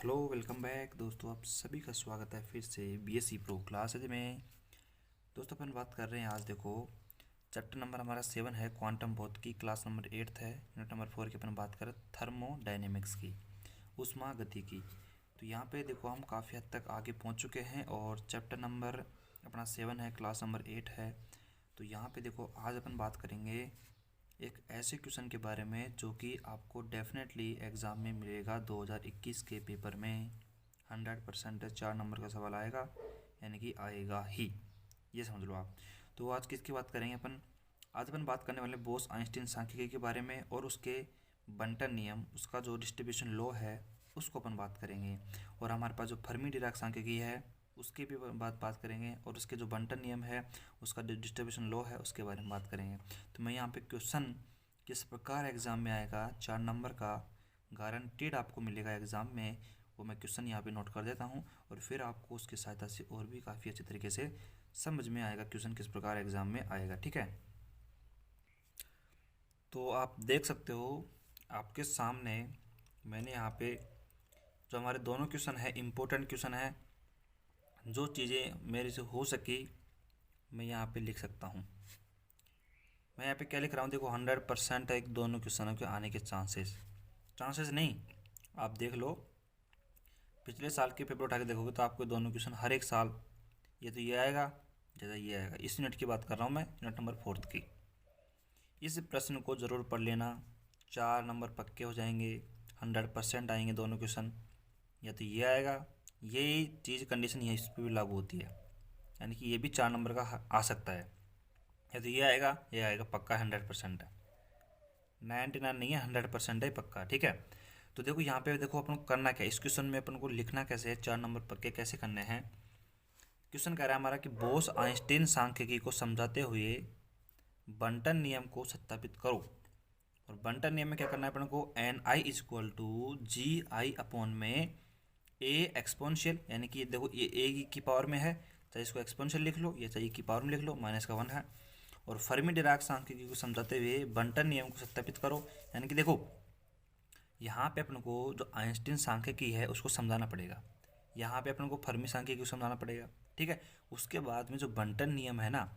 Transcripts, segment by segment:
Hello welcome back दोस्तों, आप सभी का स्वागत है फिर से बीएससी प्रो क्लासेज में। दोस्तों अपन बात कर रहे हैं आज। देखो चैप्टर नंबर हमारा 7 है क्वांटम भौतिकी, क्लास नंबर 8 है, यूनिट नंबर 4 की अपन बात करें थर्मोडायनेमिक्स की, उष्मा गतिकी। तो यहाँ पे देखो हम काफ़ी हद तक आगे पहुँच चुके हैं और चैप्टर नंबर अपना 7 है, क्लास नंबर 8 है। तो यहाँ पे देखो आज अपन बात करेंगे एक ऐसे क्वेश्चन के बारे में जो कि आपको डेफिनेटली एग्ज़ाम में मिलेगा 2021 के पेपर में। 100% 4 नंबर का सवाल आएगा, यानी कि आएगा ही, ये समझ लो आप। तो आज किसकी बात करेंगे अपन? आज अपन बात करने वाले बोस आइंस्टीन सांख्यिकी के बारे में और उसके बंटन नियम, उसका जो डिस्ट्रीब्यूशन लॉ है उसको अपन बात करेंगे। और हमारे पास जो फर्मी डिराक सांख्यिकी है उसकी भी बात करेंगे, और उसके जो बंटन नियम है, उसका जो डिस्ट्रीब्यूशन लॉ है उसके बारे में बात करेंगे। तो मैं यहाँ पे क्वेश्चन किस प्रकार एग्ज़ाम में आएगा, 4 नंबर का गारंटीड आपको मिलेगा एग्ज़ाम में, वो मैं क्वेश्चन यहाँ पे नोट कर देता हूँ। और फिर आपको उसकी सहायता से और भी काफ़ी अच्छे तरीके से समझ में आएगा क्वेश्चन किस प्रकार एग्ज़ाम में आएगा। ठीक है, तो आप देख सकते हो आपके सामने मैंने यहाँ पे जो हमारे दोनों क्वेश्चन है, इम्पोर्टेंट क्वेश्चन है, जो चीज़ें मेरे से हो सकी मैं यहाँ पे लिख सकता हूँ। मैं यहाँ पे क्या लिख रहा हूँ, देखो 100% है दोनों क्वेश्चनों के आने के चांसेस नहीं, आप देख लो पिछले साल के पेपर उठा के देखोगे तो आपको दोनों क्वेश्चन हर एक साल ये तो ये आएगा, जैसा ये आएगा। इस यूनिट की बात कर रहा हूँ मैं, यूनिट नंबर 4 की। इस प्रश्न को ज़रूर पढ़ लेना, 4 नंबर पक्के हो जाएंगे, 100% आएंगे दोनों क्वेश्चन। या तो ये आएगा, यही चीज़ कंडीशन ये इस पर भी लागू होती है, यानी कि ये भी 4 नंबर का आ सकता है। या तो ये आएगा पक्का, 100% है, 99 नहीं है, 100% है पक्का। ठीक है, तो देखो यहाँ पे देखो अपन को करना क्या है, इस क्वेश्चन में अपन को लिखना कैसे है, 4 नंबर पक्के कैसे करने हैं। क्वेश्चन कह रहा है हमारा कि बोस आइंस्टीन सांख्यिकी को समझाते हुए बंटन नियम को सत्यापित करो। और बंटन नियम में क्या करना है अपन को, n I is equal to g i upon में ए एक्सपोनेंशियल, यानी कि देखो ये ए की पावर में है, चाहे इसको एक्सपोनेंशियल लिख लो या चाहे की पावर में लिख लो, माइनस का 1 है। और फर्मी डिराक सांख्यिकी को समझाते हुए बंटन नियम को सत्यापित करो, यानी कि देखो यहाँ पे अपन को जो आइंस्टीन सांख्यिकी है उसको समझाना पड़ेगा, यहाँ पे अपन को फर्मी सांख्यिकी को समझाना पड़ेगा। ठीक है, उसके बाद में जो बंटन नियम है ना,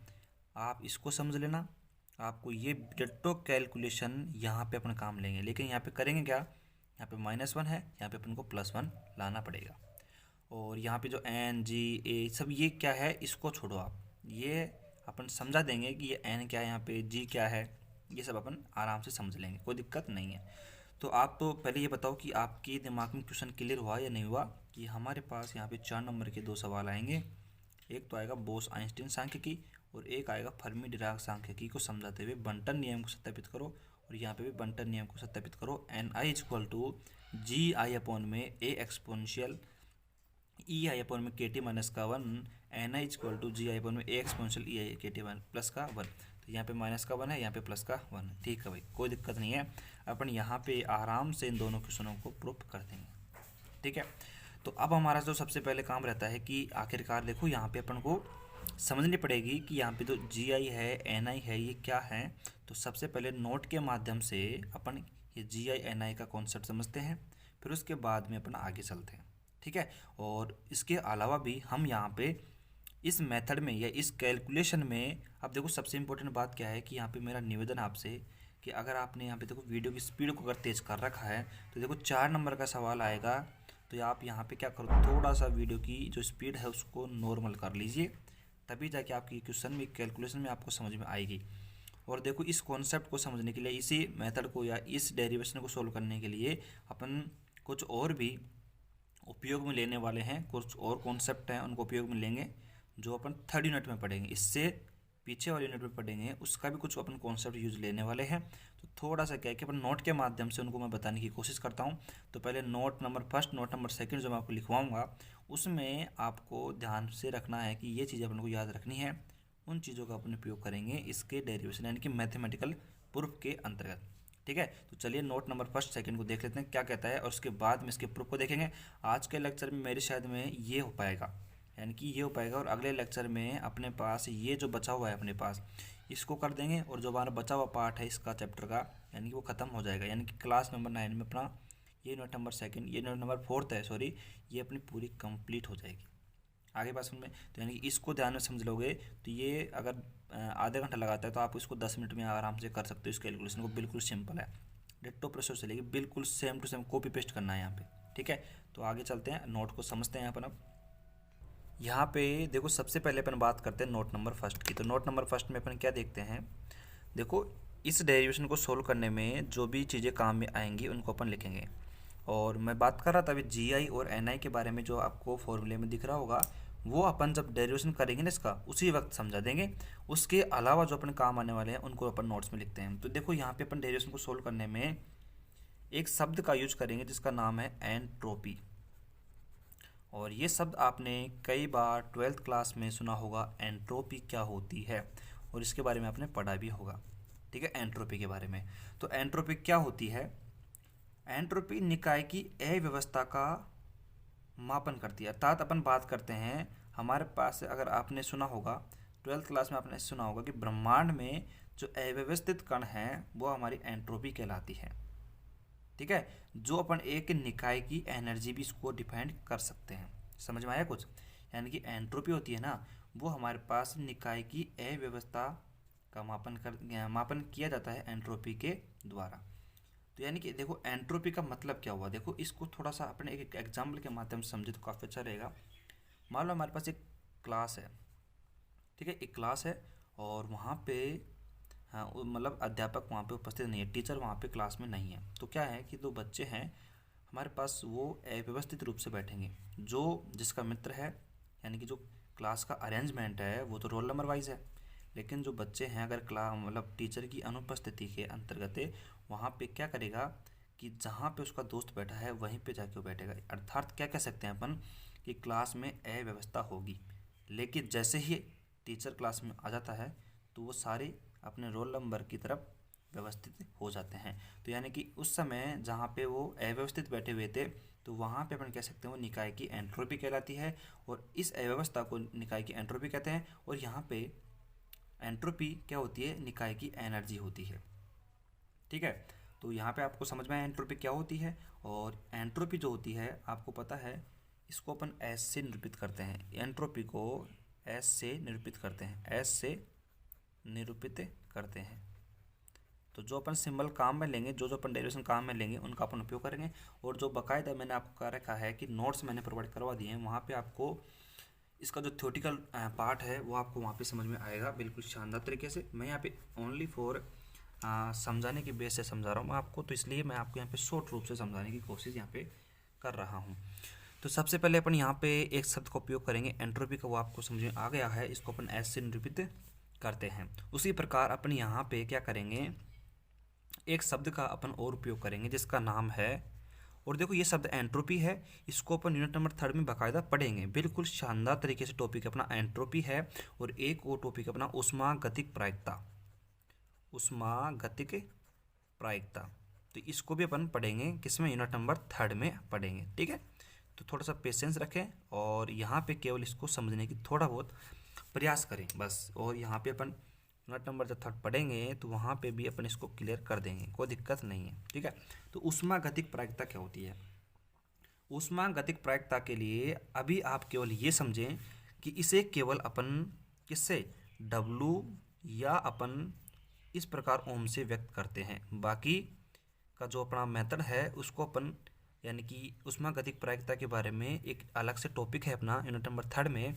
आप इसको समझ लेना। आपको ये डिट्टो कैलकुलेशन यहाँ पे अपन काम लेंगे, लेकिन यहाँ पे करेंगे क्या, यहाँ पे -1 है, यहाँ पे अपन को +1 लाना पड़ेगा। और यहाँ पे जो एन जी ए सब ये क्या है, इसको छोड़ो आप, ये अपन समझा देंगे कि ये एन क्या है, यहाँ पे जी क्या है, ये सब अपन आराम से समझ लेंगे, कोई दिक्कत नहीं है। तो आप तो पहले ये बताओ कि आपके दिमाग में क्वेश्चन क्लियर हुआ या नहीं हुआ, कि हमारे पास यहाँ पे 4 नंबर के 2 सवाल आएंगे। एक तो आएगा बोस आइंस्टीन सांख्यिकी और एक आएगा फर्मी डिराक सांख्यिकी को समझाते हुए बंटन नियम को सत्यापित करो। और यहाँ पे भी बंटन नियम को सत्यापित करो, n I is equal to g i upon में a exponential E I upon में के टी माइनस का 1, n I equal to g i upon में ए एक्सपोनेंशियल ई आई के टी प्लस का 1। तो यहाँ पे -1 है, यहाँ पे +1 है। ठीक है भाई, कोई दिक्कत नहीं है, अपन यहाँ पे आराम से इन दोनों क्वेश्चनों को प्रूफ कर देंगे। ठीक है, तो अब हमारा जो सबसे पहले काम रहता है कि आखिरकार देखो यहाँ पे अपन को समझनी पड़ेगी कि यहाँ पे जो जी आई है, एन आई है, ये क्या है। तो सबसे पहले नोट के माध्यम से अपन ये जी आई एन आई का कॉन्सेप्ट समझते हैं, फिर उसके बाद में अपन आगे चलते हैं। ठीक है, और इसके अलावा भी हम यहाँ पे इस मेथड में या इस कैलकुलेशन में, अब देखो सबसे इम्पोर्टेंट बात क्या है कि यहाँ पे मेरा निवेदन आपसे कि अगर आपने यहाँ पे देखो वीडियो की स्पीड को अगर तेज़ कर रखा है, तो देखो 4 नंबर का सवाल आएगा, तो आप यहाँ पे क्या करो, थोड़ा सा वीडियो की जो स्पीड है उसको नॉर्मल कर लीजिए, तभी जाके आपकी क्वेश्चन में कैलकुलेशन में आपको समझ में आएगी। और देखो इस कॉन्सेप्ट को समझने के लिए, इसी मेथड को या इस डेरिवेशन को सोल्व करने के लिए अपन कुछ और भी उपयोग में लेने वाले हैं, कुछ और कॉन्सेप्ट हैं उनको उपयोग में लेंगे, जो अपन 3rd यूनिट में पढ़ेंगे। इससे पीछे वाले यूनिट में पढ़ेंगे, उसका भी कुछ अपन कॉन्सेप्ट यूज लेने वाले हैं। तो थोड़ा सा क्या है कि अपन नोट के माध्यम से उनको मैं बताने की कोशिश करता हूँ। तो पहले note number first, note number second जो मैं आपको लिखवाऊंगा, उसमें आपको ध्यान से रखना है कि ये चीज़ें अपन को याद रखनी है, उन चीज़ों का अपन उपयोग करेंगे इसके डेरिवेशन यानी कि मैथमेटिकल प्रूफ के अंतर्गत। ठीक है, तो चलिए नोट नंबर फर्स्ट सेकंड को देख लेते हैं क्या कहता है, और उसके बाद में इसके प्रूफ को देखेंगे। आज के लेक्चर में मेरे शायद में ये हो पाएगा, यानी कि ये हो पाएगा, और अगले लेक्चर में अपने पास ये जो बचा हुआ है अपने पास इसको कर देंगे, और जो हमारा बचा हुआ पार्ट है इसका चैप्टर का, यानी कि वो ख़त्म हो जाएगा, यानी कि क्लास नंबर 9 में अपना ये यूनिट नंबर सेकंड, ये यूनिट नंबर फोर्थ है सॉरी, ये अपनी पूरी कंप्लीट हो जाएगी। आगे बात समझ में, तो यानी कि इसको ध्यान में समझ लोगे तो ये अगर आधा घंटा लगाता है तो आप इसको 10 मिनट में आराम से कर सकते हो। इस कैलकुलेशन को बिल्कुल सिंपल है, डिट्टो प्रोसेस चलेगी, बिल्कुल same to same copy paste करना है यहाँ पे। ठीक है, तो आगे चलते हैं, नोट को समझते हैं यहाँ पर। अब यहाँ पे देखो, सबसे पहले अपन बात करते हैं नोट नंबर फर्स्ट की। तो नोट नंबर फर्स्ट में अपन क्या देखते हैं, देखो इस डेरिवेशन को सोल्व करने में जो भी चीज़ें काम में आएंगी उनको अपन लिखेंगे। और मैं बात कर रहा था अभी जीआई और एनआई के बारे में, जो आपको फॉर्मूले में दिख रहा होगा वो अपन जब डेरिवेशन करेंगे ना इसका उसी वक्त समझा देंगे। उसके अलावा जो अपन काम आने वाले हैं उनको अपन नोट्स में लिखते हैं। तो देखो यहाँ पे अपन डेरिवेशन को सोल्व करने में एक शब्द का यूज करेंगे जिसका नाम है एंट्रोपी। और ये शब्द आपने कई बार 12th क्लास में सुना होगा, एंट्रोपी क्या होती है, और इसके बारे में आपने पढ़ा भी होगा। ठीक है, एंट्रोपी के बारे में। तो एंट्रोपी क्या होती है, एंट्रोपी निकाय की अव्यवस्था का मापन करती है। अर्थात अपन बात करते हैं, हमारे पास अगर आपने सुना होगा 12th क्लास में आपने सुना होगा कि ब्रह्मांड में जो अव्यवस्थित कण हैं वो हमारी एंट्रोपी कहलाती है। ठीक है, जो अपन एक निकाय की एनर्जी भी इसको डिफाइन कर सकते हैं। समझ में आया कुछ, यानी कि एंट्रोपी होती है ना, वो हमारे पास निकाय की अव्यवस्था का मापन किया जाता है एंट्रोपी के द्वारा। तो यानी कि देखो एंट्रोपी का मतलब क्या हुआ, देखो इसको थोड़ा सा अपने एक एग्जाम्पल के माध्यम से समझे तो काफ़ी अच्छा रहेगा। मान लो हमारे पास एक क्लास है, ठीक है, एक क्लास है और वहाँ पे हाँ मतलब अध्यापक वहाँ पे उपस्थित नहीं है, टीचर वहाँ पे क्लास में नहीं है। तो क्या है कि दो बच्चे हैं हमारे पास, वो अव्यवस्थित रूप से बैठेंगे। जो जिसका मित्र है, यानी कि जो क्लास का अरेंजमेंट है वो तो रोल नंबर वाइज है, लेकिन जो बच्चे हैं अगर मतलब टीचर की अनुपस्थिति के अंतर्गत वहाँ पे क्या करेगा कि जहाँ पे उसका दोस्त बैठा है वहीं पे जाके वो बैठेगा। अर्थात क्या कह सकते हैं अपन कि क्लास में अव्यवस्था होगी, लेकिन जैसे ही टीचर क्लास में आ जाता है तो वो सारे अपने रोल नंबर की तरफ व्यवस्थित हो जाते हैं। तो यानी कि उस समय जहाँ पे वो अव्यवस्थित बैठे हुए थे तो वहाँ पे अपन कह सकते हैं वो निकाय की एंट्रोपी कहलाती है, और इस अव्यवस्था को निकाय की एंट्रोपी कहते हैं। और यहाँ पे एंट्रोपी क्या होती है, निकाय की एनर्जी होती है। ठीक है, तो यहाँ पे आपको समझ में आया एंट्रोपी क्या होती है। और एंट्रोपी जो होती है आपको पता है, इसको अपन एस से निरूपित करते हैं, एंट्रोपी को एस से निरूपित करते हैं, एस से निरूपित करते हैं। तो जो अपन सिंबल काम में लेंगे, जो जो अपन डेरिवेशन काम में लेंगे उनका अपन उपयोग करेंगे। और जो बाकायदा मैंने आपको कह रखा है कि नोट्स मैंने प्रोवाइड करवा दिए हैं, वहाँ पे आपको इसका जो थ्योरेटिकल पार्ट है वो आपको वहाँ पे समझ में आएगा बिल्कुल शानदार तरीके से। मैं यहाँ पे ओनली फॉर समझाने की बेस से समझा रहा हूँ मैं आपको, तो इसलिए मैं आपको यहाँ पे शॉर्ट रूप से समझाने की कोशिश यहाँ पे कर रहा हूँ। तो सबसे पहले अपन यहाँ पे एक शब्द का उपयोग करेंगे एंट्रोपी का, वो आपको समझ में आ गया है, इसको अपन एस से निरूपित करते हैं। उसी प्रकार अपन यहाँ पे क्या करेंगे, एक शब्द का अपन और उपयोग करेंगे जिसका नाम है, और देखो ये शब्द एंट्रोपी है, इसको अपन यूनिट नंबर 3 में बाकायदा पढ़ेंगे, बिल्कुल शानदार तरीके से टॉपिक अपना एंट्रोपी है। और एक और टॉपिक अपना उष्मागतिक प्रायिकता, उष्मागतिक प्रायिकता, तो इसको भी अपन पढ़ेंगे, किसमें, यूनिट नंबर 3 में पढ़ेंगे। ठीक है, तो थोड़ा सा पेशेंस रखें और यहाँ पे केवल इसको समझने की थोड़ा बहुत प्रयास करें बस। और यहाँ पे अपन यूनिट नंबर जब 3 पढ़ेंगे तो वहाँ पे भी अपन इसको क्लियर कर देंगे, कोई दिक्कत नहीं है। ठीक है, तो उष्मागतिक प्रायिकता क्या होती है, उष्मागतिक प्रायिकता के लिए अभी आप केवल ये समझें कि इसे केवल अपन किससे, W या अपन इस प्रकार ओम से व्यक्त करते हैं। बाकी का जो अपना मेथड है उसको अपन, यानी कि उष्मागतिक प्रायिकता के बारे में एक अलग से टॉपिक है अपना यूनिट नंबर 3 में,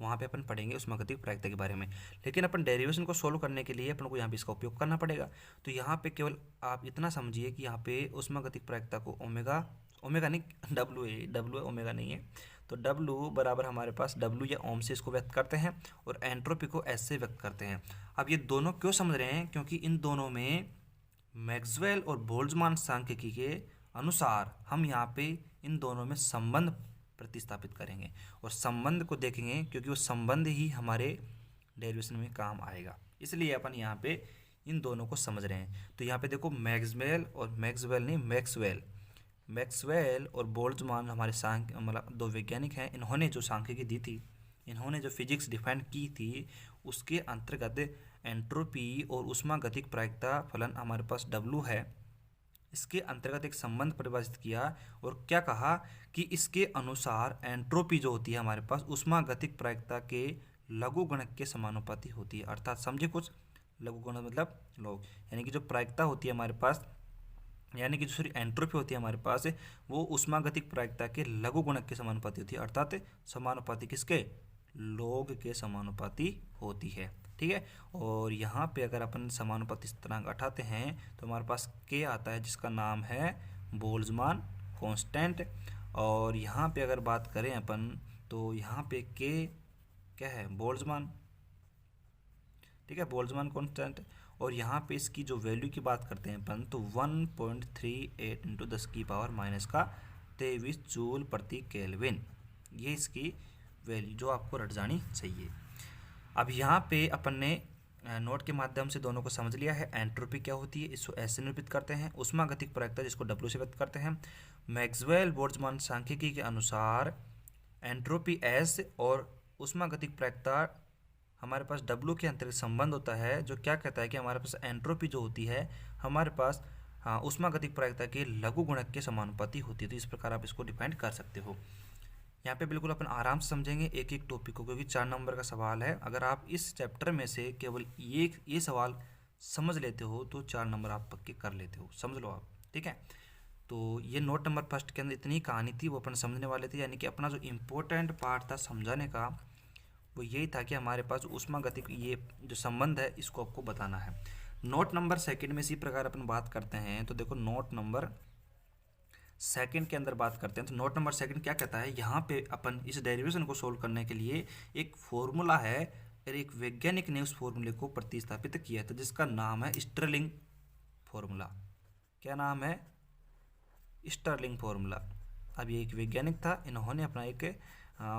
वहाँ पे अपन पढ़ेंगे उष्मागतिक प्रायिकता के बारे में। लेकिन अपन डेरिवेशन को सोल्व करने के लिए अपन को यहाँ पे इसका उपयोग करना पड़ेगा। तो यहाँ पे केवल आप इतना समझिए कि यहाँ पे उष्मागतिक प्रायिकता को ओमेगा, ओमेगा नहीं, डब्ल्यू ओमेगा नहीं है, तो डब्ल्यू बराबर हमारे पास डब्ल्यू या ओम से इसको व्यक्त करते हैं, और एंट्रोपी को एस से व्यक्त करते हैं। अब ये दोनों क्यों समझ रहे हैं, क्योंकि इन दोनों में मैक्सवेल और बोल्ट्जमान सांख्यिकी के अनुसार हम यहाँ पे इन दोनों में संबंध प्रतिस्थापित करेंगे और संबंध को देखेंगे, क्योंकि वो संबंध ही हमारे डेरिवेशन में काम आएगा। इसलिए अपन यहाँ पे इन दोनों को समझ रहे हैं। तो यहाँ पे देखो मैक्सवेल और मैक्सवेल और बोल्ट्जमान हमारे मतलब दो वैज्ञानिक हैं, इन्होंने जो सांख्यिकी दी थी, इन्होंने जो फिजिक्स डिफाइन की थी, उसके अंतर्गत एंट्रोपी और उष्मागतिक प्रायिकता फलन हमारे पास W है, इसके अंतर्गत एक संबंध परिभाषित किया और क्या कहा कि इसके अनुसार एंट्रोपी जो होती है हमारे पास ऊष्मागतिक प्रायिकता के लघुगणक के समानुपाती होती है। अर्थात समझे कुछ, लघुगणक मतलब लॉग, यानी कि जो प्रायिकता होती है हमारे पास, यानी कि जो सॉरी एंट्रोपी होती है हमारे पास, वो ऊष्मागतिक प्रायिकता के लघुगणक के समानुपाती होती है। अर्थात समानुपाती किसके, लॉग के समानुपाती होती है। ठीक है, और यहाँ पे अगर अपन समानुपाती स्थिरांक हटाते हैं तो हमारे पास के आता है जिसका नाम है बोल्ट्जमान कांस्टेंट। और यहाँ पे अगर बात करें अपन तो यहाँ पे के क्या है, बोल्ट्जमान। ठीक है, बोल्ट्जमान कांस्टेंट। और यहाँ पे इसकी जो वैल्यू की बात करते हैं अपन तो 1.38 इंटू 10⁻⁻23 जूल प्रति केल्विन, ये इसकी वैल्यू जो आपको रट जानी चाहिए। अब यहाँ पे अपन ने नोट के माध्यम से दोनों को समझ लिया है। एंट्रोपी क्या होती है, इसको ऐसे निरूपित करते हैं। ऊष्मागतिक प्रायिकता जिसको W से व्यक्त करते हैं। मैक्सवेल बोल्ट्जमान सांख्यिकी के अनुसार एंट्रोपी S और ऊष्मागतिक प्रायिकता हमारे पास W के अंतर्गत संबंध होता है, जो क्या कहता है कि हमारे पास एंट्रोपी जो होती है हमारे पास ऊष्मागतिक प्रायिकता के लघुगणक के समानुपाती होती है। तो इस प्रकार आप इसको डिफाइन कर सकते हो। यहाँ पे बिल्कुल अपन आराम से समझेंगे एक एक टॉपिक को, क्योंकि 4 नंबर का सवाल है। अगर आप इस चैप्टर में से केवल ये सवाल समझ लेते हो तो 4 नंबर आप पक्के कर लेते हो, समझ लो आप। ठीक है, तो ये नोट नंबर फर्स्ट के अंदर इतनी कहानी थी, वो अपन समझने वाले थे। यानी कि अपना जो इम्पोर्टेंट पार्ट था समझाने का वो यही था कि हमारे पास ऊष्मागतिक ये जो संबंध है इसको आपको बताना है। नोट नंबर सेकंड में इसी प्रकार अपन बात करते हैं। तो देखो नोट नंबर सेकंड के अंदर बात करते हैं तो नोट नंबर सेकंड क्या कहता है, यहाँ पे अपन इस डेरिवेशन को सोल्व करने के लिए एक फॉर्मूला है और एक वैज्ञानिक ने उस फॉर्मूले को प्रतिस्थापित किया था जिसका नाम है स्टर्लिंग फॉर्मूला। क्या नाम है, स्टर्लिंग फॉर्मूला। अब ये एक वैज्ञानिक था, इन्होंने अपना एक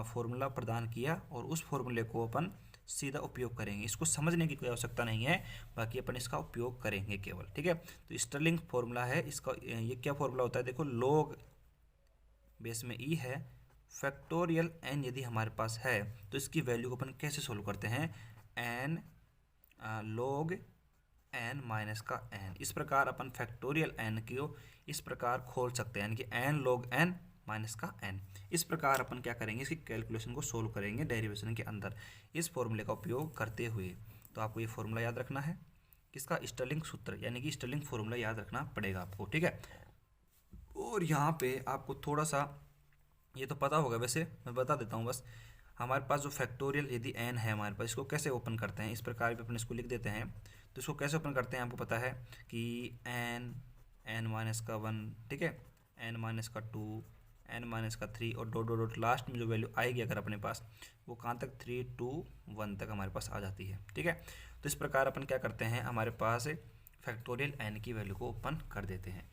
फॉर्मूला प्रदान किया और उस फॉर्मूले को अपन सीधा उपयोग करेंगे। इसको समझने की कोई आवश्यकता नहीं है, बाकी अपन इसका उपयोग करेंगे केवल। ठीक है, तो स्टर्लिंग फॉर्मूला है इसका। ये क्या फॉर्मूला होता है, देखो लॉग बेस में ई है, फैक्टोरियल एन यदि हमारे पास है तो इसकी वैल्यू को अपन कैसे सोल्व करते हैं, एन लॉग एन माइनस का एन। इस प्रकार अपन फैक्टोरियल एन को इस प्रकार खोल सकते हैं, यानी कि एन लॉग एन माइनस का एन। इस प्रकार अपन क्या करेंगे, इसकी कैलकुलेशन को सोल्व करेंगे डेरिवेशन के अंदर इस फॉर्मूले का उपयोग करते हुए। तो आपको ये फॉर्मूला याद रखना है, किसका, स्टर्लिंग सूत्र, यानी कि स्टर्लिंग फॉर्मूला याद रखना पड़ेगा आपको। ठीक है, और यहाँ पे आपको थोड़ा सा ये तो पता होगा, वैसे मैं बता देता हूँ बस। हमारे पास जो फैक्टोरियल यदि एन है हमारे पास, इसको कैसे ओपन करते हैं, इस प्रकार भी अपन इसको लिख देते हैं। तो इसको कैसे ओपन करते हैं आपको पता है कि एन माइनस का 1, ठीक है, एन माइनस का 2, एन माइनस का 3 और डॉट डॉट डॉट लास्ट में जो वैल्यू आएगी अगर अपने पास वो कहाँ तक 3 2 1 तक हमारे पास आ जाती है। ठीक है, तो इस प्रकार अपन क्या करते हैं, हमारे पास फैक्टोरियल एन की वैल्यू को ओपन कर देते हैं।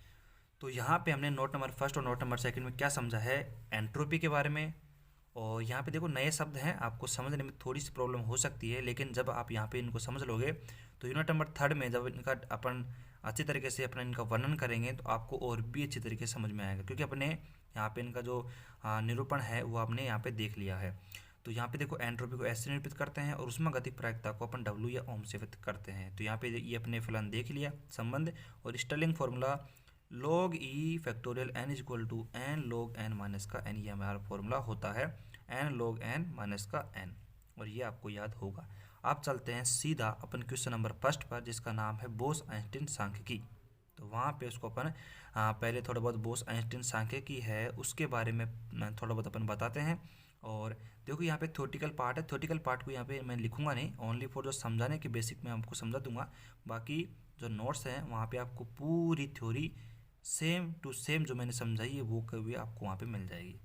तो यहाँ पे हमने नोट नंबर फर्स्ट और नोट नंबर सेकंड में क्या समझा है, एंट्रोपी के बारे में। और यहाँ पे देखो नए शब्द हैं, आपको समझने में थोड़ी सी प्रॉब्लम हो सकती है, लेकिन जब आप यहाँ पे इनको समझ लोगे तो यूनिट नंबर थर्ड में जब इनका अपन अच्छी तरीके से अपना इनका वर्णन करेंगे तो आपको और भी अच्छी तरीके से समझ में आएगा, क्योंकि अपने यहाँ पे इनका जो निरूपण है वो आपने यहाँ पे देख लिया है। तो यहाँ पे देखो एंट्रोपी को ऐसे निरूपित करते हैं और ऊष्मागतिक प्रायिकता को अपन W या ओम से व्यक्त करते हैं। तो यहाँ पे ये अपने फिलहाल देख लिया संबंध। और Stirling formula log e factorial n is equal to n log n minus का एन, ये हमारा फॉर्मूला होता है एन लॉग एन माइनस का एन, और ये आपको याद होगा। आप चलते हैं सीधा अपन क्वेश्चन नंबर फर्स्ट पर जिसका नाम है बोस आइंस्टीन सांख्यिकी। तो वहाँ पे उसको अपन पहले थोड़ा बहुत बोस आइंस्टीन सांख्यिकी है उसके बारे में थोड़ा बहुत अपन बताते हैं। और देखो यहाँ पे थ्योरेटिकल पार्ट है, थ्योरेटिकल पार्ट को यहाँ पे मैं लिखूंगा नहीं, ओनली फॉर जो समझाने के बेसिक में आपको समझा दूंगा। बाकी जो नोट्स हैं वहाँ पे आपको पूरी थ्योरी सेम टू सेम जो मैंने समझाई है वो कभी आपको वहाँ पे मिल जाएगी।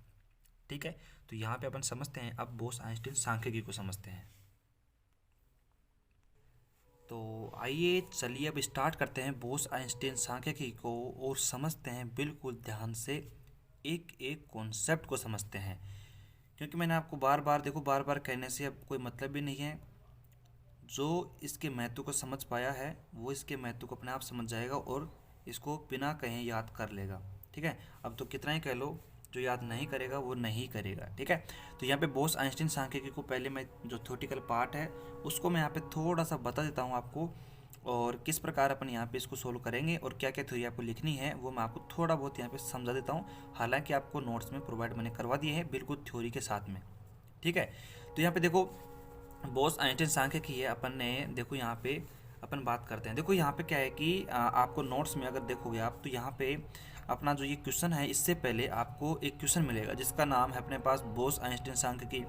ठीक है, तो यहाँ पे अपन समझते हैं, अब बोस आइंस्टीन सांख्यिकी को समझते हैं। तो आइए चलिए अब स्टार्ट करते हैं बोस आइंस्टीन सांख्यिकी को और समझते हैं बिल्कुल ध्यान से, एक एक कॉन्सेप्ट को समझते हैं। क्योंकि मैंने आपको बार बार कहने से अब कोई मतलब भी नहीं है। जो इसके महत्व को समझ पाया है वो इसके महत्व को अपने आप समझ जाएगा और इसको बिना कहीं याद कर लेगा। ठीक है, अब तो कितना ही कह लो, जो याद नहीं करेगा वो नहीं करेगा। ठीक है, तो यहाँ पे बोस आइंस्टीन सांख्यिकी को पहले मैं जो थ्योरेटिकल पार्ट है उसको मैं यहाँ पे थोड़ा सा बता देता हूँ आपको, और किस प्रकार अपन यहाँ पे इसको सोल्व करेंगे और क्या क्या थ्योरी आपको लिखनी है वो मैं आपको थोड़ा बहुत यहाँ पे समझा देता हूँ। हालांकि आपको नोट्स में प्रोवाइड मैंने करवा दिए हैं बिल्कुल थ्योरी के साथ में, ठीक है। तो यहाँ पे देखो बोस आइंस्टाइन सांख्यिकी है, अपन ने देखो यहाँ पे अपन बात करते हैं। देखो यहाँ पे क्या है कि आपको नोट्स में अगर देखोगे आप तो यहाँ पे अपना जो ये क्वेश्चन है इससे पहले आपको एक क्वेश्चन मिलेगा जिसका नाम है अपने पास बोस आइंस्टाइन सांख्यिकी,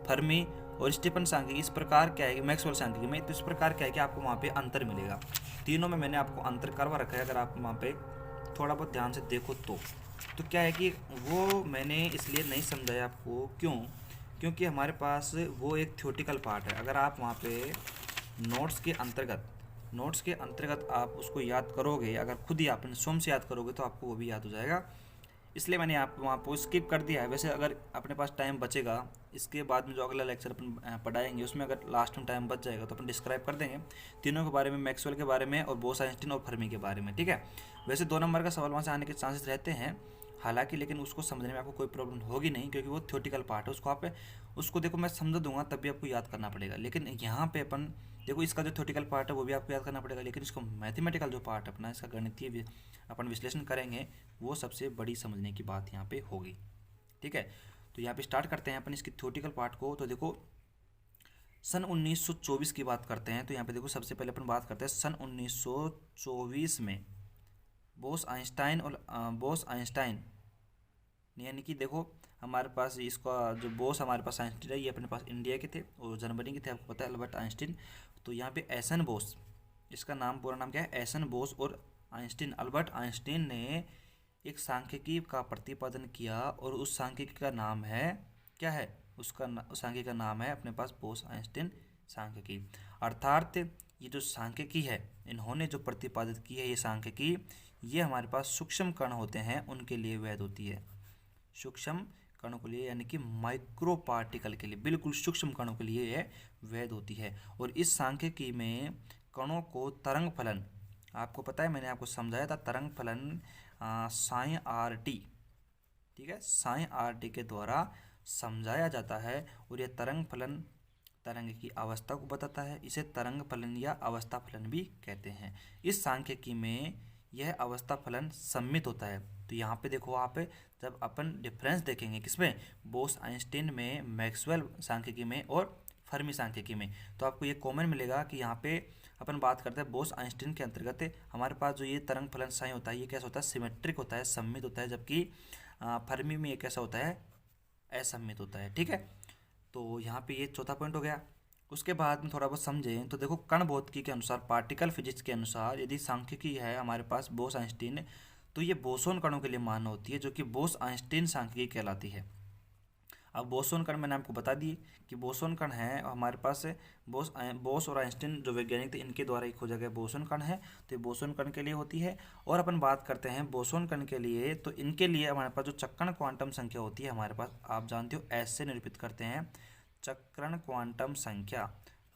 फर्मी और स्टीफन सांख्यिकी। इस प्रकार क्या है कि मैक्सवेल सांख्यिकी में, तो इस प्रकार क्या है कि आपको वहाँ पे अंतर मिलेगा। तीनों में मैंने आपको अंतर करवा रखा है, अगर आप वहाँ पे थोड़ा बहुत ध्यान से देखो तो क्या है कि वो मैंने इसलिए नहीं समझाया आपको, क्योंकि हमारे पास वो एक थ्योरेटिकल पार्ट है। अगर आप वहाँ पे नोट्स के अंतर्गत आप उसको याद करोगे, अगर खुद ही आपने स्वयं से याद करोगे तो आपको वो भी याद हो जाएगा। इसलिए मैंने आप वहाँ पर स्किप कर दिया है। वैसे अगर अपने पास टाइम बचेगा इसके बाद में जो अगला लेक्चर अपन पढ़ाएंगे उसमें अगर लास्ट में टाइम बच जाएगा तो अपन डिस्क्राइब कर देंगे तीनों के बारे में, मैक्सवेल के बारे में और बोस आइंस्टीन और फर्मी के बारे में, ठीक है। वैसे 2 नंबर का सवाल वहाँ से आने के चांसेस रहते हैं हालांकि, लेकिन उसको समझने में आपको कोई प्रॉब्लम होगी नहीं क्योंकि वो थ्योरेटिकल पार्ट है। उसको देखो मैं समझा दूंगा तब भी आपको याद करना पड़ेगा। लेकिन यहाँ पे अपन देखो इसका जो थ्योरेटिकल पार्ट है वो भी आपको याद करना पड़ेगा, लेकिन इसको मैथमेटिकल जो पार्ट अपना इसका गणितीय अपन विश्लेषण करेंगे वो सबसे बड़ी समझने की बात यहाँ पे होगी, ठीक है। तो यहाँ पे स्टार्ट करते हैं अपन इसकी थ्योरेटिकल पार्ट को। तो देखो सन 1924 की बात करते हैं। तो यहाँ पे देखो सबसे पहले अपन बात करते हैं सन 1924 में बोस आइंस्टाइन यानी कि देखो हमारे पास इसका जो बोस हमारे पास आइंस्टीन है ये अपने पास इंडिया के थे और जर्मनी के थे, आपको पता है अल्बर्ट आइंस्टीन। तो यहाँ पे एसन बोस, इसका नाम पूरा नाम क्या है, एसन बोस और आइंस्टीन, अल्बर्ट आइंस्टीन ने एक सांख्यिकी का प्रतिपादन किया और उस सांख्यिकी का नाम है क्या है, उस सांख्यिकी का नाम है अपने पास बोस आइंस्टीन सांख्यिकी। अर्थात ये जो सांख्यिकी है इन्होंने जो प्रतिपादित की है ये सांख्यिकी, ये हमारे पास सूक्ष्म कण होते हैं उनके लिए वैध होती है। सूक्ष्म कणों के लिए यानी कि माइक्रो पार्टिकल के लिए, बिल्कुल सूक्ष्म कणों के लिए यह वैध होती है। और इस सांख्यिकी में कणों को तरंग फलन, आपको पता है मैंने आपको समझाया था तरंग फलन साइन आर टी, ठीक है, साइन आर टी के द्वारा समझाया जाता है। और यह तरंग फलन तरंग की अवस्था को बताता है, इसे तरंग फलन या अवस्था फलन भी कहते हैं। इस सांख्यिकी में यह अवस्था फलन सम्मित होता है। तो यहाँ पे देखो आप जब अपन डिफरेंस देखेंगे किसमें, बोस आइंस्टीन में, मैक्सवेल सांख्यिकी में और फर्मी सांख्यिकी में, तो आपको ये कॉमन मिलेगा कि यहाँ पे अपन बात करते हैं बोस आइंस्टीन के अंतर्गत हमारे पास जो ये तरंग फलन साइन होता है ये कैसा होता है, सिमेट्रिक होता है, सम्मित होता है, जबकि फर्मी में ये कैसा होता है, असम्मित होता है, ठीक है। तो यहाँ पे ये चौथा पॉइंट हो गया। उसके बाद में थोड़ा बहुत समझें तो देखो कण भौतिकी के अनुसार, पार्टिकल फिजिक्स के अनुसार यदि सांख्यिकी है हमारे पास बोस आइंस्टीन, तो ये बोसोन कणों के लिए मान्य होती है जो कि बोस आइंस्टीन सांख्यिकी कहलाती है। अब बोसोन कण मैंने आपको बता दिए कि बोसोन कण है हमारे पास बोस और आइंस्टीन जो वैज्ञानिक थे इनके द्वारा ही खोजा गया बोसोन कण है, तो ये बोसोन कण के लिए होती है। और अपन बात करते हैं बोसोन कण के लिए, तो इनके लिए हमारे पास जो चक्रण क्वांटम संख्या होती है हमारे पास, आप जानते हो एस से निरूपित करते हैं चक्रण क्वांटम संख्या।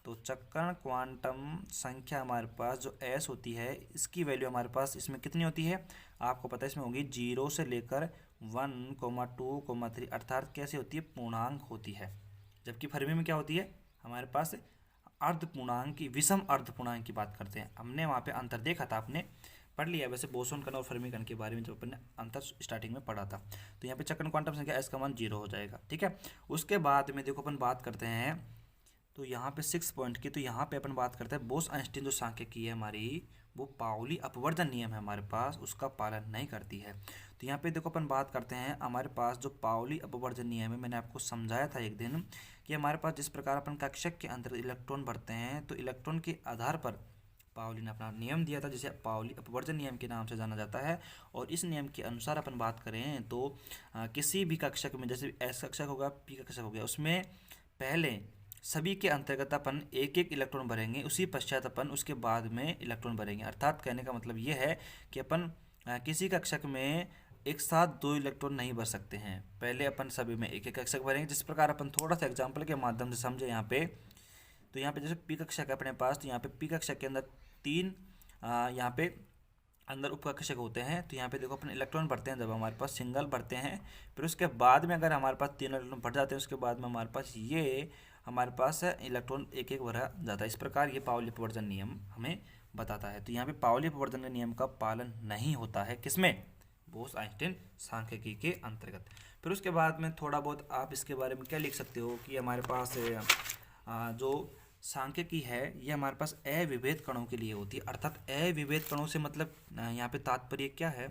तो चक्रण क्वांटम संख्या हमारे पास जो एस होती है इसकी वैल्यू हमारे पास इसमें कितनी होती है, आपको पता है इसमें होगी 0 से लेकर 1, 2, 3, अर्थात कैसे होती है, पूर्णांक होती है। जबकि फर्मी में क्या होती है हमारे पास अर्ध पूर्णांक की, विषम अर्ध पूर्णांक की बात करते हैं। हमने वहाँ पे अंतर देखा था, आपने पढ़ लिया वैसे बोसोन कण और फर्मी कण के बारे में जब अपन ने अंतर स्टार्टिंग में पढ़ा था। तो यहाँ पे चक्रण क्वांटम संख्या एस का मान 0 हो जाएगा, ठीक है। उसके बाद में देखो अपन बात करते हैं तो यहाँ पे 6 पॉइंट की, तो यहाँ पे अपन बात करते हैं बोस आइंस्टीन जो सांख्यिकी है हमारी वो पाउली अपवर्जन नियम है हमारे पास, उसका पालन नहीं करती है। तो यहाँ पे देखो अपन बात करते हैं हमारे पास जो पाउली अपवर्जन नियम है, मैंने आपको समझाया था एक दिन कि हमारे पास जिस प्रकार अपन कक्षक के अंदर इलेक्ट्रॉन भरते हैं तो इलेक्ट्रॉन के आधार पर पाउली ने अपना नियम दिया था जिसे पाउली अपवर्जन नियम के नाम से जाना जाता है। और इस नियम के अनुसार अपन बात करें तो किसी भी कक्षक में, जैसे एस कक्षक होगा, पी कक्षक हो गया, उसमें पहले सभी के अंतर्गत अपन एक एक इलेक्ट्रॉन भरेंगे, उसी पश्चात अपन उसके बाद में इलेक्ट्रॉन भरेंगे। अर्थात कहने का मतलब ये है कि अपन किसी कक्षक में एक साथ 2 इलेक्ट्रॉन नहीं भर सकते हैं, पहले अपन सभी में एक एक कक्षक भरेंगे। जिस प्रकार अपन थोड़ा सा एग्जाम्पल के माध्यम से समझे यहाँ पे, तो यहाँ पे जैसे पी कक्षक है अपने पास, तो यहाँ पे पी कक्षक के अंदर 3 यहाँ पे अंदर उपकक्षक होते हैं। तो यहाँ पे देखो अपन इलेक्ट्रॉन भरते हैं, जब हमारे पास सिंगल भरते हैं, फिर उसके बाद में अगर हमारे पास 3 इलेक्ट्रॉन भर जाते हैं उसके बाद में हमारे पास इलेक्ट्रॉन एक एक भरा जाता है। इस प्रकार ये पाउली अपवर्जन नियम हमें बताता है। तो यहाँ पे पाउली अपवर्तन के नियम का पालन नहीं होता है, किसमें? बोस-आइंस्टीन सांख्यिकी के अंतर्गत। फिर उसके बाद में थोड़ा बहुत आप इसके बारे में क्या लिख सकते हो कि हमारे पास जो सांख्यिकी है ये हमारे पास अविभेद कणों के लिए होती है। अर्थात अविभेद कणों से मतलब यहाँ पे तात्पर्य क्या है,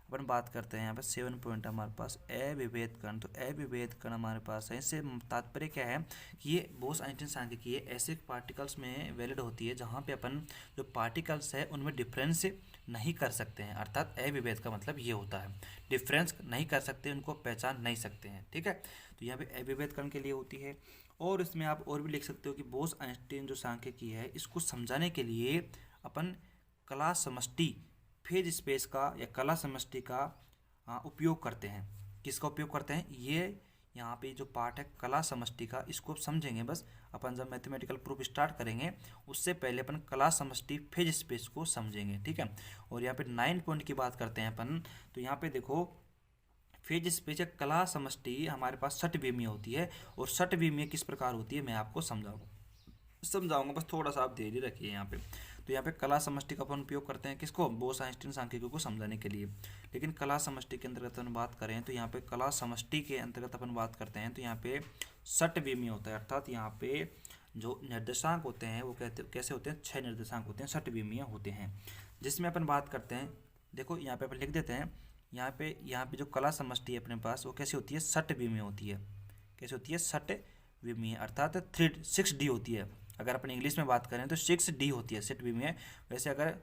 अपन बात करते हैं यहाँ पे 7 पॉइंट हमारे पास अविभेद कण। तो अविभेद कण हमारे पास है, इससे तात्पर्य क्या है कि ये बोस-आइंस्टीन सांख्यिकी है ऐसे पार्टिकल्स में वैलिड होती है जहाँ पे अपन जो पार्टिकल्स है उनमें डिफरेंस नहीं कर सकते हैं। अर्थात अविभेद का मतलब ये होता है डिफरेंस नहीं कर सकते, उनको पहचान नहीं सकते हैं, ठीक है। तो यहाँ पे अविभेद कण के लिए होती है। और इसमें आप और भी लिख सकते हो कि बोस-आइंस्टीन जो सांख्यिकी है इसको समझाने के लिए अपन कला समष्टि फेज स्पेस का या कला समष्टि का उपयोग करते हैं। किसका उपयोग करते हैं? ये यहाँ पे जो पार्ट है कला समष्टि का, इसको समझेंगे बस। अपन जब मैथमेटिकल प्रूफ स्टार्ट करेंगे उससे पहले अपन कला समष्टि फेज स्पेस को समझेंगे, ठीक है। और यहाँ पे 9 पॉइंट की बात करते हैं अपन। तो यहाँ पे देखो फेज स्पेस या कला समष्टि हमारे पास षटविमीय होती है। और षटविमीय किस प्रकार होती है मैं आपको समझाऊंगा, बस थोड़ा सा आप धैर्य रखिए यहाँ पे। तो यहाँ पे कला समष्टि का अपन उपयोग करते हैं किसको? बोस-आइंस्टीन सांख्यिकी को समझाने के लिए। लेकिन कला समष्टि के अंतर्गत अपन बात करें तो यहाँ पे कला समष्टि के अंतर्गत अपन बात करते हैं तो यहाँ पे षटविमीय होता है। अर्थात यहाँ पे जो निर्देशांक होते हैं वो कैसे होते हैं? 6 निर्देशांक होते हैं, षटविमीय होते हैं। जिसमें अपन बात करते हैं, देखो यहाँ पे अपन लिख देते हैं, यहाँ पे जो कला समष्टि है अपने पास वो कैसी होती है? षटविमीय होती है। कैसे होती है? षटविमीय, अर्थात 6D होती है। अगर अपन इंग्लिश में बात करें तो 6D होती है षटविमीय। वैसे अगर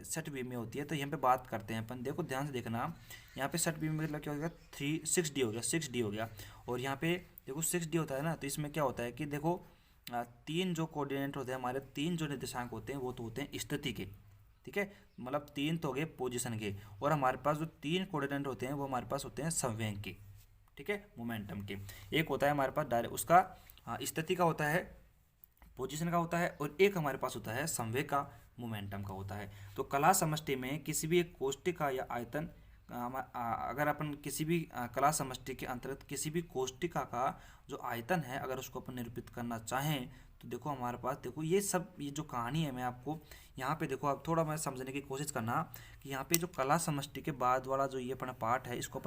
षटविमीय होती है तो यहाँ पे बात करते हैं अपन, देखो ध्यान से देखना, यहाँ पे षटविमीय मतलब क्या हो गया? 6D हो गया, 6D हो गया। और यहाँ पे देखो 6D होता है ना, तो इसमें क्या होता है कि देखो 3 जो कोऑर्डिनेट होते हैं हमारे, 3 जो निर्देशांक होते हैं वो तो होते हैं स्थिति के, ठीक है। मतलब 3 तो हो गए पोजीशन के, और हमारे पास जो 3 कोऑर्डिनेट होते हैं वो हमारे पास होते हैं संवेग के, ठीक है, मोमेंटम के। एक होता है हमारे पास डायरेक्ट उसका स्थिति का होता है, पोजीशन का होता है, और एक हमारे पास होता है संवेग का, मोमेंटम का होता है। तो कला समष्टि में किसी भी एक कोष्टिका या आयतन अगर अपन किसी भी कला समष्टि के अंतर्गत किसी भी कोष्टिका का जो आयतन है अगर उसको अपन निरूपित करना चाहें तो देखो हमारे पास, देखो ये जो कहानी है मैं आपको यहाँ पे, देखो आप थोड़ा मैं समझने की कोशिश करना कि यहाँ पे जो कला समष्टि के बाद वाला जो ये अपना पार्ट है इसको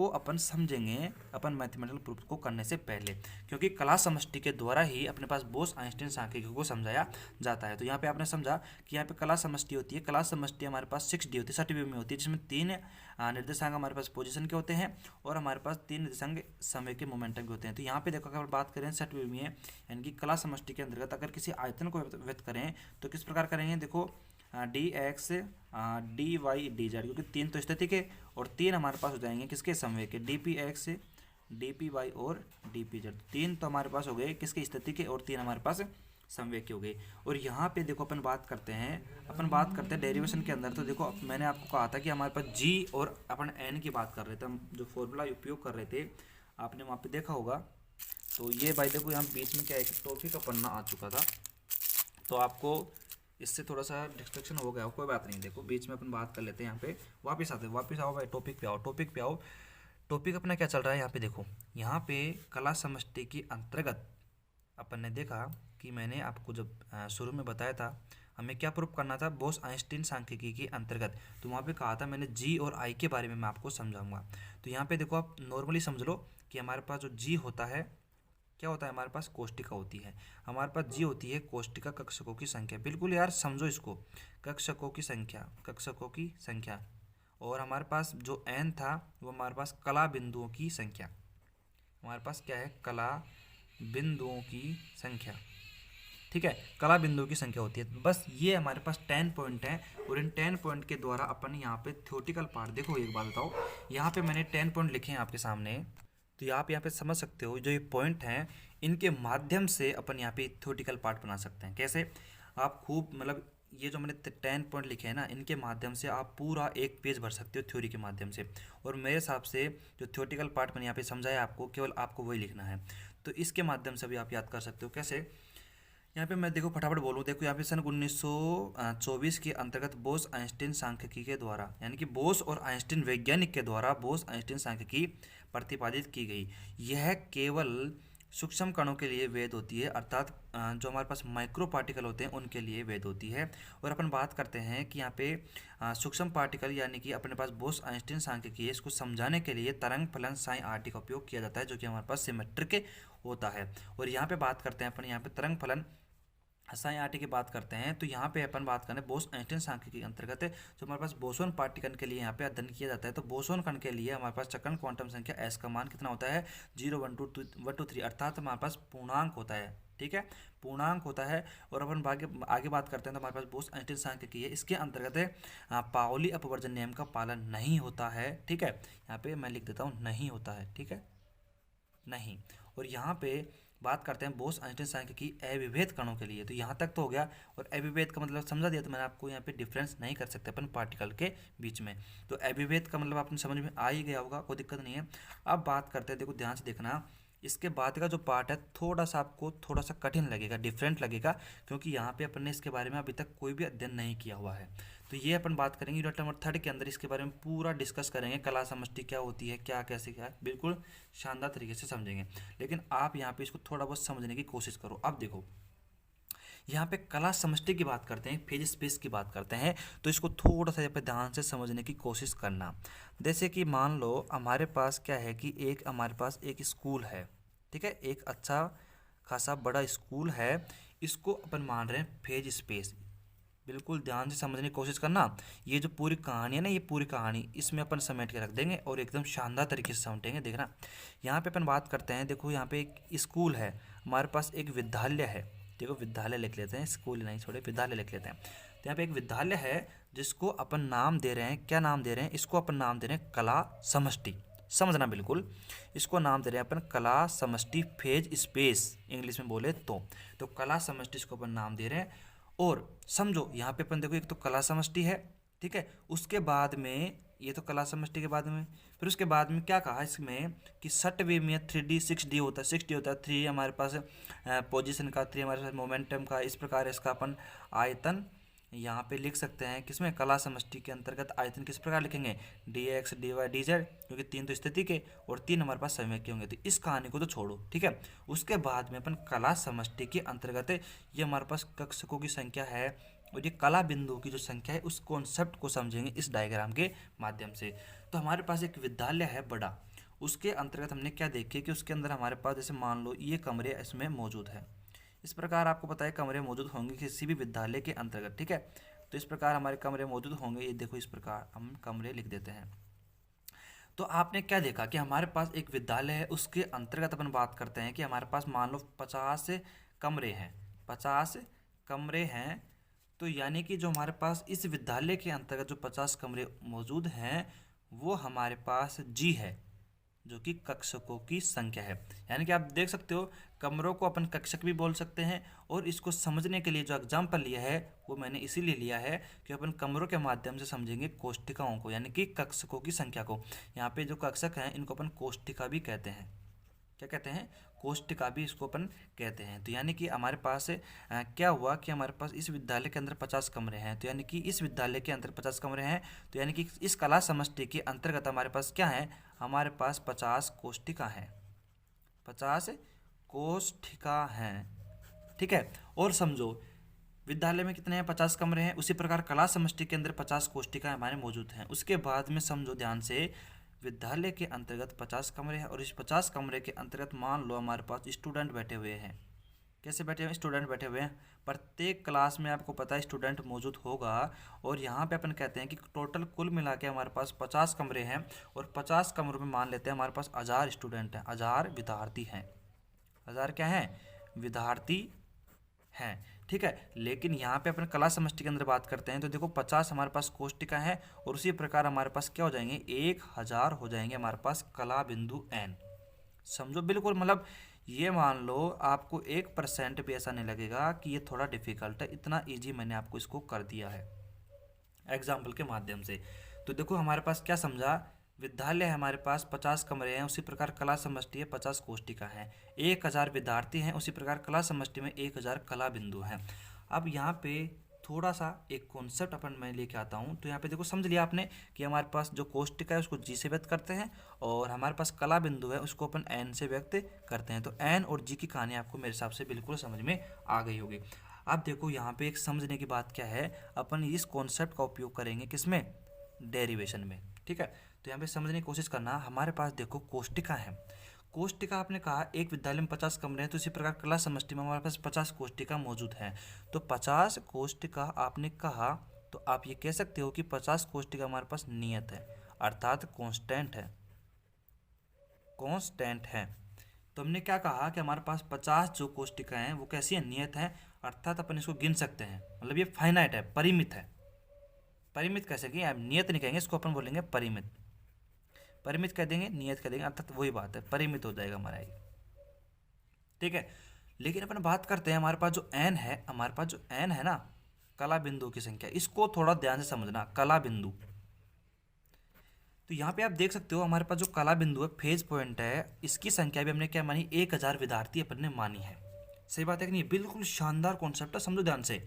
अपन समझेंगे अपन मैथमेटिकल प्रूफ को करने से पहले, क्योंकि कला समष्टि के द्वारा ही अपने पास बोस-आइंस्टीन सांख्यिकी को समझाया जाता है। तो यहाँ पे आपने समझा कि यहाँ पे कला समष्टि होती है। कला समष्टि हमारे पास 6D होती है, षटविमीय होती है, जिसमें 3 निर्देशांक हमारे पास पोजीशन के होते हैं और हमारे पास 3 निर्देशांक समय के मोमेंटम के होते हैं। तो यहाँ पे देखो अगर बात करें षटविमीय यानी कि कला समष्टि के अंतर्गत अगर किसी आयतन को व्यक्त करें तो किस प्रकार करेंगे? देखो dx dy dz, क्योंकि 3 तो स्थिति के और 3 हमारे पास हो जाएंगे किसके? संवेग के, dpx dpy और dpz। 3 तो हमारे पास हो गए किसके? स्थिति के, और 3 हमारे पास संवेग के हो गए। और यहाँ पे देखो अपन बात करते हैं डेरिवेशन के अंदर। तो देखो मैंने आपको कहा था कि हमारे पास g और अपन n की बात कर रहे थे, हम जो फॉर्मूला उपयोग कर रहे थे आपने वहाँ पे देखा होगा। तो ये भाई देखो यहाँ बीच में क्या है, टॉपिक का पन्ना आ चुका था, तो आपको इससे थोड़ा सा डिस्ट्रक्शन हो गया, कोई बात नहीं। देखो बीच में अपन बात कर लेते हैं, यहाँ पे वापस आओ भाई, टॉपिक पे आओ। टॉपिक अपना क्या चल रहा है यहाँ पे? देखो यहाँ पे कला समष्टि के अंतर्गत अपन ने देखा कि मैंने आपको जब शुरू में बताया था हमें क्या प्रूफ करना था बोस-आइंस्टीन सांख्यिकी के अंतर्गत, तो वहाँ पे कहा था मैंने जी और आई के बारे में मैं आपको समझाऊंगा। तो यहाँ पे देखो आप नॉर्मली समझ लो कि हमारे पास जो जी होता है क्या होता है? हमारे पास कोष्टिका होती है, हमारे पास जी होती है कोष्टिका कक्षकों की संख्या। बिल्कुल यार समझो इसको, कक्षकों की संख्या। और हमारे पास जो n था वो हमारे पास कला बिंदुओं की संख्या, हमारे पास क्या है? कला बिंदुओं की संख्या, ठीक है, कला बिंदुओं की संख्या होती है। बस ये हमारे पास 10 पॉइंट हैं और इन 10 पॉइंट के द्वारा अपन यहाँ पे थ्योरेटिकल पार्ट, देखो एक बात बताओ, यहाँ पे मैंने 10 पॉइंट लिखे हैं आपके सामने, तो आप यहाँ पे समझ सकते हो जो ये पॉइंट हैं इनके माध्यम से अपन यहाँ पे थ्योरेटिकल पार्ट बना सकते हैं। कैसे? आप खूब मतलब ये जो मैंने 10 पॉइंट लिखे हैं ना, इनके माध्यम से आप पूरा एक पेज भर सकते हो थ्योरी के माध्यम से। और मेरे हिसाब से जो थ्योरेटिकल पार्ट मैंने यहाँ पे समझाया आपको, केवल आपको वही लिखना है, तो इसके माध्यम से भी आप याद कर सकते हो। कैसे? यहाँ पे मैं देखो फटाफट बोलूँ, देखो यहाँ पे सन 1924 के अंतर्गत बोस-आइंस्टीन सांख्यिकी के द्वारा, यानी कि बोस और आइंस्टीन वैज्ञानिक के द्वारा बोस-आइंस्टीन सांख्यिकी प्रतिपादित की गई। यह केवल सूक्ष्म कणों के लिए वेद होती है, अर्थात जो हमारे पास माइक्रो पार्टिकल होते हैं उनके लिए वेद होती है। और अपन बात करते हैं कि यहाँ पे सूक्ष्म पार्टिकल यानी कि अपने पास बोस आइंस्टीन सांख्यिकी है, इसको समझाने के लिए तरंग फलन साइन आर टी का उपयोग किया जाता है, जो कि हमारे पास सिमेट्रिक होता है। और यहाँ पे बात करते हैं अपन, यहाँ पे तरंग फलन साइन आर टी की बात करते हैं, तो यहाँ पे अपन बात करें बोस आइंस्टीन सांख्यिकी के अंतर्गत जो हमारे पास बोसोन पार्टिकल के लिए यहाँ पे अध्ययन किया जाता है। तो बोसोन कण के लिए हमारे पास चक्रण क्वांटम संख्या एस का मान कितना होता है 0 1 2 3, अर्थात हमारे पास पूर्णांक होता है। ठीक है, पूर्णांक होता है। और अपन आगे बात करते हैं तो हमारे पास बोस आइंस्टीन सांख्यिकी है, इसके अंतर्गत पाउली अपवर्जन नियम का पालन नहीं होता है। ठीक है, यहाँ पे मैं लिख देता हूँ नहीं होता है। ठीक है, नहीं। और यहाँ पे बात करते हैं बोस आइंस्टीन सांख्यिकी अविभेद कणों के लिए, तो यहाँ तक तो हो गया। और अविभेद का मतलब समझा दिया, तो मैंने आपको यहाँ पे डिफरेंस नहीं कर सकते अपन पार्टिकल के बीच में, तो अविभेद का मतलब आपने समझ में आ ही गया होगा, कोई दिक्कत नहीं है। अब बात करते हैं, देखो ध्यान से देखना, इसके बाद का जो पार्ट है थोड़ा सा आपको थोड़ा सा कठिन लगेगा, डिफरेंट लगेगा, क्योंकि यहाँ पे अपन ने इसके बारे में अभी तक कोई भी अध्ययन नहीं किया हुआ है। तो ये अपन बात करेंगे यूनिट नंबर 3 के अंदर, इसके बारे में पूरा डिस्कस करेंगे, कला समष्टि क्या होती है, क्या कैसे क्या है, बिल्कुल शानदार तरीके से समझेंगे। लेकिन आप यहाँ पे इसको थोड़ा बहुत समझने की कोशिश करो। अब देखो यहाँ पे कला समष्टि की बात करते हैं, फेज स्पेस की बात करते हैं, तो इसको थोड़ा सा यहाँ पे ध्यान से समझने की कोशिश करना। जैसे कि मान लो हमारे पास क्या है कि हमारे पास एक स्कूल है। ठीक है, एक अच्छा खासा बड़ा स्कूल है, इसको अपन मान रहे हैं फेज स्पेस। बिल्कुल ध्यान से समझने की कोशिश करना। ये जो पूरी कहानी है ना, ये पूरी कहानी इसमें अपन समेट के रख देंगे और एकदम शानदार तरीके से समेटेंगे। देखना, यहाँ पे अपन बात करते हैं, देखो यहाँ पे एक स्कूल है, हमारे पास एक विद्यालय है। देखो विद्यालय लिख लेते हैं, स्कूल नहीं छोड़े, विद्यालय लिख लेते हैं। तो यहाँ पे एक विद्यालय है जिसको अपन नाम दे रहे हैं, क्या नाम दे रहे हैं, इसको अपन नाम दे रहे हैं कला समष्टि। समझना बिल्कुल, इसको नाम दे रहे हैं अपन कला समष्टि फेज स्पेस, इंग्लिश में बोले तो कला समष्टि इसको अपन नाम दे रहे हैं। और समझो यहाँ पे अपन देखो, एक तो कला समष्टि है, ठीक है, उसके बाद में ये तो कला समष्टि के बाद में फिर उसके बाद में क्या कहा इसमें कि सट वे में 3D 6D होता है, 6D होता है, 3 हमारे पास पोजीशन का, 3 हमारे पास मोमेंटम का, इस प्रकार इसका अपन आयतन यहाँ पे लिख सकते हैं। किसमें, कला समष्टि के अंतर्गत आयतन किस प्रकार लिखेंगे, dx dy dz, क्योंकि 3 तो स्थिति के और 3 हमारे पास समय के होंगे। तो इस कहानी को तो छोड़ो, ठीक है। उसके बाद में अपन कला समष्टि के अंतर्गत ये हमारे पास कक्षकों की संख्या है और ये कला बिंदु की जो संख्या है, उस कॉन्सेप्ट को समझेंगे इस डायग्राम के माध्यम से। तो हमारे पास एक विद्यालय है बड़ा, उसके अंतर्गत हमने क्या देखे कि उसके अंदर हमारे पास जैसे मान लो ये कमरे इसमें मौजूद है, इस प्रकार आपको पता है कमरे मौजूद होंगे किसी भी विद्यालय के अंतर्गत, ठीक है। तो इस प्रकार हमारे कमरे मौजूद होंगे, ये देखो इस प्रकार हम कमरे लिख देते हैं। तो आपने क्या देखा कि हमारे पास एक विद्यालय है, उसके अंतर्गत अपन बात करते हैं कि हमारे पास मान लो 50 कमरे हैं, 50 कमरे हैं। तो यानी कि जो हमारे पास इस विद्यालय के अंतर्गत जो 50 कमरे मौजूद हैं वो हमारे पास जी है, जो कि कक्षकों की संख्या है। यानी कि आप देख सकते हो कमरों को अपन कक्षक भी बोल सकते हैं। और इसको समझने के लिए जो एग्जाम्पल लिया है वो मैंने इसीलिए लिया है कि अपन कमरों के माध्यम से समझेंगे कोष्ठिकाओं को, यानी कि कक्षकों की संख्या को। यहाँ पे जो कक्षक हैं इनको अपन कोष्ठिका भी कहते हैं। क्या कहते हैं, कोष्ठिका भी इसको अपन कहते हैं। तो यानी कि हमारे पास क्या हुआ कि हमारे पास इस विद्यालय के अंदर 50 कमरे हैं, तो यानी कि इस विद्यालय के अंदर 50 कमरे हैं, तो यानी कि इस कला समष्टि के अंतर्गत हमारे पास क्या है, हमारे पास 50 कोष्ठिका हैं, 50 कोष्ठिका हैं, ठीक है। और समझो विद्यालय में कितने हैं, 50 कमरे हैं, उसी प्रकार कला समष्टि के अंदर 50 कोष्ठिका हमारे मौजूद हैं। उसके बाद में समझो ध्यान से, विद्यालय के अंतर्गत 50 कमरे हैं और इस 50 कमरे के अंतर्गत मान लो हमारे पास स्टूडेंट बैठे हुए हैं। कैसे बैठे हुए हैं, स्टूडेंट बैठे हुए हैं। प्रत्येक क्लास में आपको पता है स्टूडेंट मौजूद होगा। और यहाँ पे अपन कहते हैं कि टोटल कुल मिला के हमारे पास 50 कमरे हैं और 50 कमरों में मान लेते हैं हमारे पास 1000 स्टूडेंट हैं, 1000 विद्यार्थी हैं, 1000 क्या हैं, विद्यार्थी हैं, ठीक है। लेकिन यहाँ पे अपन कला समष्टि के अंदर बात करते हैं तो देखो 50 हमारे पास कोष्ठिका है और उसी प्रकार हमारे पास क्या हो जाएंगे, 1000 हो जाएंगे हमारे पास कला बिंदु n। समझो बिल्कुल, मतलब ये मान लो आपको 1% भी ऐसा नहीं लगेगा कि ये थोड़ा डिफिकल्ट है, इतना ईजी मैंने आपको इसको कर दिया है एग्जाम्पल के माध्यम से। तो देखो हमारे पास क्या समझा, विद्यालय है हमारे पास 50 कमरे हैं, उसी प्रकार कला समष्टि है 50 कोष्ठिका हैं, 1000 विद्यार्थी हैं, उसी प्रकार कला समष्टि में 1000 कला बिंदु हैं। अब यहाँ पे थोड़ा सा एक कॉन्सेप्ट अपन मैं लेके आता हूँ। तो यहाँ पे देखो समझ लिया आपने कि हमारे पास जो कोष्टिका है उसको जी से व्यक्त करते हैं और हमारे पास कला बिंदु है उसको अपन एन से व्यक्त करते हैं। तो एन और जी की कहानी आपको मेरे हिसाब से बिल्कुल समझ में आ गई होगी। अब देखो यहाँ पे एक समझने की बात क्या है, अपन इस कॉन्सेप्ट का उपयोग करेंगे किसमें, डेरिवेशन में। ठीक है, तो यहाँ पे समझने की कोशिश करना। हमारे पास देखो कोष्टिका है, कोष्टिका आपने कहा एक विद्यालय में 50 कमरे हैं, तो इसी प्रकार कला समष्टि में हमारे पास 50 कोष्टिका मौजूद हैं। तो 50 कोष्टिका आपने कहा, तो आप ये कह सकते हो कि 50 कोष्टिका हमारे पास नियत है, अर्थात कांस्टेंट है, कांस्टेंट है। तो हमने क्या कहा कि हमारे पास 50 जो कोष्टिका हैं वो कैसी है, नियत है, अर्थात अपन इसको गिन सकते हैं, मतलब ये फाइनाइट है, परिमित है। परिमित कैसे कि नियत नहीं कहेंगे इसको, अपन बोलेंगे परिमित। परिमित कह देंगे, नियत कह देंगे, अर्थात वही बात है, परिमित हो जाएगा हमारा ये। ठीक है, लेकिन अपन बात करते हैं हमारे पास जो एन है, हमारे पास जो एन है ना, कला बिंदु की संख्या, इसको थोड़ा ध्यान से समझना। कला बिंदु, तो यहाँ पे आप देख सकते हो हमारे पास जो कला बिंदु है, फेज पॉइंट है, इसकी संख्या भी हमने क्या मानी, 1000 विद्यार्थी अपन ने मानी है। सही बात है कि नहीं, बिल्कुल शानदार कॉन्सेप्ट है, समझो ध्यान से।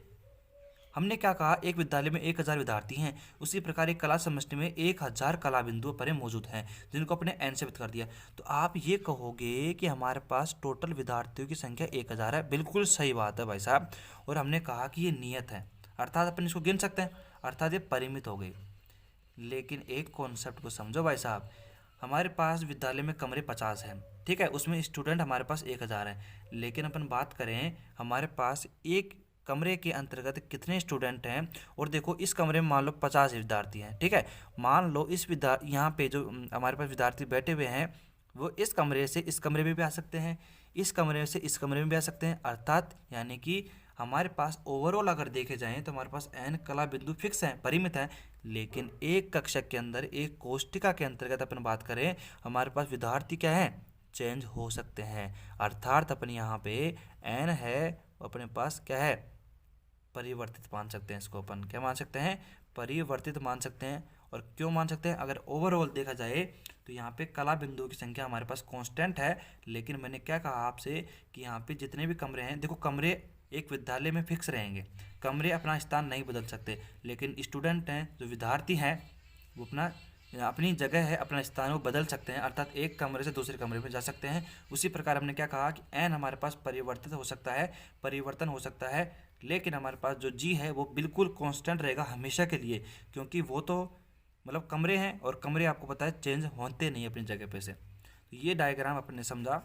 हमने क्या कहा, एक विद्यालय में 1000 विद्यार्थी हैं, उसी प्रकार एक कला समष्टि में 1000 कला बिंदु पर मौजूद हैं, जिनको अपने एन से व्यक्त कर दिया। तो आप ये कहोगे कि हमारे पास टोटल विद्यार्थियों की संख्या 1000 है, बिल्कुल सही बात है भाई साहब। और हमने कहा कि ये नियत है, अर्थात अपन इसको गिन सकते हैं, अर्थात ये परिमित हो गई। लेकिन एक कॉन्सेप्ट को समझो भाई साहब, हमारे पास विद्यालय में कमरे 50 हैं, ठीक है, उसमें स्टूडेंट हमारे पास 1000 हैं, लेकिन अपन बात करें हमारे पास एक कमरे के अंतर्गत कितने स्टूडेंट हैं। और देखो इस कमरे में मान लो 50 विद्यार्थी हैं, ठीक है, मान लो इस यहाँ पे जो हमारे पास विद्यार्थी बैठे हुए हैं वो इस कमरे से इस कमरे में भी आ सकते हैं, इस कमरे से इस कमरे में भी आ सकते हैं, अर्थात यानी कि हमारे पास ओवरऑल अगर देखे जाएं तो हमारे पास एन कला बिंदु फिक्स हैं, परिमित हैं। लेकिन एक कक्षा के अंदर एक कोष्टिका के अंतर्गत अपन बात करें, हमारे पास विद्यार्थी क्या है, चेंज हो सकते हैं, अर्थात अपन यहाँ पे एन है अपने पास क्या है, परिवर्तित मान सकते हैं, इसको अपन क्या मान सकते हैं, परिवर्तित मान सकते हैं। और क्यों मान सकते हैं, अगर ओवरऑल देखा जाए तो यहाँ पे कला बिंदुओं की संख्या हमारे पास कांस्टेंट है। लेकिन मैंने क्या कहा आपसे कि यहाँ पे जितने भी कमरे हैं, देखो कमरे एक विद्यालय में फिक्स रहेंगे, कमरे अपना स्थान नहीं बदल सकते, लेकिन स्टूडेंट हैं जो विद्यार्थी हैं वो अपनी जगह है, अपना स्थान वो बदल सकते हैं, अर्थात एक कमरे से दूसरे कमरे में जा सकते हैं। उसी प्रकार हमने क्या कहा कि एन हमारे पास परिवर्तित हो सकता है, परिवर्तन हो सकता है, लेकिन हमारे पास जो जी है वो बिल्कुल कांस्टेंट रहेगा हमेशा के लिए, क्योंकि वो तो मतलब कमरे हैं और कमरे आपको पता है चेंज होते नहीं अपनी जगह पे से। तो ये डायग्राम अपन ने समझा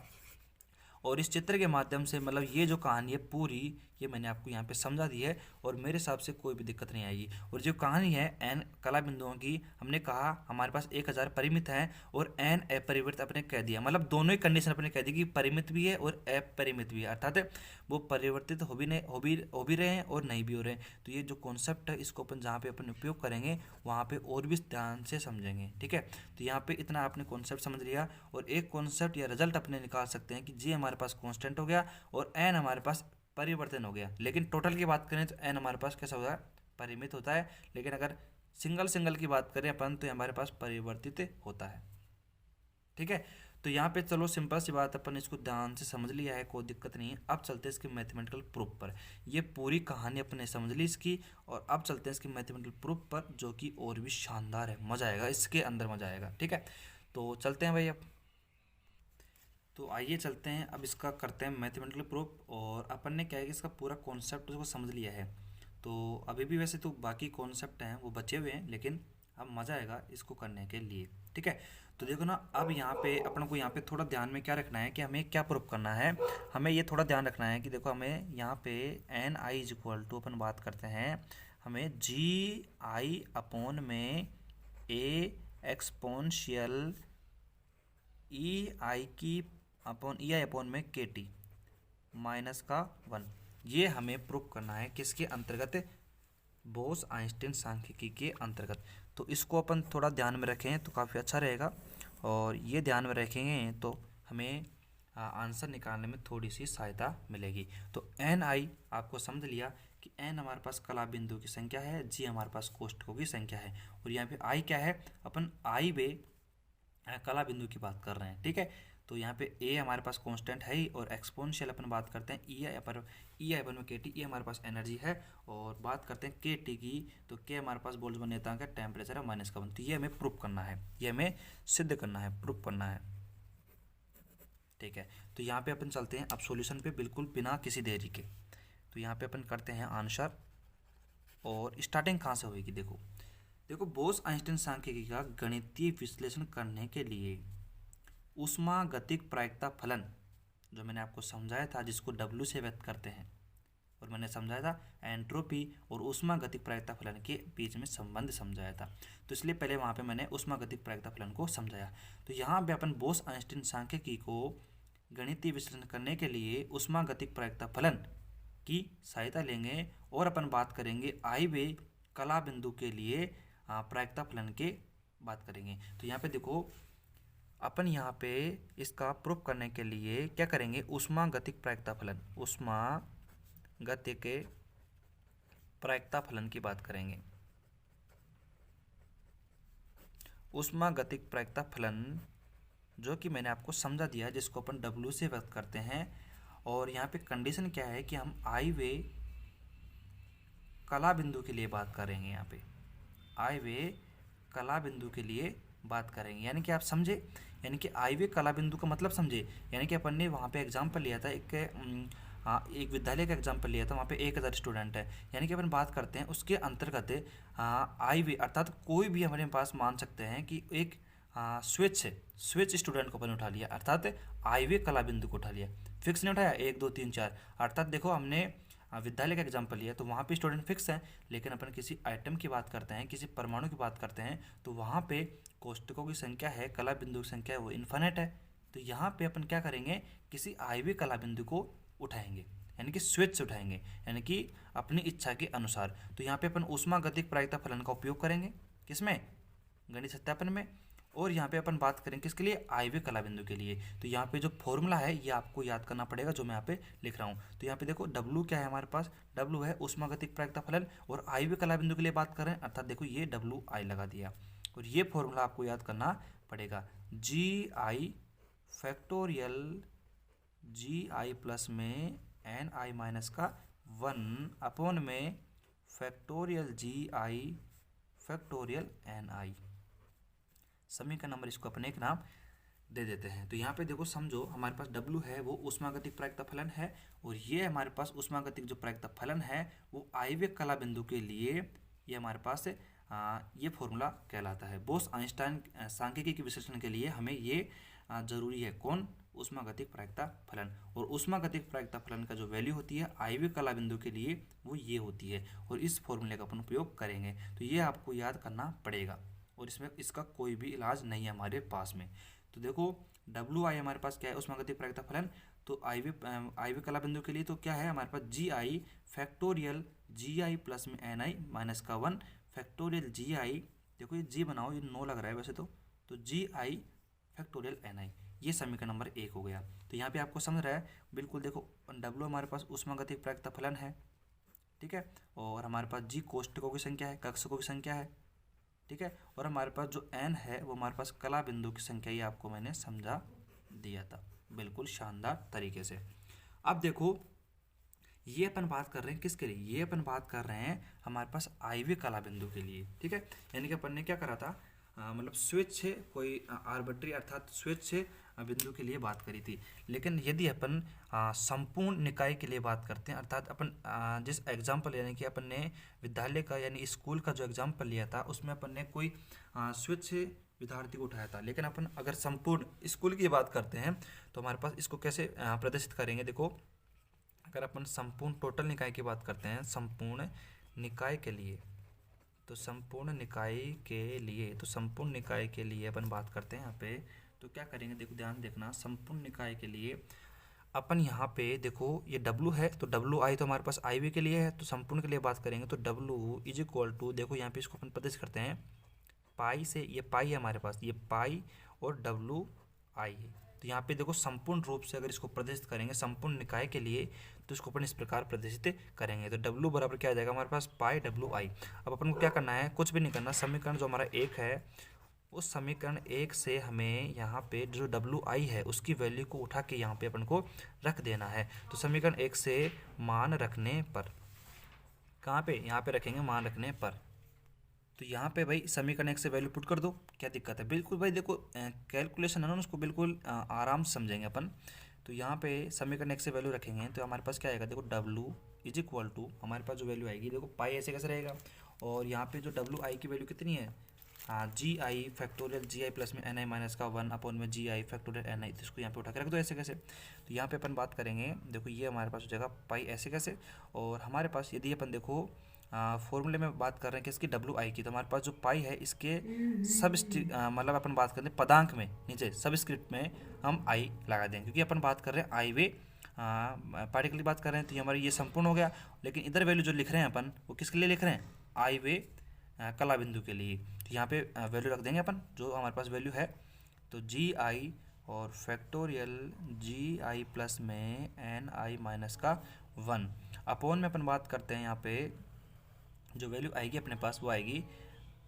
और इस चित्र के माध्यम से मतलब ये जो कहानी है पूरी, ये मैंने आपको यहाँ पे समझा दी है और मेरे हिसाब से कोई भी दिक्कत नहीं आएगी। और जो कहानी है एन कला बिंदुओं की, हमने कहा हमारे पास 1000 परिमित हैं और एन अपरिवर्तित अपने कह दिया, मतलब दोनों ही कंडीशन अपने कह दी कि परिमित भी है और अपरिमित भी है, अर्थात वो परिवर्तित हो भी रहे हैं और नहीं भी हो रहे हैं। तो ये जो कॉन्सेप्ट है इसको अपन जहाँ पे अपन उपयोग करेंगे वहाँ पे और भी ध्यान से समझेंगे। ठीक है, तो यहाँ पे इतना आपने कॉन्सेप्ट समझ लिया और एक कॉन्सेप्ट या रिजल्ट अपने निकाल सकते हैं कि जी हमारे पास कांस्टेंट हो गया और एन हमारे पास परिवर्तन हो गया। लेकिन टोटल की बात करें तो एन हमारे पास कैसा होता है, परिमित होता है। लेकिन अगर सिंगल सिंगल की बात करें अपन तो हमारे पास परिवर्तित होता है। ठीक है, तो यहाँ पे चलो सिंपल सी बात अपन इसको ध्यान से समझ लिया है, कोई दिक्कत नहीं है। अब चलते हैं इसके मैथमेटिकल प्रूफ पर। ये पूरी कहानी अपने समझ ली इसकी और अब चलते हैं इसके मैथमेटिकल प्रूफ पर, जो कि और भी शानदार है, मज़ा आएगा इसके अंदर, मज़ा आएगा। ठीक है, तो चलते हैं भाई अब। तो आइए चलते हैं अब इसका करते हैं मैथमेटिकल प्रूफ। और अपन ने क्या है कि इसका पूरा कॉन्सेप्ट उसको समझ लिया है। तो अभी भी वैसे तो बाकी कॉन्सेप्ट हैं वो बचे हुए हैं, लेकिन अब मज़ा आएगा इसको करने के लिए। ठीक है, तो देखो ना, अब यहाँ पे अपन को यहाँ पे थोड़ा ध्यान में क्या रखना है कि हमें क्या प्रूफ करना है। हमें ये थोड़ा ध्यान रखना है कि देखो हमें यहाँ पे N I is equal to अपन बात करते हैं, हमें जी आई अपॉन में ए एक्सपोनेंशियल ई आई की अपॉन ई आई अपॉन में के टी माइनस का 1, ये हमें प्रूफ करना है किसके अंतर्गत, बोस आइंस्टीन सांख्यिकी के अंतर्गत। तो इसको अपन थोड़ा ध्यान में रखें तो काफ़ी अच्छा रहेगा और ये ध्यान में रखेंगे तो हमें आंसर निकालने में थोड़ी सी सहायता मिलेगी। तो एन आई आपको समझ लिया कि एन हमारे पास कला बिंदु की संख्या है, जी हमारे पास कोष्ठकों की संख्या है और यहाँ पे आई क्या है, अपन आई बे कला बिंदु की बात कर रहे हैं। ठीक है, तो यहाँ पे ए हमारे पास कांस्टेंट है ही, और एक्सपोनेंशियल अपन बात करते हैं ई आई अपन में के टी, ये हमारे पास एनर्जी है। और बात करते हैं के टी की, तो के हमारे पास बोल्ट्जमान नियतांक है, टेम्परेचर है -1। तो ये हमें प्रूफ करना है, ये हमें सिद्ध करना है, प्रूफ करना है, ठीक है। तो यहाँ पे अपन चलते हैं अब सॉल्यूशन पे बिल्कुल बिना किसी देरी के। तो यहाँ पे अपन करते हैं आंसर, और स्टार्टिंग कहाँ से होगी, देखो देखो बोस आइंस्टीन सांख्यिकी का गणितीय विश्लेषण करने के लिए ऊष्मागतिक प्रायिकता फलन, जो मैंने आपको समझाया था, जिसको W से व्यक्त करते हैं, और मैंने समझाया था एंट्रोपी और ऊष्मागतिक प्रायिकता फलन के बीच में संबंध समझाया था। तो इसलिए पहले वहाँ पे मैंने ऊष्मागतिक प्रायिकता फलन को समझाया। तो यहाँ पे अपन बोस आइंस्टीन सांख्यिकी को गणितीय विश्लेषण करने के लिए ऊष्मागतिक प्रायिकता फलन की सहायता लेंगे, और अपन बात करेंगे आई वे कला बिंदु के लिए प्रायिकता फलन के बात करेंगे। तो यहाँ पे देखो अपन यहाँ पे इसका प्रूफ करने के लिए क्या करेंगे, ऊष्मागतिक प्रायिकता फलन, ऊष्मागतिक प्रायिकता फलन की बात करेंगे। ऊष्मागतिक प्रायिकता फलन जो कि मैंने आपको समझा दिया, जिसको अपन W से व्यक्त करते हैं। और यहाँ पे कंडीशन क्या है कि हम आई वे कला बिंदु के लिए बात करेंगे। यहाँ पे आई वे कला बिंदु के लिए बात करेंगे, यानी कि आप समझे, यानी कि आई वे कला बिंदु का मतलब समझे। यानी कि अपन ने वहाँ पे एग्जाम्पल लिया था, एक विद्यालय का एग्जाम्पल लिया था, वहाँ पे 1000 स्टूडेंट है, यानी कि अपन बात करते हैं उसके अंतर्गत आई वे, अर्थात कोई भी हमारे पास मान सकते हैं कि एक स्विच स्टूडेंट को अपन उठा लिया, अर्थात आई वे कला बिंदु को उठा लिया, फिक्स नहीं उठाया 1 2 3 4। अर्थात देखो हमने विद्यालय का एग्जाम्पल लिया, तो वहाँ पे स्टूडेंट फिक्स है, लेकिन अपन किसी आइटम की बात करते हैं, किसी परमाणु की बात करते हैं, तो वहाँ पे कोष्टकों की संख्या है, कला बिंदु की संख्या है, वो इन्फिनिट है। तो यहाँ पे अपन क्या करेंगे, किसी आई वे कला बिंदु को उठाएंगे, यानी कि स्विच से उठाएंगे, यानी कि अपनी इच्छा के अनुसार। तो यहाँ पे अपन ऊष्मागतिक प्रायिकता फलन का उपयोग करेंगे, किसमें, गणित सत्यापन में। और यहाँ पे अपन बात करें किसके लिए, आई वे कला बिंदु के लिए। तो यहाँ पे जो फॉर्मूला है ये आपको याद करना पड़ेगा, जो मैं यहाँ पे लिख रहा हूँ। तो यहाँ पे देखो W क्या है हमारे पास, W है ऊष्मागतिक प्रायिकता फलन, और आई वे कला बिंदु के लिए बात कर रहे हैं, अर्थात देखो ये WI लगा दिया, और ये फॉर्मूला आपको याद करना पड़ेगा, GI फैक्टोरियल GI प्लस में NI माइनस का 1 अपॉन में फैक्टोरियल GI फैक्टोरियल NI। समीकरण नंबर इसको अपने एक नाम दे देते हैं। तो यहाँ पे देखो समझो, हमारे पास W है वो ऊष्मागतिक प्रायिकता फलन है, और ये हमारे पास ऊष्मागतिक जो प्रायिकता फलन है वो आई वे कला बिंदु के लिए ये हमारे पास ये फॉर्मूला कहलाता है। बोस आइंस्टाइन सांख्यिकी के विश्लेषण के लिए हमें ये जरूरी है, कौन, ऊष्मागतिक प्रायिकता फलन। और ऊष्मागतिक प्रायिकता फलन का जो वैल्यू होती है आई वे कला बिंदु के लिए वो ये होती है, और इस फॉर्मूले का अपन उपयोग करेंगे। तो ये आपको याद करना पड़ेगा, और इसमें इसका कोई भी इलाज नहीं है हमारे पास में। तो देखो WI हमारे पास क्या है, ऊष्मागतिक प्रायिकता फलन। तो आई वे कला बिंदु के लिए तो क्या है हमारे पास, GI फैक्टोरियल GI प्लस में NI माइनस का 1 फैक्टोरियल GI, देखो ये G बनाओ, ये 9 लग रहा है वैसे तो GI फैक्टोरियल NI, ये समीकरण नंबर 1 हो गया। तो यहाँ पे आपको समझ रहा है बिल्कुल, देखो W हमारे पास ऊष्मागतिक प्रायिकता फलन है, ठीक है, और हमारे पास G कोष्टकों की संख्या है, कक्षकों की संख्या है, ठीक है, और हमारे पास जो N है वो हमारे पास कला बिंदु की संख्या, ये आपको मैंने समझा दिया था बिल्कुल शानदार तरीके से। अब देखो ये अपन बात कर रहे हैं किसके लिए, ये अपन बात कर रहे हैं हमारे पास आई वे कला बिंदु के लिए, ठीक है। यानी कि अपन ने क्या करा था, मतलब स्विच से कोई आर्बिट्री अर्थात स्विच से बिंदु के लिए बात करी थी। लेकिन यदि अपन संपूर्ण निकाय के लिए बात करते हैं, अर्थात अपन जिस एग्जाम्पल, यानी कि अपन ने विद्यालय का यानी स्कूल का जो एग्जाम्पल लिया था उसमें अपन ने कोई स्विच से विद्यार्थी को उठाया था, लेकिन अपन अगर संपूर्ण स्कूल की बात करते हैं तो हमारे पास इसको कैसे प्रदर्शित करेंगे। देखो अगर अपन संपूर्ण टोटल निकाय की बात करते हैं, संपूर्ण निकाय के लिए, तो संपूर्ण निकाय के लिए अपन बात करते हैं यहाँ पे, तो क्या करेंगे, देखो ध्यान देखना, संपूर्ण निकाय के लिए अपन यहाँ पे देखो ये W है, तो WI तो हमारे पास आई वे के लिए है, तो संपूर्ण के लिए बात करेंगे तो W इज इक्वल टू, देखो यहाँ पे इसको अपन प्रदर्शित करते हैं पाई से, ये पाई है हमारे पास, ये पाई और WI है। तो यहाँ पे देखो संपूर्ण रूप से अगर इसको प्रदर्शित करेंगे संपूर्ण निकाय के लिए, तो इसको अपन इस प्रकार प्रदर्शित करेंगे। तो W बराबर क्या आ जाएगा हमारे पास, पाई WI। अब अपन को क्या करना है, कुछ भी नहीं करना, समीकरण जो हमारा 1 है उस समीकरण एक से हमें यहाँ पे जो डब्ल्यू आई है उसकी वैल्यू को उठा के यहाँ पे अपन को रख देना है। तो समीकरण एक से मान रखने पर, कहाँ पे, यहाँ पे रखेंगे मान रखने पर। तो यहाँ पे भाई समीकरण एक से वैल्यू पुट कर दो, क्या दिक्कत है। बिल्कुल भाई देखो कैलकुलेशन है ना, उसको बिल्कुल आराम से समझेंगे अपन। तो यहाँ पे समीकरण एक से वैल्यू रखेंगे तो हमारे पास क्या आएगा, देखो डब्ल्यू इज इक्वल टू, हमारे पास जो वैल्यू आएगी देखो पाई ऐसे कैसे रहेगा, और यहाँ पे जो डब्ल्यू आई की वैल्यू कितनी है, हाँ जी आई फैक्टोरियल जी आई प्लस में एन आई माइनस का 1 अपॉन में जी आई फैक्टोरियल एन आई, तो इसको यहाँ पे उठा के रख दो ऐसे कैसे। तो यहाँ पे अपन बात करेंगे, देखो ये हमारे पास हो जाएगा पाई ऐसे कैसे, और हमारे पास यदि अपन देखो फॉर्मूले में बात कर रहे हैं कि इसकी डब्ल्यू आई की, तो हमारे पास जो पाई है इसके सब मतलब अपन बात कर रहे हैं पदांक में, नीचे सब स्क्रिप्ट में हम आई लगा देंगे, क्योंकि अपन बात कर रहे हैं आई वे पार्टिकल की बात कर रहे हैं। तो ये हमारी ये संपूर्ण हो गया, लेकिन इधर वैल्यू जो लिख रहे हैं अपन वो किसके लिए लिख रहे हैं, आई वे कला बिंदु के लिए। तो यहाँ पे वैल्यू रख देंगे अपन जो हमारे पास वैल्यू है, तो जी आई और फैक्टोरियल जी आई प्लस में एन आई माइनस का 1 अपॉन में अपन बात करते हैं यहाँ पे जो वैल्यू आएगी अपने पास वो आएगी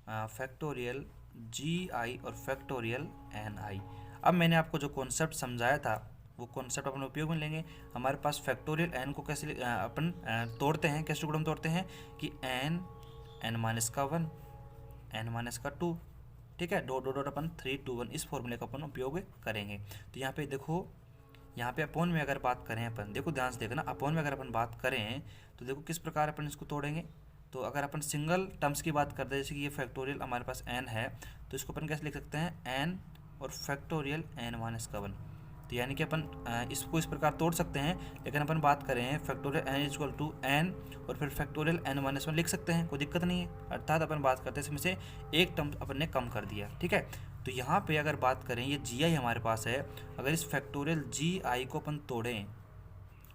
फैक्टोरियल जी आई और फैक्टोरियल एन आई। अब मैंने आपको जो कॉन्सेप्ट समझाया था वो कॉन्सेप्ट अपन उपयोग में लेंगे। हमारे पास फैक्टोरियल एन को कैसे अपन तोड़ते हैं, कैसे टुकड़ों में तोड़ते हैं कि एन माइनस का 1 एन माइनस का 2, ठीक है, डॉट डॉट डॉट अपन 3 2 1 इस फॉर्मूले का अपन उपयोग करेंगे। तो यहाँ पे देखो, यहाँ पे अपोन में अगर बात करें अपन, देखो ध्यान से देखना, अपोन में अगर अपन बात करें तो देखो किस प्रकार अपन इसको तोड़ेंगे। तो अगर अपन सिंगल टर्म्स की बात करते हैं, जैसे कि ये फैक्टोरियल हमारे पास एन है, तो इसको अपन कैसे लिख सकते हैं, एन और फैक्टोरियल एन माइनस का 1। तो यानी कि अपन इसको इस प्रकार तोड़ सकते हैं, लेकिन अपन बात करें factorial n equal to n और फिर फैक्टोरियल एन माइनस 1 लिख सकते हैं, कोई दिक्कत नहीं है। अर्थात अपन बात करते हैं इसमें से एक टर्म अपन ने कम कर दिया, ठीक है। तो यहाँ पे अगर बात करें ये जी आई हमारे पास है, अगर इस फैक्टोरियल जी आई को अपन तोड़ें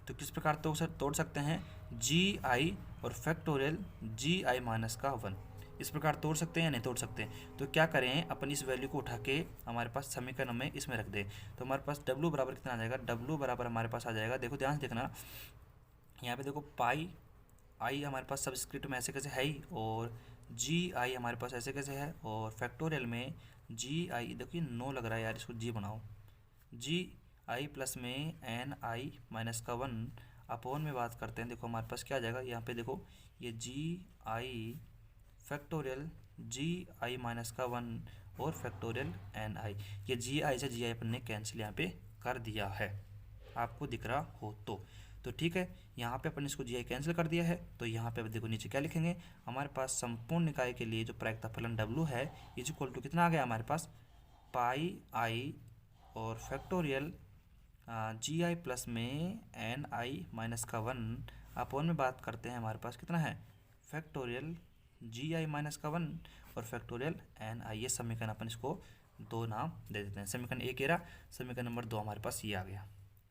तो किस प्रकार तोड़ सकते हैं, जी आई और फैक्टोरियल जी आई माइनस का 1 इस प्रकार तोड़ सकते हैं या नहीं तोड़ सकते। तो क्या करें, अपन इस वैल्यू को उठा के हमारे पास समीकरण में इसमें रख दें। तो हमारे पास W बराबर कितना आ जाएगा, W बराबर हमारे पास आ जाएगा, देखो ध्यान से देखना, यहाँ पे देखो पाई आई हमारे पास सबस्क्रिप्ट में ऐसे कैसे है ही, और जी आई हमारे पास ऐसे कैसे है, और फैक्टोरियल में जी आई, देखिए 9 लग रहा है यार, इसको जी बनाओ, जी आई प्लस में एन आई माइनस का 1 अपॉन में बात करते हैं, देखो हमारे पास क्या आ जाएगा, यहाँ पे देखो ये जी आई फैक्टोरियल जी आई माइनस का 1 और फैक्टोरियल एन आई, ये जी आई से जी आई अपन ने कैंसिल यहाँ पे कर दिया है, आपको दिख रहा हो तो ठीक है। यहाँ पे अपन इसको जी आई कैंसिल कर दिया है। तो यहाँ पे देखो नीचे क्या लिखेंगे, हमारे पास संपूर्ण निकाय के लिए जो प्रायिकता फलन डब्ल्यू है इज इक्वल टू कितना आ गया हमारे पास, पाई आई और फैक्टोरियल जी आई प्लस में एन आई माइनस का 1 अपॉन में बात करते हैं, हमारे पास कितना है, फैक्टोरियल जी आई माइनस का 1 और फैक्टोरियल एन आई। ये समीकरण अपन इसको 2 नाम दे देते हैं, समीकरण 1 ये रहा, समीकरण नंबर 2 हमारे पास ये आ गया,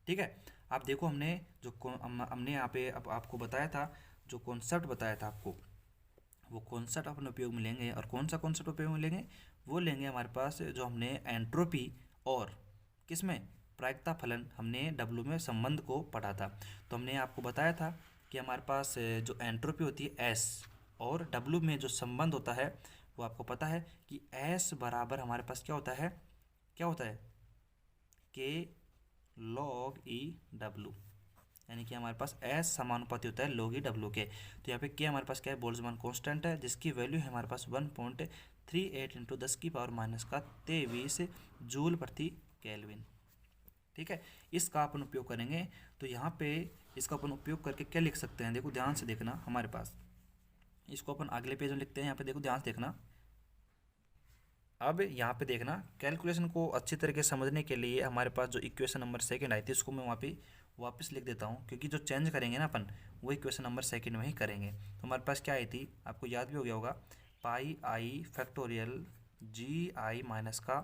ठीक है। आप देखो हमने जो हमने यहाँ पे अब आपको बताया था, जो कॉन्सेप्ट बताया था आपको, वो कॉन्सेप्ट अपन उपयोग में लेंगे। और कौन सा कॉन्सेप्ट उपयोग में लेंगे, वो लेंगे हमारे पास जो हमने एंट्रोपी और किसमें प्रायिकता फलन हमने डब्ल्यू में संबंध को पढ़ा था। तो हमने आपको बताया था कि हमारे पास जो एंट्रोपी होती है एस, और डब्ल्यू में जो संबंध होता है वो आपको पता है कि एस बराबर हमारे पास क्या होता है, क्या होता है, के लॉग ई डब्ल्यू, यानी कि हमारे पास एस समानुपाती होता है लॉग ई डब्ल्यू के। तो यहाँ पे के हमारे पास क्या है, बोल्ट्जमान कांस्टेंट है, जिसकी वैल्यू है हमारे पास 1.38 इंटू 10 की पावर माइनस का 23 जूल प्रति केल्विन, ठीक है। इसका अपन उपयोग करेंगे। तो यहाँ पे इसका अपन उपयोग करके क्या लिख सकते हैं, देखो ध्यान से देखना, हमारे पास इसको अपन अगले पेज में लिखते हैं। यहाँ पे देखो ध्यान से देखना, अब यहाँ पे देखना, कैलकुलेशन को अच्छी तरीके से समझने के लिए हमारे पास जो इक्वेशन नंबर सेकंड आई थी उसको मैं वहाँ पे वापस लिख देता हूँ, क्योंकि जो चेंज करेंगे ना अपन वो इक्वेशन नंबर सेकंड में ही करेंगे। तो हमारे पास क्या आई थी, आपको याद भी हो गया होगा, पाई आई फैक्टोरियल जी आई माइनस का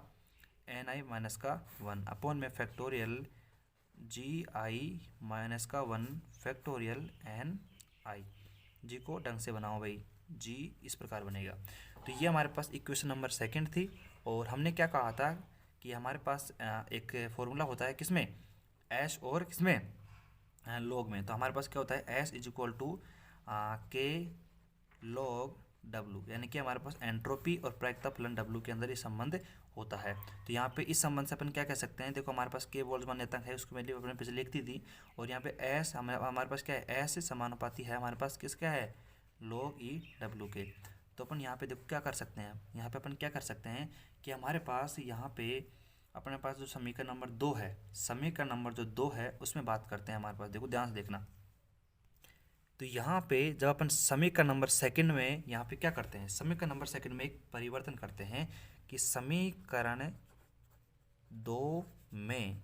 एन आई माइनस का 1 अपॉन में फैक्टोरियल जी आई माइनस का 1 फैक्टोरियल एन आई। जी को ढंग से बनाओ भाई, जी इस प्रकार बनेगा। तो ये हमारे पास इक्वेशन नंबर सेकंड थी। और हमने क्या कहा था कि हमारे पास एक फॉर्मूला होता है किसमें, एस और किसमें, लॉग में। तो हमारे पास क्या होता है, एस इज इक्वल टू के लॉग डब्लू, यानी कि हमारे पास एंट्रोपी और प्रायिकता फलन डब्लू के अंदर ये संबंध होता है। तो यहाँ पे इस संबंध से अपन क्या कह सकते हैं, देखो हमारे पास के बोल्ट्जमान नियतांक है, उसकी वैल्यू अपने पीछे लिखती थी, और यहाँ पे एस हमारे पास क्या है, एस समानुपाती है हमारे पास किसका है, log ई डब्लू के। तो अपन यहाँ पे देखो क्या कर सकते हैं, यहाँ पे अपन क्या कर सकते हैं कि हमारे पास यहाँ पे अपने पास जो समीकरण नंबर 2 है, समीकरण नंबर जो 2 है उसमें बात करते हैं हमारे पास, देखो ध्यान से देखना। तो यहाँ पे जब अपन समीकरण नंबर सेकंड में यहाँ पे क्या करते हैं, समीकरण नंबर सेकंड में एक परिवर्तन करते हैं कि समीकरण 2 में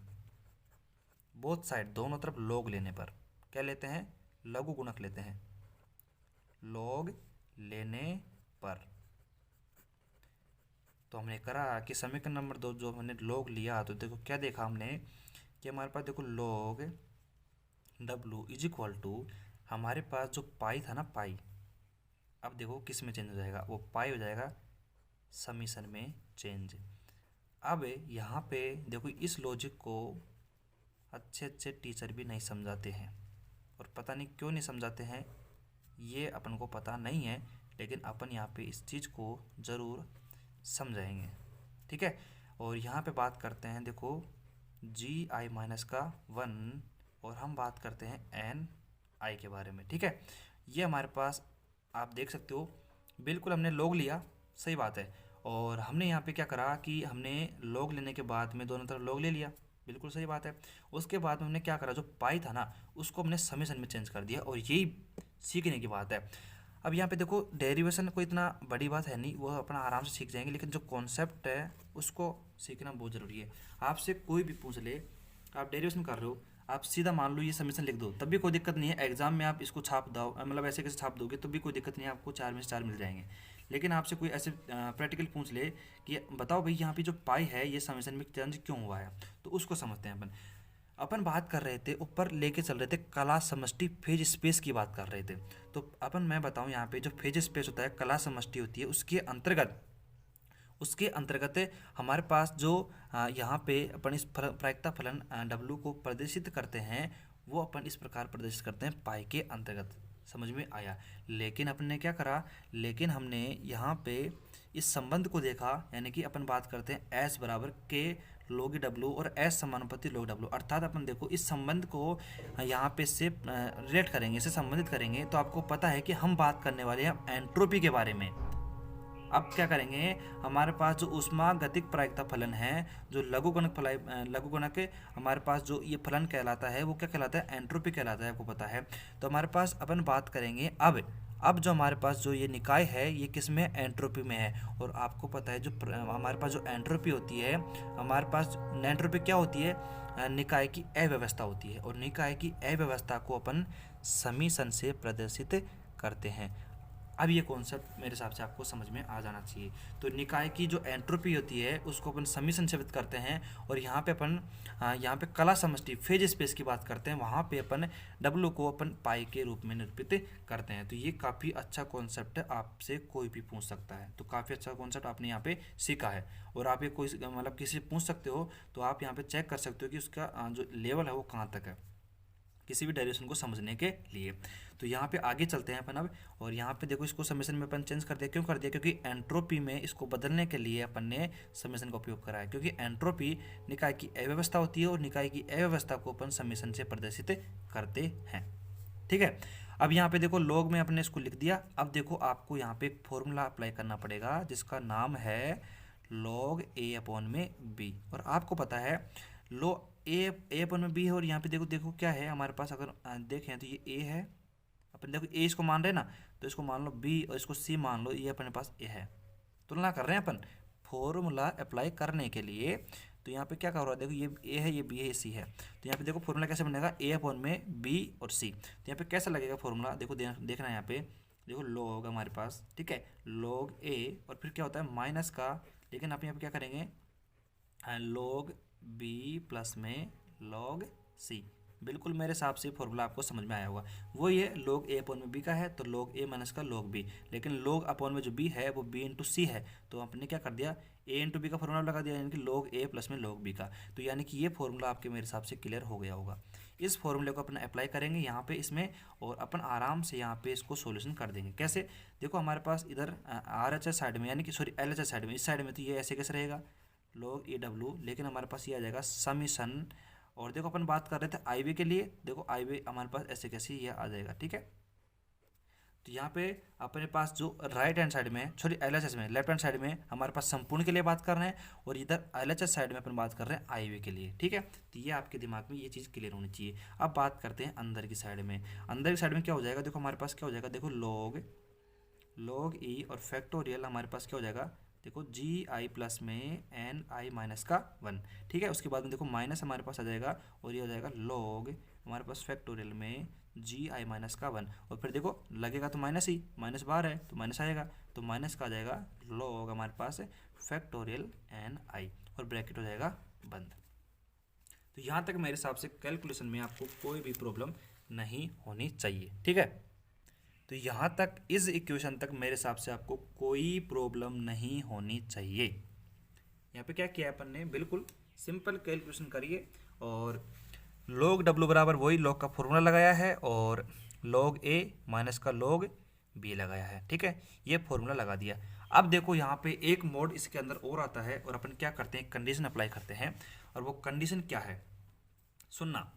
बोथ साइड दोनों तरफ log लेने पर क्या लेते हैं, लघु गुणक लेते हैं, log लेने पर। तो हमने करा कि समीकरण नंबर 2 जो हमने log लिया, तो देखो क्या देखा हमने कि हमारे पास देखो log w is equal to हमारे पास जो पाई था ना, पाई, अब देखो किस में चेंज हो जाएगा, वो पाई हो जाएगा समीशन में चेंज। अब यहाँ पे देखो इस लॉजिक को अच्छे अच्छे टीचर भी नहीं समझाते हैं, और पता नहीं क्यों नहीं समझाते हैं, ये अपन को पता नहीं है, लेकिन अपन यहाँ पे इस चीज़ को ज़रूर समझाएंगे, ठीक है। और यहाँ पे बात करते हैं देखो जी आई माइनस का 1, और हम बात करते हैं एन आई के बारे में, ठीक है। ये हमारे पास आप देख सकते हो, बिल्कुल हमने log लिया, सही बात है, और हमने यहाँ पे क्या करा कि हमने log लेने के बाद में दोनों तरफ log ले लिया, बिल्कुल सही बात है। उसके बाद में हमने क्या करा, जो पाई था ना उसको हमने समीशन में चेंज कर दिया, और यही सीखने की बात है। अब यहाँ पे देखो डेरिवेशन कोई इतना बड़ी बात है नहीं, वो अपना आराम से सीख जाएंगे, लेकिन जो कॉन्सेप्ट है उसको सीखना बहुत ज़रूरी है। आपसे कोई भी पूछ ले, आप डेरिवेशन कर रहे हो, आप सीधा मान लो ये समीशन लिख दो, तब भी कोई दिक्कत नहीं है, एग्जाम में आप इसको छाप दो, मतलब ऐसे कैसे छाप दोगे तो भी कोई दिक्कत नहीं है, आपको 4 में से 4 मिल जाएंगे। लेकिन आपसे कोई ऐसे प्रैक्टिकल पूछ ले कि बताओ भाई यहाँ पे जो पाई है ये समीशन में चेंज क्यों हुआ है, तो उसको समझते हैं अपन बात कर रहे थे, ऊपर लेके चल रहे थे क्लास समष्टि फेज स्पेस की बात कर रहे थे। तो अपन मैं बताऊं यहाँ पे जो फेज स्पेस होता है, क्लास समष्टि होती है, उसके अंतर्गत हमारे पास जो यहाँ पे अपन इस प्रायिकता फलन डब्लू को प्रदर्शित करते हैं, वो अपन इस प्रकार प्रदर्शित करते हैं पाई के अंतर्गत। समझ में आया। लेकिन अपन ने क्या करा, लेकिन हमने यहाँ पे इस संबंध को देखा, यानी कि अपन बात करते हैं एस बराबर के log डब्लू और एस समानुपाती log डब्लू, अर्थात अपन देखो इस संबंध को यहाँ पे से रिलेट करेंगे, इसे संबंधित करेंगे, तो आपको पता है कि हम बात करने वाले हैं एंट्रोपी के बारे में। अब क्या करेंगे, हमारे पास जो ऊष्मागतिक प्रायिकता फलन है, जो लघुगणक हमारे पास जो ये फलन कहलाता है, वो क्या कहलाता है, एंट्रोपी कहलाता है, आपको पता है। तो हमारे पास अपन बात करेंगे अब जो हमारे पास जो ये निकाय है ये किस में, एंट्रोपी में है। और आपको पता है जो हमारे पास जो एंट्रोपी होती है, हमारे पास एंट्रोपी क्या होती है, निकाय की अव्यवस्था होती है, और निकाय की अव्यवस्था को अपन समीशन से प्रदर्शित करते हैं। अब ये कॉन्सेप्ट मेरे हिसाब से आपको समझ में आ जाना चाहिए। तो निकाय की जो एंट्रोपी होती है उसको अपन समीशन से व्यक्त करते हैं, और यहाँ पे अपन यहाँ पे कला समष्टि फेज स्पेस की बात करते हैं, वहाँ पे अपन डब्लू को अपन पाई के रूप में निरूपित करते हैं। तो ये काफ़ी अच्छा कॉन्सेप्ट है, आपसे कोई भी पूछ सकता है, तो काफ़ी अच्छा कॉन्सेप्ट आपने यहाँ पे सीखा है। और आप ये कोई मतलब किसी से पूछ सकते हो, तो आप यहाँ पे चेक कर सकते हो कि उसका जो लेवल है वो कहाँ तक है, किसी भी डेरिवेशन को समझने के लिए। तो यहाँ पे आगे चलते हैं अपन अब, और यहाँ पे देखो इसको समीशन में अपन चेंज कर दिया, क्यों कर दिया, क्योंकि एंट्रोपी में इसको बदलने के लिए अपन ने समीशन का उपयोग करा है, क्योंकि एंट्रोपी निकाय की अव्यवस्था होती है, और निकाय की अव्यवस्था को अपन समीशन से प्रदर्शित करते हैं, ठीक है। अब यहाँ पे देखो log में अपने इसको लिख दिया। अब देखो आपको यहाँ पे एक फॉर्मूला अप्लाई करना पड़ेगा जिसका नाम है log a अपॉन में b, और आपको पता है ए अपन में बी है, और यहाँ पे देखो क्या है हमारे पास, अगर देखें तो ये ए है, अपन देखो ए इसको मान रहे हैं ना, तो इसको मान लो बी और इसको सी मान लो, ये अपने पास ए है। तुलना कर रहे हैं अपन फॉर्मूला अप्लाई करने के लिए। तो यहाँ पे क्या कर रहा है, देखो ये ए है, ये बी है, ये सी है। तो यहाँ पे देखो फॉर्मूला कैसे बनेगा, ए अपॉन में बी और सी। तो यहाँ पे कैसा लगेगा फॉर्मूला, देखो देखना है यहाँ पे, देखो log होगा हमारे पास, ठीक है, log a, और फिर क्या होता है माइनस का, लेकिन आप यहाँ पे क्या करेंगे, log b प्लस में log c। बिल्कुल मेरे हिसाब से फॉर्मूला आपको समझ में आया होगा। वो ये log a अपॉन में b का है, तो log a माइनस का log b, लेकिन log अपॉन में जो b है वो b इंटू सी है, तो आपने क्या कर दिया, ए इंटू बी का फॉर्मूला लगा दिया, यानी कि log a प्लस में log b का। तो यानी कि ये फॉर्मूला आपके मेरे हिसाब से क्लियर हो गया होगा। इस फॉर्मूले को अपन अप्लाई करेंगे यहाँ पे इसमें, और अपन आराम से यहाँ पे इसको सॉल्यूशन कर देंगे। कैसे? देखो हमारे पास इधर आर एच एस साइड में, यानी कि sorry L H S side में, इस साइड में तो ये ऐसे कैसे रहेगा log ए डब्ल्यू, लेकिन हमारे पास ये आ जाएगा समीशन। और देखो अपन बात कर रहे थे आई वी के लिए, देखो आई वी हमारे पास ऐसे कैसे ये आ जाएगा, ठीक है। तो यहाँ पे अपने पास जो राइट हैंड साइड में, सॉरी एल एच एस में, लेफ्ट हैंड साइड में हमारे पास संपूर्ण के लिए बात कर रहे हैं, और इधर एल एच एस साइड में अपन बात कर रहे हैं आई वी के लिए, ठीक है। तो ये आपके दिमाग में ये चीज़ क्लियर होनी चाहिए। अब बात करते हैं अंदर की साइड में। अंदर की साइड में क्या हो जाएगा, देखो हमारे पास क्या हो जाएगा, देखो log ई और फैक्टोरियल हमारे पास क्या हो जाएगा, देखो जी आई प्लस में एन आई माइनस का 1, ठीक है। उसके बाद में देखो माइनस हमारे पास आ जाएगा, और ये हो जाएगा log हमारे पास फैक्टोरियल में जी आई माइनस का 1, और फिर देखो लगेगा तो माइनस ही, माइनस बाहर है तो माइनस आएगा, तो माइनस का आ जाएगा log हमारे पास फैक्टोरियल एन आई, और ब्रैकेट हो जाएगा बंद। तो यहाँ तक मेरे हिसाब से कैलकुलेशन में आपको कोई भी प्रॉब्लम नहीं होनी चाहिए, ठीक है। तो यहाँ तक इस इक्वेशन तक मेरे हिसाब से आपको कोई प्रॉब्लम नहीं होनी चाहिए। यहाँ पे क्या किया अपन ने, बिल्कुल सिंपल कैलकुलेशन करिए, और log W बराबर वही log का फॉर्मूला लगाया है, और log A माइनस का log B लगाया है, ठीक है। ये फॉर्मूला लगा दिया। अब देखो यहाँ पे एक मोड इसके अंदर और आता है, और अपन क्या करते हैं, कंडीशन अप्लाई करते हैं। और वो कंडीशन क्या है, सुनना।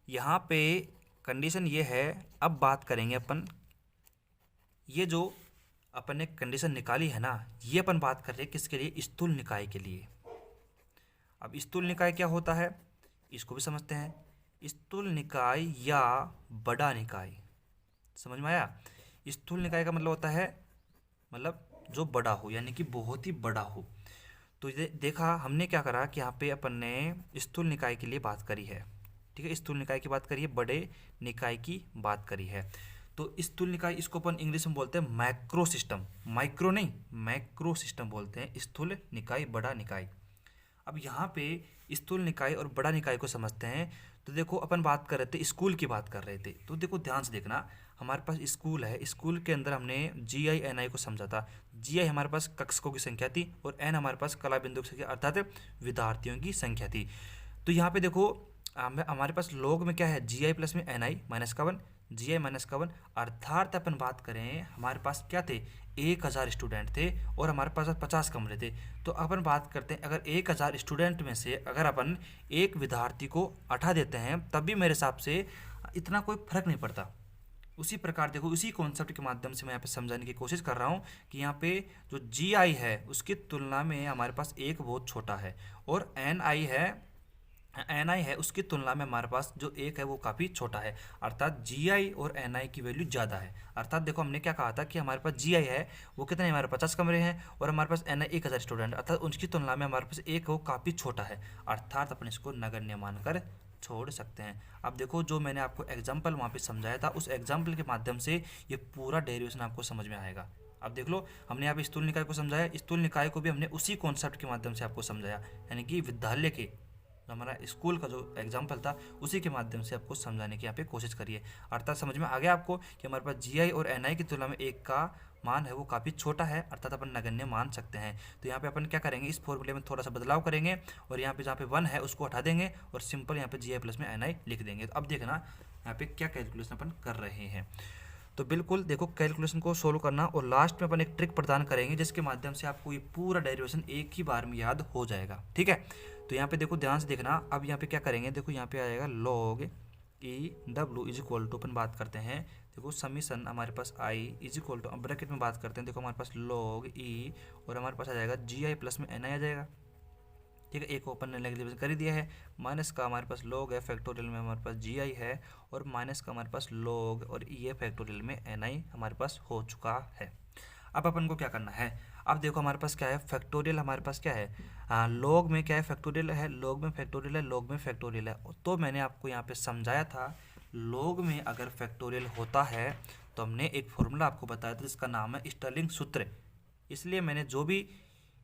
यहाँ पे कंडीशन ये है, अब बात करेंगे अपन, ये जो अपन ने कंडीशन निकाली है ना, ये अपन बात कर रहे हैं किसके लिए, स्थूल निकाय के लिए। अब स्थूल निकाय क्या होता है, इसको भी समझते हैं। स्थूल निकाय या बड़ा निकाय, समझ में आया? स्थूल निकाय का मतलब होता है, मतलब जो बड़ा हो, यानी कि बहुत ही बड़ा हो। तो ये देखा हमने क्या करा कि यहाँ पे अपन ने स्थूल निकाय के लिए बात करी है, ठीक है। स्थूल निकाय की बात करी है, बड़े निकाय की बात करी है। तो स्थूल निकाय, इसको अपन इंग्लिश में बोलते हैं मैक्रो सिस्टम, माइक्रो नहीं, मैक्रो सिस्टम बोलते हैं स्थूल निकाय, बड़ा निकाय। अब यहाँ पे स्थूल निकाय और बड़ा निकाय को समझते हैं। तो देखो अपन बात कर रहे थे, स्कूल की बात कर रहे थे, तो देखो ध्यान से देखना, हमारे पास स्कूल है, स्कूल के अंदर हमने जी आई एन आई को समझा था। जी आई हमारे पास कक्षकों की संख्या थी, और एन हमारे पास कला बिंदु की संख्या अर्थात विद्यार्थियों की संख्या थी। तो यहाँ पे देखो हमारे पास log में क्या है, जी आई प्लस में एन आई माइनस का 1, जी आई माइनस का 1, अर्थात अपन बात करें हमारे पास क्या थे, 1000 स्टूडेंट थे, और हमारे पास 50 कमरे थे। तो अपन बात करते हैं, अगर 1000 स्टूडेंट में से अगर अपन एक विद्यार्थी को हटा देते हैं, तब भी मेरे हिसाब से इतना कोई फर्क नहीं पड़ता। उसी प्रकार देखो, उसी कॉन्सेप्ट के माध्यम से मैं यहाँ पे समझाने की कोशिश कर रहा हूँ कि यहाँ पे जो जी आई है उसकी तुलना में हमारे पास एक बहुत छोटा है, और एन आई है उसकी तुलना में हमारे पास जो एक है वो काफ़ी छोटा है, अर्थात जी आई और एन आई की वैल्यू ज़्यादा है। अर्थात देखो हमने क्या कहा था कि हमारे पास जी आई है वो कितने, हमारे 50 कमरे हैं, और हमारे पास एन आई 1000 स्टूडेंट, अर्थात उनकी तुलना में हमारे पास एक वो काफ़ी छोटा है, अर्थात अपन इसको नगण्य मानकर छोड़ सकते हैं। अब देखो जो मैंने आपको एग्जाम्पल वहाँ पे समझाया था, उस एग्जाम्पल के माध्यम से ये पूरा डेरिवेशन आपको समझ में आएगा। अब देख लो, हमने यहाँ पे स्थूल निकाय को समझाया, स्थूल निकाय को भी हमने उसी कॉन्सेप्ट के माध्यम से आपको समझाया, यानी कि विद्यालय के हमारा स्कूल का जो एग्जाम्पल था उसी के माध्यम से आपको समझाने की यहाँ पे कोशिश करिए। अर्थात समझ में आ गया आपको कि हमारे पास जी आई और एन आई की तुलना में एक का मान है वो काफ़ी छोटा है, अर्थात अपन नगण्य मान सकते हैं। तो यहाँ पे अपन क्या करेंगे, इस फॉर्मूले में थोड़ा सा बदलाव करेंगे, और यहाँ पे जहाँ पे 1 है उसको हटा देंगे, और सिंपल यहाँ पे जी आई प्लस में एन आई लिख देंगे। तो अब देखना यहाँ पे क्या कैलकुलेशन अपन कर रहे हैं। तो बिल्कुल देखो, कैलकुलेशन को सोल्व करना, और लास्ट में अपन एक ट्रिक प्रदान करेंगे जिसके माध्यम से आपको ये पूरा डेरिवेशन एक ही बार में याद हो जाएगा, ठीक है। तो यहाँ पे देखो ध्यान से देखना, अब यहाँ पे क्या करेंगे, देखो यहाँ पे आएगा log E W is equal to, अपन बात करते हैं देखो समीशन हमारे पास I is equal to, bracket में बात करते हैं, देखो हमारे पास log ई और हमारे पास आ जाएगा जी आई प्लस में एन आई आ जाएगा, ठीक है। एक ओपन नेगेटिव कर ही दिया है, माइनस का हमारे पास log है, फैक्टोरियल में हमारे पास जी आई है, और माइनस का हमारे पास log और ये फैक्टोरियल में एन आई हमारे पास हो चुका है। अब अपन को क्या करना है, अब देखो हमारे पास क्या है, फैक्टोरियल हमारे पास क्या है, log में क्या है, फैक्टोरियल है, log में फैक्टोरियल है, log में फैक्टोरियल है। तो मैंने आपको यहाँ पे समझाया था, log में अगर फैक्टोरियल होता है तो हमने एक फॉर्मूला आपको बताया था जिसका नाम है स्टर्लिंग सूत्र। इसलिए मैंने जो भी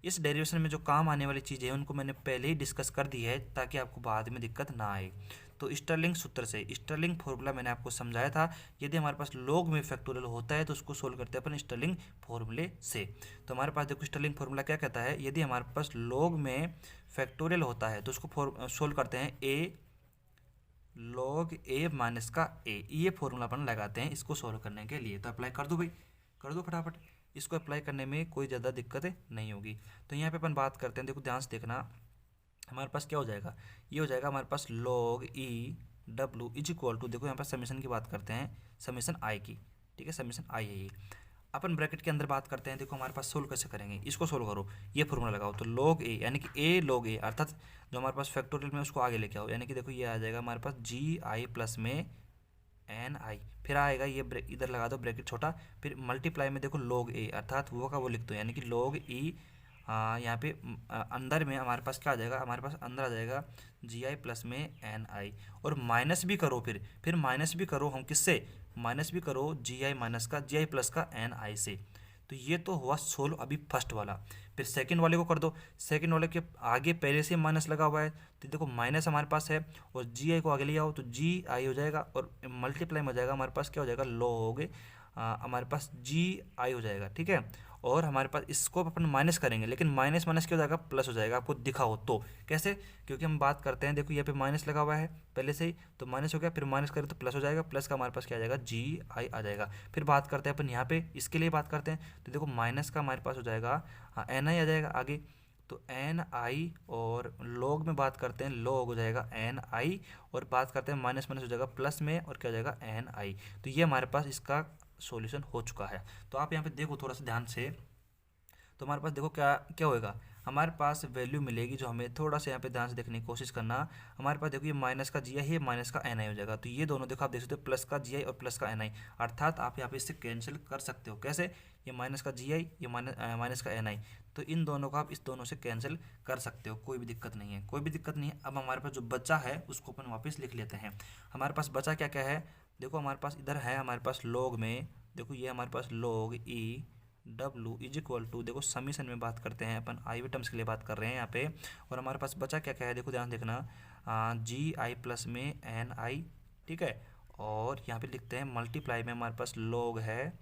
इस डेरिवेशन में जो काम आने वाली चीज़ें हैं उनको मैंने पहले ही डिस्कस कर दी है ताकि आपको बाद में दिक्कत ना आए। तो स्टर्लिंग सूत्र से, स्टर्लिंग फॉर्मूला मैंने आपको समझाया था। यदि हमारे पास लॉग में फैक्टोरियल होता है तो उसको सोल्व करते हैं अपन स्टर्लिंग फॉर्मूले से। तो हमारे पास देखो स्टर्लिंग फॉर्मूला क्या कहता है, यदि हमारे पास लॉग में फैक्टोरियल होता है तो उसको सोल्व करते हैं ए लॉग ए माइनस का ए, ये फॉर्मूला अपन लगाते हैं इसको सोल्व करने के लिए। तो अप्लाई कर दो भाई, कर दो फटाफट। इसको अप्लाई करने में कोई ज़्यादा दिक्कत नहीं होगी। तो यहाँ पे अपन बात करते हैं, देखो ध्यान से देखना, हमारे पास क्या हो जाएगा, ये हो जाएगा हमारे पास log E W is equal to, देखो यहाँ पर समीशन की बात करते हैं, समीशन आई की, ठीक है, समीशन आई है ये। अपन ब्रैकेट के अंदर बात करते हैं, देखो हमारे पास सोल्व कैसे करेंगे, इसको सोल्व करो, ये फॉर्मूला लगाओ। तो लॉग ए यानी कि ए लॉग ए, अर्थात जो हमारे पास फैक्टोरियल में उसको आगे लेके आओ, यानी कि देखो ये आ जाएगा हमारे पास जी आई प्लस में एन आई, फिर आएगा ये इधर लगा दो ब्रैकेट छोटा, फिर मल्टीप्लाई में देखो लॉग ए, अर्थात वो का वो लिख दो, यानी कि लॉग ई, यहाँ पे अंदर में हमारे पास क्या आ जाएगा, हमारे पास अंदर आ जाएगा जी आई प्लस में एन आई, और माइनस भी करो, फिर माइनस भी करो हम किससे, माइनस भी करो जी आई माइनस का जी आई प्लस का एन आई से। तो ये तो हुआ सोल्व अभी फर्स्ट वाला। फिर सेकंड वाले को कर दो, सेकंड वाले के आगे पहले से माइनस लगा हुआ है तो देखो माइनस हमारे पास है, और जी आई को आगे ले आओ तो जी आई हो जाएगा, और मल्टीप्लाई में हो जाएगा हमारे पास क्या हो जाएगा, लॉग हमारे पास जी आई हो जाएगा, ठीक है। और हमारे पास इसको अपन माइनस करेंगे, लेकिन माइनस माइनस क्या हो जाएगा, प्लस हो जाएगा, आपको दिखाओ तो कैसे, क्योंकि हम बात करते हैं, देखो यहाँ पे माइनस लगा हुआ है पहले से ही, तो माइनस हो गया, फिर माइनस करें तो प्लस हो जाएगा, प्लस का हमारे पास क्या आ जाएगा, जी आई आ जाएगा। फिर बात करते हैं अपन यहाँ पे इसके लिए बात करते हैं, तो देखो माइनस का हमारे पास हो जाएगा एन आई आ जाएगा आगे, तो एन आई, और लॉग में बात करते हैं, लॉग हो जाएगा एन आई, और बात करते हैं माइनस माइनस हो जाएगा प्लस में, और क्या हो जाएगा एन आई। तो ये हमारे पास इसका सॉल्यूशन हो चुका है। तो आप यहाँ पे देखो थोड़ा सा ध्यान से, तो हमारे पास देखो क्या क्या होएगा, हमारे पास वैल्यू मिलेगी जो हमें थोड़ा सा यहाँ पे ध्यान से देखने की कोशिश करना। हमारे पास देखो ये माइनस का जी आई है, माइनस का एन आई हो जाएगा, तो ये दोनों देखो आप देख सकते हो प्लस का जी आई और प्लस का एन आई, अर्थात आप यहाँ पे इससे कैंसिल कर सकते हो। कैसे, ये माइनस का जी आई, ये माइनस का एन आई, तो इन दोनों को आप इस दोनों से कैंसिल कर सकते हो, कोई भी दिक्कत नहीं है, कोई भी दिक्कत नहीं है। अब हमारे पास जो बचा है उसको अपन वापस लिख लेते हैं। हमारे पास बचा क्या क्या है, देखो हमारे पास इधर है हमारे पास लॉग में, देखो ये हमारे पास log E W is equal to, देखो समीशन में बात करते हैं अपन, आई वी टर्म्स के लिए बात कर रहे हैं यहाँ पे, और हमारे पास बचा क्या क्या है, देखो ध्यान देखना, जी आई प्लस में एन आई, ठीक है, और यहाँ पे लिखते हैं मल्टीप्लाई में हमारे पास लॉग है,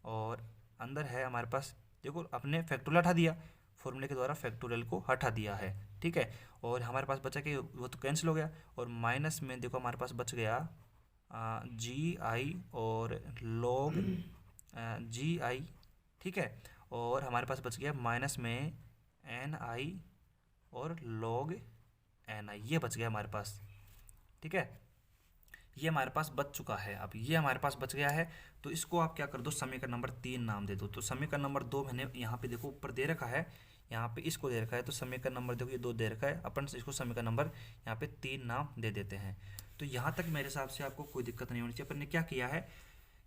और अंदर है हमारे पास, देखो अपने फैक्टोरियल हटा दिया, फॉर्मूले के द्वारा फैक्टोरियल को हटा दिया है, ठीक है। और हमारे पास बचा कि वो तो कैंसिल हो गया, और माइनस में देखो हमारे पास बच गया जी आई और लॉग जी आई, ठीक है, और हमारे पास बच गया माइनस में एन आई और लॉग एन आई, ये बच गया हमारे पास, ठीक है, ये हमारे पास बच चुका है। अब ये हमारे पास बच गया है, तो इसको आप क्या कर दो, समीकरण नंबर 3 नाम दे दो। तो समीकरण नंबर 2 मैंने यहाँ पे देखो ऊपर दे रखा है, यहाँ पे इसको दे रखा है, तो समीकरण नंबर देखो ये 2 दे रखा है, अपन इसको समीकरण नंबर यहाँ पे 3 नाम दे देते हैं। तो यहाँ तक मेरे हिसाब से आपको कोई दिक्कत नहीं होनी चाहिए। अपन ने क्या किया है,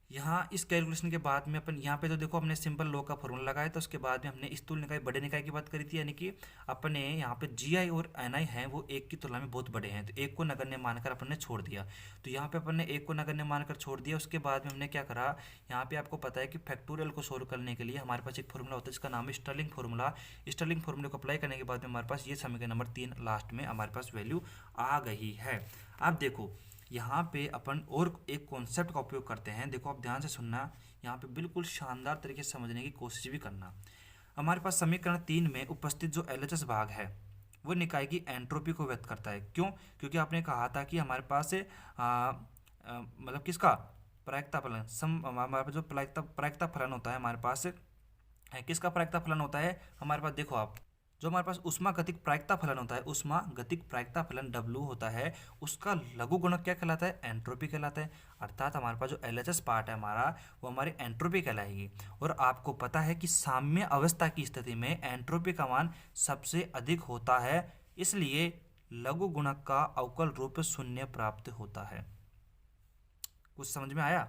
यहाँ इस कैलकुलेशन के बाद में अपन यहाँ पे तो देखो हमने सिंपल लॉ का फॉर्मूला लगाया था, उसके बाद में हमने स्थूल निकाय बड़े निकाय की बात करी थी, यानी कि अपने यहाँ पे जी आई और एन आई हैं वो एक की तुलना में बहुत बड़े हैं, तो एक को नगण्य मानकर अपन ने छोड़ दिया। तो यहाँ पे अपन ने एक को नगण्य मानकर छोड़ दिया, उसके बाद में हमने क्या करा, यहाँ पे आपको पता है कि फैक्टोरियल को सोल्व करने के लिए हमारे पास एक फॉर्मूला होता है जिसका नाम है स्टर्लिंग फॉर्मूला। स्टर्लिंग फॉर्मूले को अप्लाई करने के बाद में हमारे पास ये समीकरण नंबर 3 लास्ट में हमारे पास वैल्यू आ गई है। अब देखो यहाँ पे अपन और एक कॉन्सेप्ट का उपयोग करते हैं, देखो आप ध्यान से सुनना, यहाँ पे बिल्कुल शानदार तरीके से समझने की कोशिश भी करना। हमारे पास समीकरण 3 में उपस्थित जो एलएचएस भाग है वो निकाय की एंट्रोपी को व्यक्त करता है। क्यों, क्योंकि आपने कहा था कि हमारे पास मतलब किसका प्रायिकता फलन, हमारे पास जो प्रायिकता फलन होता है हमारे पास किसका प्रायिकता फलन होता है, हमारे पास देखो आप जो हमारे पास उष्मागतिक प्रायिकता फलन होता है, उष्मागतिक प्रायिकता फलन W होता है, उसका लघु गुणक क्या कहलाता है, एंट्रोपी कहलाता है। अर्थात हमारे पास जो एलएचएस पार्ट है हमारा वो हमारी एंट्रोपी कहलाएगी। और आपको पता है कि साम्य अवस्था की स्थिति में एंट्रोपी का मान सबसे अधिक होता है, इसलिए लघु गुणक का अवकल रूप शून्य प्राप्त होता है। कुछ समझ में आया?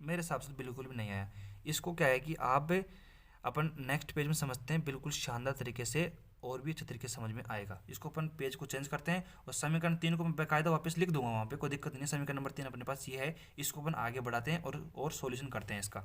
मेरे हिसाब से बिल्कुल भी नहीं आया। इसको क्या है कि आप अपन नेक्स्ट पेज में समझते हैं बिल्कुल शानदार तरीके से, और भी अच्छे तरीके से समझ में आएगा। इसको अपन पेज को चेंज करते हैं और समीकरण 3 को मैं बेकायदा वापस लिख दूंगा, वहाँ पे कोई दिक्कत नहीं है। समीकरण नंबर 3 अपने पास ये है, इसको अपन आगे बढ़ाते हैं और सॉल्यूशन करते हैं इसका।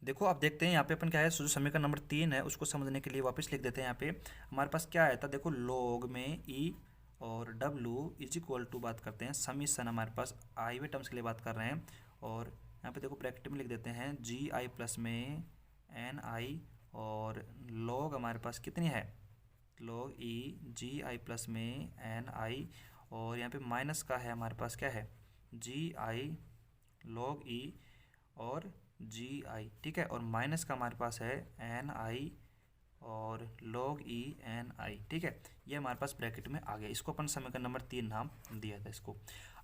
देखो आप देखते हैं यहाँ पे अपन क्या है, जो समीकरण नंबर 3 है उसको समझने के लिए वापस लिख देते हैं। यहाँ पे हमारे पास क्या आया था, देखो लॉग में ई और डब्लू इज इक्वल टू बात करते हैं समीशन, हमारे पास आई वे टर्म्स के लिए बात कर रहे हैं। और यहाँ पे देखो ब्रैकेट में लिख देते हैं जी आई प्लस में एन आई, और लॉग हमारे पास कितनी है, लॉग ई जी आई प्लस में एन आई, और यहाँ पे माइनस का है हमारे पास क्या है, जी आई लॉग ई और जी आई, ठीक है। और माइनस का हमारे पास है एन आई और लॉग ई एन आई, ठीक है। ये हमारे पास ब्रैकेट में आ गया, इसको अपन समीकरण नंबर 3 नाम दिया था इसको।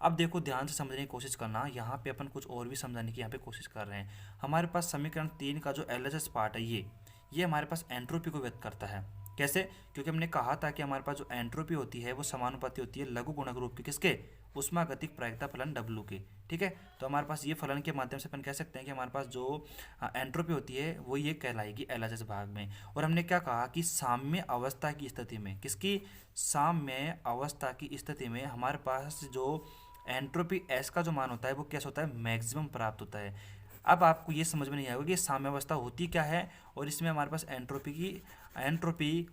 अब देखो ध्यान से समझने की कोशिश करना, यहाँ पे अपन कुछ और भी समझाने की यहाँ पे कोशिश कर रहे हैं। हमारे पास समीकरण 3 का जो एलएचएस पार्ट है ये हमारे पास एंट्रोपी को व्यक्त करता है। कैसे? क्योंकि हमने कहा था कि हमारे पास जो एंट्रोपी होती है वो समानुपाती होती है लघु गुणक रूप की, किसके, उष्मागतिक प्रायिकता फलन W के, ठीक है। तो हमारे पास ये फलन के माध्यम से अपन कह सकते हैं कि हमारे पास जो एंट्रोपी होती है वो ये कहलाएगी एलएचएस भाग में। और हमने क्या कहा कि साम्य अवस्था की स्थिति में, किसकी, साम्य अवस्था की स्थिति में हमारे पास जो एंट्रोपी एस का जो मान होता है वो कैसा होता है, मैक्सिमम प्राप्त होता है। अब आपको ये समझ में नहीं आएगा कि साम्यावस्था होती क्या है, और इसमें हमारे पास एंट्रोपी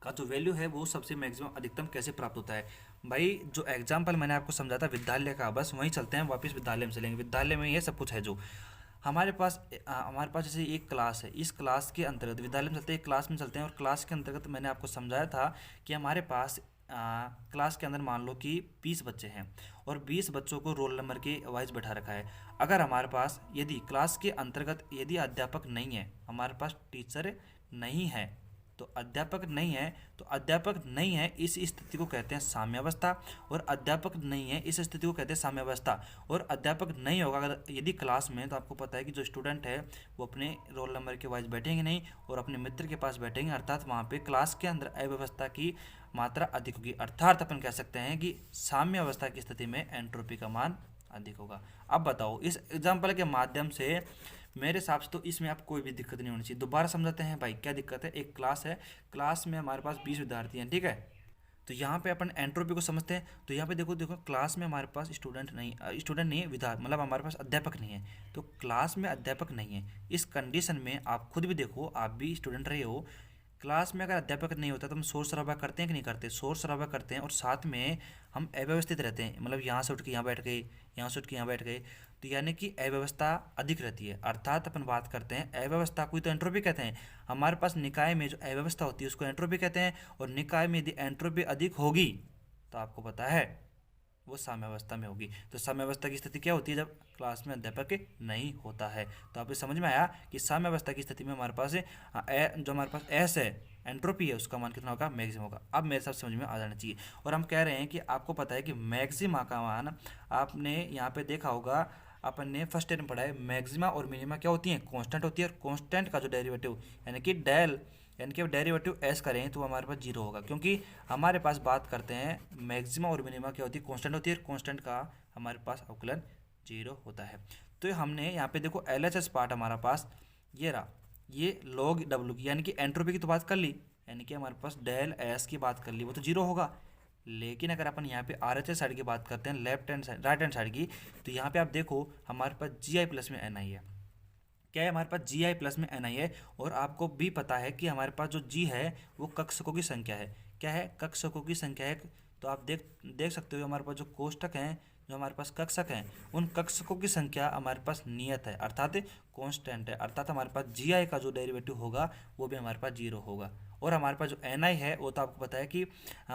का जो वैल्यू है वो सबसे मैक्सिमम अधिकतम कैसे प्राप्त होता है। भाई जो एग्जाम्पल मैंने आपको समझा था विद्यालय का, बस वहीं चलते हैं वापस, विद्यालय में चलेंगे। विद्यालय में ये सब कुछ है जो हमारे पास जैसे एक क्लास है, इस क्लास के अंतर्गत विद्यालय में चलते हैं, एक क्लास में चलते हैं, और क्लास के अंतर्गत मैंने आपको समझाया था कि हमारे पास क्लास के अंदर मान लो कि 20 बच्चे हैं और 20 बच्चों को रोल नंबर के वाइज बैठा रखा है। अगर हमारे पास यदि क्लास के अंतर्गत यदि अध्यापक नहीं है, हमारे पास टीचर नहीं है, तो अध्यापक नहीं है इस स्थिति को कहते हैं साम्यावस्था, और अध्यापक नहीं है इस स्थिति को कहते हैं साम्यावस्था। और अध्यापक नहीं होगा अगर यदि क्लास में, तो आपको पता है कि जो स्टूडेंट है वो अपने रोल नंबर के वाइज बैठेंगे नहीं और अपने मित्र के पास बैठेंगे, अर्थात वहाँ पे क्लास के अंदर अव्यवस्था की मात्रा अधिक होगी। अर्थात अपन कह सकते हैं कि साम्य अवस्था की स्थिति में एंट्रोपी का मान अधिक होगा। अब बताओ इस एग्जाम्पल के माध्यम से मेरे हिसाब से तो इसमें आप कोई भी दिक्कत नहीं होनी चाहिए। दोबारा समझाते हैं भाई क्या दिक्कत है। एक क्लास है, क्लास में हमारे पास 20 विद्यार्थी हैं, ठीक है। तो यहाँ पे अपन एंट्रोपी को समझते हैं। तो यहाँ पे देखो देखो क्लास में हमारे पास स्टूडेंट नहीं है, विद्यार्थी मतलब हमारे पास अध्यापक नहीं है। तो क्लास में अध्यापक नहीं है, इस कंडीशन में आप खुद भी देखो, आप भी स्टूडेंट रहे हो, क्लास में अगर अध्यापक नहीं होता तो हम शोर शराबा करते हैं कि नहीं करते, शोर शराबा करते हैं, और साथ में हम अव्यवस्थित रहते हैं, मतलब यहाँ से उठ के यहाँ बैठ गए, यहाँ से उठ के यहाँ बैठ गए, तो यानी कि अव्यवस्था अधिक रहती है। अर्थात अपन बात करते हैं अव्यवस्था को ही तो एंट्रोपी कहते हैं। हमारे पास निकाय में जो अव्यवस्था होती है उसको एंट्रोपी कहते हैं, और निकाय में यदि एंट्रोपी अधिक होगी तो आपको पता है वो साम्यावस्था में होगी। तो साम्यावस्था की स्थिति क्या होती है, जब क्लास में अध्यापक नहीं होता है। तो आपको समझ में आया कि साम्यावस्था की स्थिति में हमारे पास जो हमारे पास एस है, एंट्रोपी है, उसका मान कितना होगा, मैक्सिमम होगा। अब मेरे साथ समझ में आ जाना चाहिए। और हम कह रहे हैं कि आपको पता है कि मैक्सिमा का मान, आपने यहाँ पे देखा होगा, अपन ने फर्स्ट ईयर में पढ़ा है, मैक्सिमा और मिनिमा क्या होती हैं, कांस्टेंट होती है। और कांस्टेंट का जो डेरिवेटिव यानी कि डेरिवेटिव एस करें तो हमारे पास जीरो होगा, क्योंकि हमारे पास बात करते हैं मैक्सिमा और मिनिमा क्या होती है, कांस्टेंट होती है। कांस्टेंट का हमारे पास अवकलन जीरो होता है। तो हमने यहाँ पे देखो एलएचएस पार्ट हमारा पास ये रहा, ये लॉग डब्ल्यू की यानी कि एंट्रोपी की तो बात कर ली, यानी कि हमारे पास डेल एस की बात कर ली, वो तो जीरो होगा। लेकिन अगर अपन यहाँ पे आरएचएस साइड की बात करते हैं, left hand side, right hand side की, तो यहाँ पे आप देखो हमारे पास जी आई प्लस में एन आई है। क्या है, हमारे पास जी आई प्लस में एन आई है। और आपको भी पता है कि हमारे पास जो जी है वो कक्षकों की संख्या है। क्या है, कक्षकों की संख्या है। तो आप देख सकते हो हमारे पास जो कोष्टक हैं, जो हमारे पास कक्षक हैं, उन कक्षकों की संख्या हमारे पास नियत है, अर्थात कांस्टेंट है। अर्थात हमारे पास जी आई का जो डेरिवेटिव होगा वो भी हमारे पास जीरो होगा। और हमारे पास जो एन आई है वो तो आपको पता है कि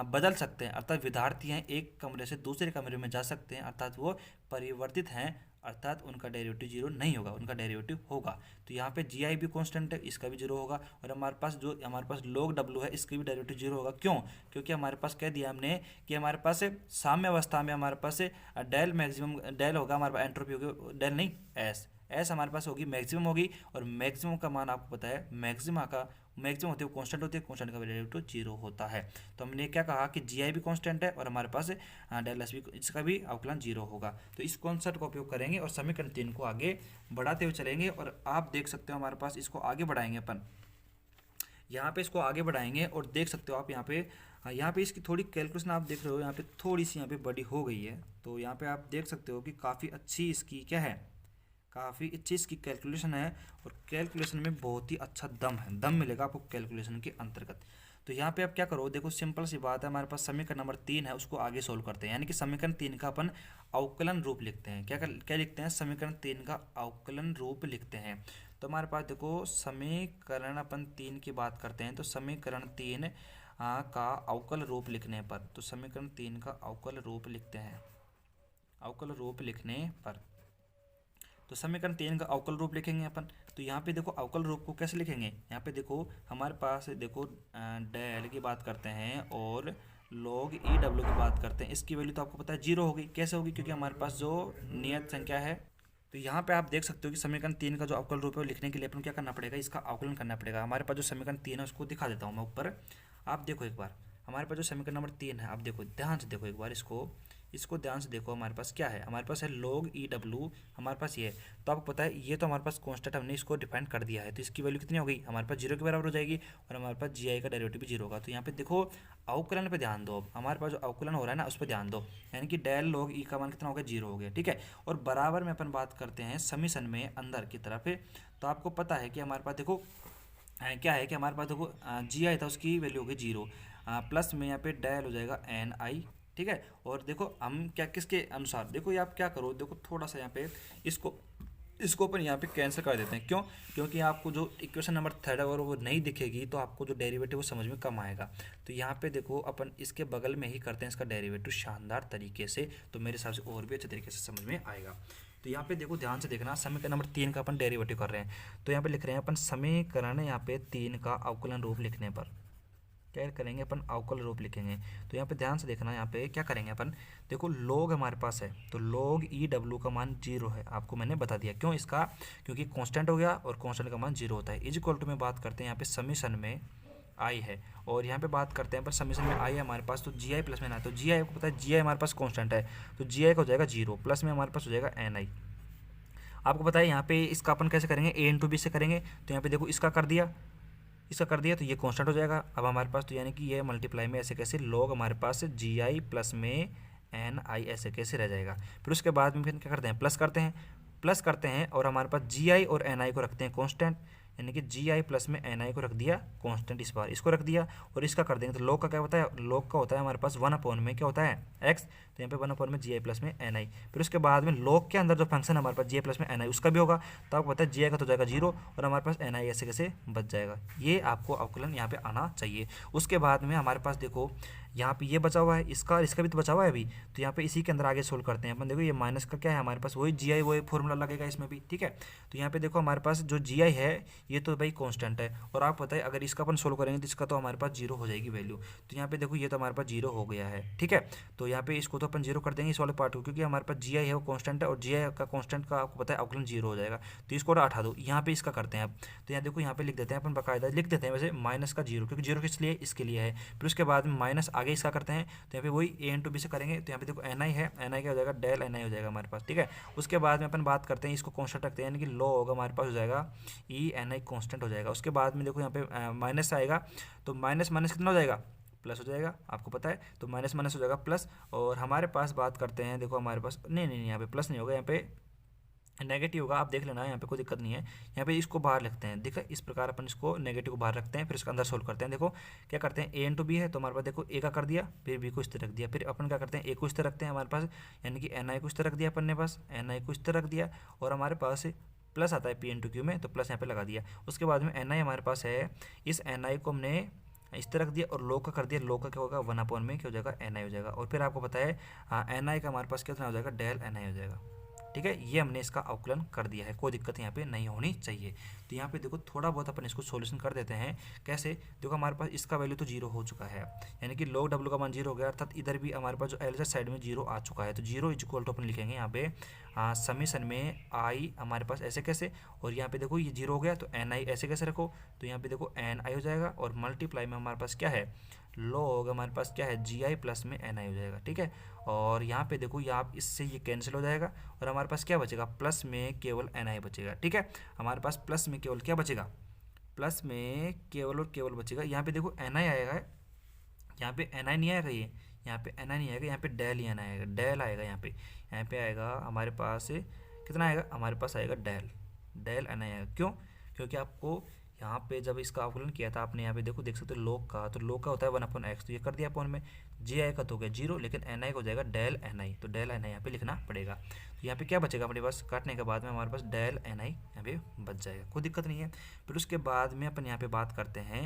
बदल सकते हैं, अर्थात विद्यार्थी हैं एक कमरे से दूसरे कमरे में जा सकते हैं, अर्थात वो परिवर्तित हैं, अर्थात उनका डेरिवेटिव जीरो नहीं होगा, उनका डेरिवेटिव होगा। तो यहाँ पे जी आई भी कॉन्स्टेंट है, इसका भी जीरो होगा। और हमारे पास लॉग डब्ल्यू है, इसकी भी डेरिवेटिव जीरो होगा। क्यों? क्योंकि हमारे पास कह दिया हमने कि हमारे पास साम्य अवस्था में हमारे पास डेल मैक्सिमम, डेल होगा हमारे पास, एंट्रोपी होगी डेल नहीं एस हमारे पास होगी, मैक्सिमम होगी। और मैक्सिमम का मान आपको पता है, मैक्सिमम होती है कांस्टेंट होती है, कांस्टेंट का डेरिवेटिव जीरो होता है। तो हमने क्या कहा कि जी आई भी कांस्टेंट है और हमारे पास डेल एस भी, इसका भी अवकलन जीरो होगा। तो इस कॉन्सेप्ट का उपयोग करेंगे और समीकरण 3 को आगे बढ़ाते हुए चलेंगे। और आप देख सकते हो हमारे पास इसको आगे बढ़ाएंगे अपन, यहाँ पे इसको आगे बढ़ाएंगे और देख सकते हो आप यहाँ पे इसकी थोड़ी कैलकुलेशन आप देख रहे हो, यहाँ पे थोड़ी सी यहाँ पे बड़ी हो गई है। तो यहाँ पे आप देख सकते हो कि काफ़ी अच्छी इसकी क्या है, काफ़ी अच्छी इसकी कैलकुलेशन है और कैलकुलेशन में बहुत ही अच्छा दम है, दम मिलेगा आपको कैलकुलेशन के अंतर्गत। तो यहाँ पे आप क्या करो, देखो सिंपल सी बात है, हमारे पास समीकरण नंबर 3 है, उसको आगे सोल्व करते हैं। यानी कि समीकरण 3 का अपन अवकलन रूप लिखते हैं। क्या लिखते हैं? समीकरण 3 का अवकलन रूप लिखते हैं। तो हमारे पास देखो समीकरण अपन 3 की बात करते हैं, तो समीकरण 3 का अवकल रूप लिखने पर, तो समीकरण 3 का अवकल रूप लिखते हैं। अवकल रूप लिखने पर तो समीकरण 3 का अवकल रूप लिखेंगे अपन। तो यहाँ पे देखो अवकल रूप को कैसे लिखेंगे, यहाँ पे देखो हमारे पास देखो डेल की बात करते हैं और log ई डब्ल्यू की बात करते हैं। इसकी वैल्यू तो आपको पता है जीरो होगी। कैसे होगी? क्योंकि हमारे पास जो नियत संख्या है। तो यहाँ पे आप देख सकते हो कि समीकरण 3 का जो अवकल रूप है वो लिखने के लिए अपन क्या करना पड़ेगा, इसका अवकलन करना पड़ेगा। हमारे पास जो समीकरण 3 है उसको दिखा देता हूँ मैं ऊपर, आप देखो एक बार। हमारे पास जो समीकरण नंबर 3 है, आप देखो ध्यान से देखो एक बार इसको ध्यान से देखो। हमारे पास क्या है, हमारे पास है log ई डब्ल्यू, हमारे पास ये है। तो आपको पता है ये तो हमारे पास कांस्टेंट, हमने इसको डिफाइन कर दिया है। तो इसकी वैल्यू कितनी हो गई, हमारे पास जीरो के बराबर हो जाएगी और हमारे पास जी आई का डेरिवेटिव भी जीरो होगा। तो यहाँ पे देखो अवकलन पे ध्यान दो। अब हमारे पास जो अवकलन हो रहा है ना उस पर ध्यान दो, यानी कि डेल log ई का मान कितना हो गया, जीरो हो गया। ठीक है, और बराबर में अपन बात करते हैं समीशन में अंदर की तरफ है। तो आपको पता है कि हमारे पास देखो क्या है कि हमारे पास देखो जी आई था, उसकी वैल्यू होगी जीरो, प्लस में यहाँ पे डेल हो जाएगा एन आई। ठीक है, और देखो हम क्या किसके अनुसार, देखो ये आप क्या करो, देखो थोड़ा सा यहाँ पे इसको इसको अपन यहाँ पे कैंसिल कर देते हैं। क्यों? क्योंकि आपको जो इक्वेशन नंबर 3 अगर वो नहीं दिखेगी तो आपको जो डेरिवेटिव वो समझ में कम आएगा। तो यहाँ पे देखो अपन इसके बगल में ही करते हैं इसका डेरिवेटिव शानदार तरीके से, तो मेरे हिसाब से और भी अच्छे तरीके से समझ में आएगा। तो यहाँ पे देखो ध्यान से देखना, समीकरण नंबर 3 का अपन डेरिवेटिव कर रहे हैं। तो यहाँ पे लिख रहे हैं अपन समीकरण यहाँ पे 3 का अवकलन रूप लिखने पर क्या करेंगे अपन, अवकल रूप लिखेंगे। तो यहाँ पे ध्यान से देखना, यहाँ पे क्या करेंगे अपन, देखो log हमारे पास है, तो log ई डब्ल्यू का मान जीरो है, आपको मैंने बता दिया। क्यों? इसका क्योंकि कांस्टेंट हो गया और कांस्टेंट का मान जीरो होता है। इज इक्वल टू में बात करते हैं यहाँ पे समीशन में आई है, और यहाँ पे बात करते हैं पर समीशन में आई है हमारे पास, तो जी आई प्लस में ना, तो जी आई आपको पता है जी आई हमारे पास कांस्टेंट है, तो जी आई का हो जाएगा जीरो, प्लस में हमारे पास हो जाएगा एन आई। आपको पता है यहाँ पे इसका अपन कैसे करेंगे, ए इंटू बी से करेंगे। तो यहाँ पे देखो इसका कर दिया तो ये कांस्टेंट हो जाएगा अब हमारे पास। तो यानी कि ये मल्टीप्लाई में ऐसे कैसे log हमारे पास जी आई प्लस में एन आई ऐसे कैसे रह जाएगा। फिर उसके बाद में फिर क्या करते हैं, प्लस करते हैं और हमारे पास जी आई और एन आई को रखते हैं कांस्टेंट, यानी कि जी आई प्लस में एन आई को रख दिया कांस्टेंट, इस बार इसको रख दिया और इसका कर देंगे। तो log का क्या होता है, log का होता है हमारे पास 1/में क्या होता है x, तो यहाँ पे 1/में जी आई प्लस में एन आई। फिर उसके बाद में log के अंदर जो फंक्शन हमारे पास जी आई प्लस में एन आई उसका भी होगा, तो आपको पता है जी आई का तो जाएगा जीरो और हमारे पास एन आई ऐसे कैसे बच जाएगा। ये आपको अवकलन यहाँ पे आना चाहिए। उसके बाद में हमारे पास देखो यहाँ पे ये बचा हुआ है, इसका भी तो बचा हुआ है अभी, तो यहाँ पे इसी के अंदर आगे सोल्व करते हैं अपन। देखो ये माइनस का क्या है हमारे पास, वही जी आई वही फॉर्मूला लगेगा इसमें भी। ठीक है, तो यहाँ पे देखो हमारे पास जो जी आई है ये तो भाई कांस्टेंट है, और आप पता है अगर इसका अपन सोल्व करेंगे तो इसका तो हमारे पास जीरो हो जाएगी वैल्यू। तो यहाँ पे देखो ये तो हमारे पास जीरो हो गया है। ठीक है, तो यहाँ पे इसको तो अपन जीरो कर देंगे इस वाले पार्ट को, क्योंकि हमारे पास जी आई है वो कांस्टेंट है और जी आई का कांस्टेंट का आपको पता है अवकलन जीरो हो जाएगा। तो इसको हटा दो, यहाँ पे इसका करते हैं अब। तो यहाँ देखो यहाँ पे लिख देते हैं अपन, बाकायदा लिख देते हैं वैसे माइनस का जीरो, क्योंकि जीरो किस लिए, इसके लिए है। फिर उसके बाद में माइनस आगे इसका करते हैं, तो यहाँ पे वही ए इंटू बी से करेंगे। तो यहाँ पे देखो एन आई है, एन आई क्या हो जाएगा, डेल एन आई हो जाएगा हमारे पास। ठीक है, उसके बाद में अपन बात करते हैं इसको कांस्टेंट रखते हैं, यानी कि log हमारे पास हो जाएगा ई एन आई कांस्टेंट हो जाएगा। उसके बाद में देखो यहाँ पे माइनस आएगा, तो माइनस माइनस कितना हो जाएगा, प्लस हो जाएगा, आपको पता है। तो माइनस माइनस हो जाएगा प्लस, और हमारे पास बात करते हैं, देखो हमारे पास नहीं यहाँ पे प्लस नहीं होगा, यहाँ पे नेगेटिव होगा, आप देख लेना, यहाँ पे कोई दिक्कत नहीं है। यहाँ पे इसको बाहर लिखते हैं, देखो इस प्रकार अपन इसको नेगेटिव को बाहर रखते हैं, फिर इसके अंदर सोल्व करते हैं। देखो क्या करते हैं, ए इंटू बी है, तो हमारे पास देखो ए का कर दिया, फिर बी को इस तरह रख दिया, फिर अपन क्या करते हैं ए को इस तरह रखते हैं हमारे पास, यानी कि एन आई को इस तरह रख दिया अपन ने पास, एन आई को इस तरह रख दिया, और हमारे पास प्लस आता है पी इंटू क्यू में, तो प्लस यहाँ पे लगा दिया। उसके बाद में एन आई हमारे पास है, इस एन आई को हमने इस तरह रख दिया और log का कर दिया, log का क्या होगा 1/में क्या हो जाएगा, एन आई हो जाएगा। और फिर आपको पता है एन आई का हमारे पास कितना हो जाएगा, डेल एन आई हो जाएगा। ठीक है, ये हमने इसका अवकलन कर दिया है, कोई दिक्कत यहाँ पे नहीं होनी चाहिए। तो यहाँ पे देखो थोड़ा बहुत अपन इसको सॉल्यूशन कर देते हैं। कैसे? देखो हमारे पास इसका वैल्यू तो जीरो हो चुका है, यानी कि log डब्ल्यू का मान जीरो हो गया, अर्थात इधर भी हमारे पास जो एल साइड में जीरो आ चुका है। तो जीरो इज इक्वल टू अपन लिखेंगे यहाँ पे समीशन में आई हमारे पास ऐसे कैसे, और यहाँ पे देखो ये जीरो हो गया तो एन आई ऐसे कैसे रखो, तो यहाँ पे देखो एन आई हो जाएगा, और मल्टीप्लाई में हमारे पास क्या है, log हमारे पास क्या है, जी आई प्लस में एन आई हो जाएगा। ठीक है, और यहाँ पे देखो ये आप इससे ये कैंसिल हो जाएगा, और हमारे पास क्या बचेगा, प्लस में केवल एन आई बचेगा। ठीक है, हमारे पास प्लस में केवल क्या बचेगा, प्लस में केवल और केवल बचेगा। यहाँ पे देखो एन आई आएगा, यहाँ पे एन आई नहीं आएगा, ये यहाँ पे एन आई नहीं आएगा, यहाँ पे डेल एन आएगा, डेल आएगा, यहाँ पे आएगा हमारे पास कितना आएगा, हमारे पास आएगा डेल डेल एन आई आएगा। क्यों, क्योंकि आपको यहाँ पे जब इसका अवकलन किया था आपने यहाँ पे देखो देख सकते हो log का, तो log का होता है 1/x, तो ये कर दिया अपन में। जी आई का तो हो गया 0, लेकिन एन आई का हो जाएगा डेल एन आई, तो डेल एन आई यहाँ पे लिखना पड़ेगा। तो यहाँ पे क्या बचेगा अपने पास, काटने के बाद में हमारे पास डेल एन आई यहाँ पे बच जाएगा, कोई दिक्कत नहीं है। फिर उसके बाद में अपन यहाँ पे बात करते हैं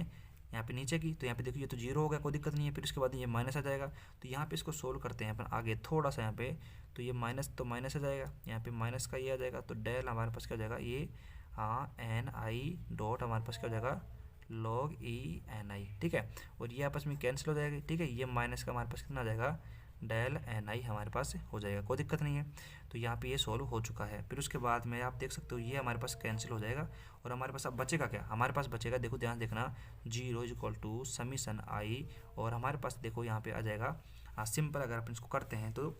यहाँ पे नीचे की, तो यहाँ पे देखो ये तो 0 हो गया, कोई दिक्कत नहीं है। फिर उसके बाद ये माइनस आ जाएगा, तो यहाँ पे इसको सोल्व करते हैं अपन आगे थोड़ा सा यहाँ पे, तो ये माइनस तो माइनस आ जाएगा, यहाँ पे माइनस का ये आ जाएगा, तो डेल हमारे पास क्या हो जाएगा ये, हाँ एन आई डॉट हमारे पास क्या हो जाएगा लॉग ई एन आई, ठीक है। और ये आपस में कैंसिल हो जाएगा, ठीक है। ये माइनस का हमारे पास कितना आ जाएगा डेल एन आई हमारे पास हो जाएगा, कोई दिक्कत नहीं है। तो यहाँ पे ये सॉल्व हो चुका है। फिर उसके बाद में आप देख सकते हो ये हमारे पास कैंसिल हो जाएगा, और हमारे पास अब बचेगा क्या, हमारे पास बचेगा देखो ध्यान देखना 0 = समीशन आई, और हमारे पास देखो यहाँ पे आ जाएगा सिंपल। अगर अपन इसको करते हैं तो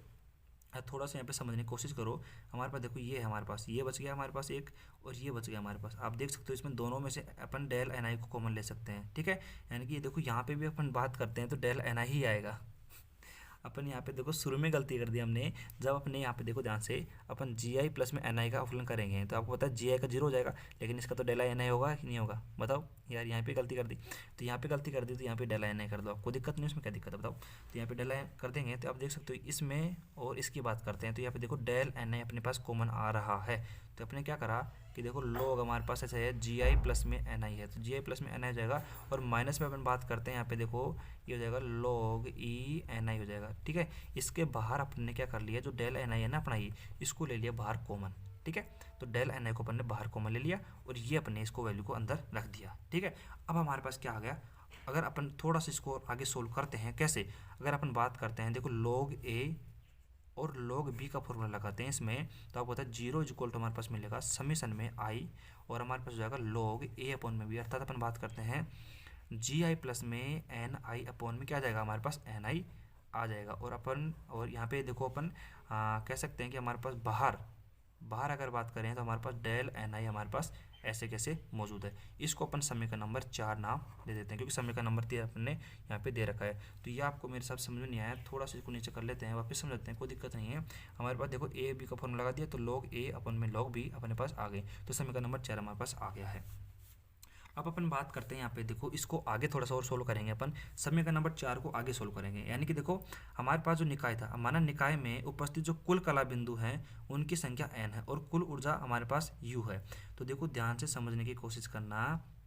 थोड़ा सा यहाँ पे समझने की कोशिश करो। हमारे पास देखो ये है, हमारे पास ये बच गया हमारे पास एक, और ये बच गया हमारे पास। आप देख सकते हो इसमें दोनों में से अपन डेल एन आई को कॉमन ले सकते हैं, ठीक है। यानी कि ये देखो यहाँ पे भी अपन बात करते हैं तो डेल एन आई ही आएगा। अपन यहाँ पे देखो शुरू में गलती कर दी हमने, जब अपने यहाँ पे देखो ध्यान से अपन जी आई प्लस में एन आई का अवकलन करेंगे तो आपको पता है जी आई का 0 हो जाएगा, लेकिन इसका तो डेल आई एन आई होगा कि नहीं होगा, बताओ यार। यहाँ पे गलती कर दी तो यहाँ पे गलती कर दी, तो यहाँ पे डेल आई एन आई कर दो, आपको दिक्कत नहीं, उसमें क्या दिक्कत है बताओ। तो यहाँ पे डेल आई कर देंगे, तो आप देख सकते हो इसमें और इसकी बात करते हैं, तो यहाँ पे देखो डेल एन आई अपने पास कॉमन आ रहा है। तो अपने क्या करा कि देखो log हमारे पास ऐसा है जी आई प्लस में एन आई है, तो जी आई प्लस में एन आई हो जाएगा, और माइनस में अपन बात करते हैं यहाँ पे देखो ये हो जाएगा log ई एन आई हो जाएगा, ठीक है। इसके बाहर अपन ने क्या कर लिया, जो डेल एन आई है ना अपना ये, इसको ले लिया बाहर कॉमन, ठीक है। तो डेल एन आई को अपन ने बाहर कॉमन ले लिया, और ये अपने इसको वैल्यू को अंदर रख दिया, ठीक है। अब हमारे पास क्या आ गया, अगर अपन थोड़ा सा इसको आगे सोल्व करते हैं कैसे, अगर अपन बात करते हैं देखो log ए और log b का फॉर्मूला लगाते हैं इसमें, तो आपको पता है 0 = हमारे पास मिलेगा समीशन में आई, और हमारे पास हो जाएगा log a अपॉन में b, अर्थात अपन बात करते हैं जी आई प्लस में एन आई अपॉन में क्या आ जाएगा हमारे पास एन आई आ जाएगा। और यहाँ पे देखो अपन कह सकते हैं कि हमारे पास बाहर अगर बात करें तो हमारे पास डेल एन आई हमारे पास ऐसे कैसे मौजूद है। इसको अपन समीकरण नंबर 4 नाम दे देते हैं, क्योंकि समीकरण नंबर 3 अपन ने यहाँ पे दे रखा है। तो ये आपको मेरे साथ समझ में नहीं आया, थोड़ा सा इसको नीचे कर लेते हैं, वापस समझते हैं, कोई दिक्कत नहीं है। हमारे पास देखो ए बी का फॉर्मूला लगा दिया, तो log ए अपन में log बी अपने पास आ गए, तो समीकरण नंबर 4 हमारे पास आ गया है। अब अपन बात करते हैं यहाँ पे देखो, इसको आगे थोड़ा सा और सोल्व करेंगे अपन, समीकरण नंबर 4 को आगे सोल्व करेंगे। यानी कि देखो हमारे पास जो निकाय था, माना निकाय में उपस्थित जो कुल कला बिंदु हैं उनकी संख्या n है, और कुल ऊर्जा हमारे पास u है। तो देखो ध्यान से समझने की कोशिश करना,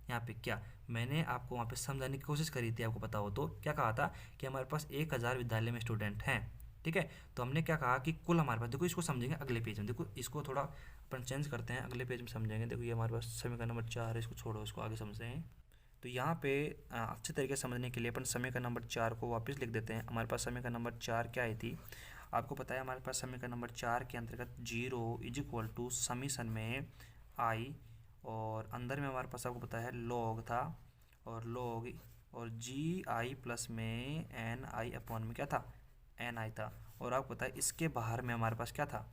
यहाँ पे क्या मैंने आपको वहाँ पे समझाने की कोशिश करी थी, आपको पता हो तो क्या कहा था कि हमारे पास 1000 विद्यालय में स्टूडेंट हैं, ठीक है। तो हमने क्या कहा कि कुल हमारे पास, देखो इसको समझेंगे अगले पेज में, देखो इसको थोड़ा अपन चेंज करते हैं, अगले पेज में समझेंगे। देखो ये हमारे पास समीकरण नंबर 4 है, इसको छोड़ो, इसको आगे समझते हैं। तो यहाँ पे अच्छे तरीके से समझने के लिए अपन समीकरण नंबर 4 को वापस लिख देते हैं। हमारे पास समीकरण नंबर 4 क्या आई थी, आपको पता है हमारे पास समीकरण नंबर 4 के अंतर्गत 0 = समीशन में आई, और अंदर में हमारे पास आपको पता है log था, और log और जी आई प्लस में एन आई अपॉन में क्या था एन आई था, और आपको पता है इसके बाहर में हमारे पास क्या था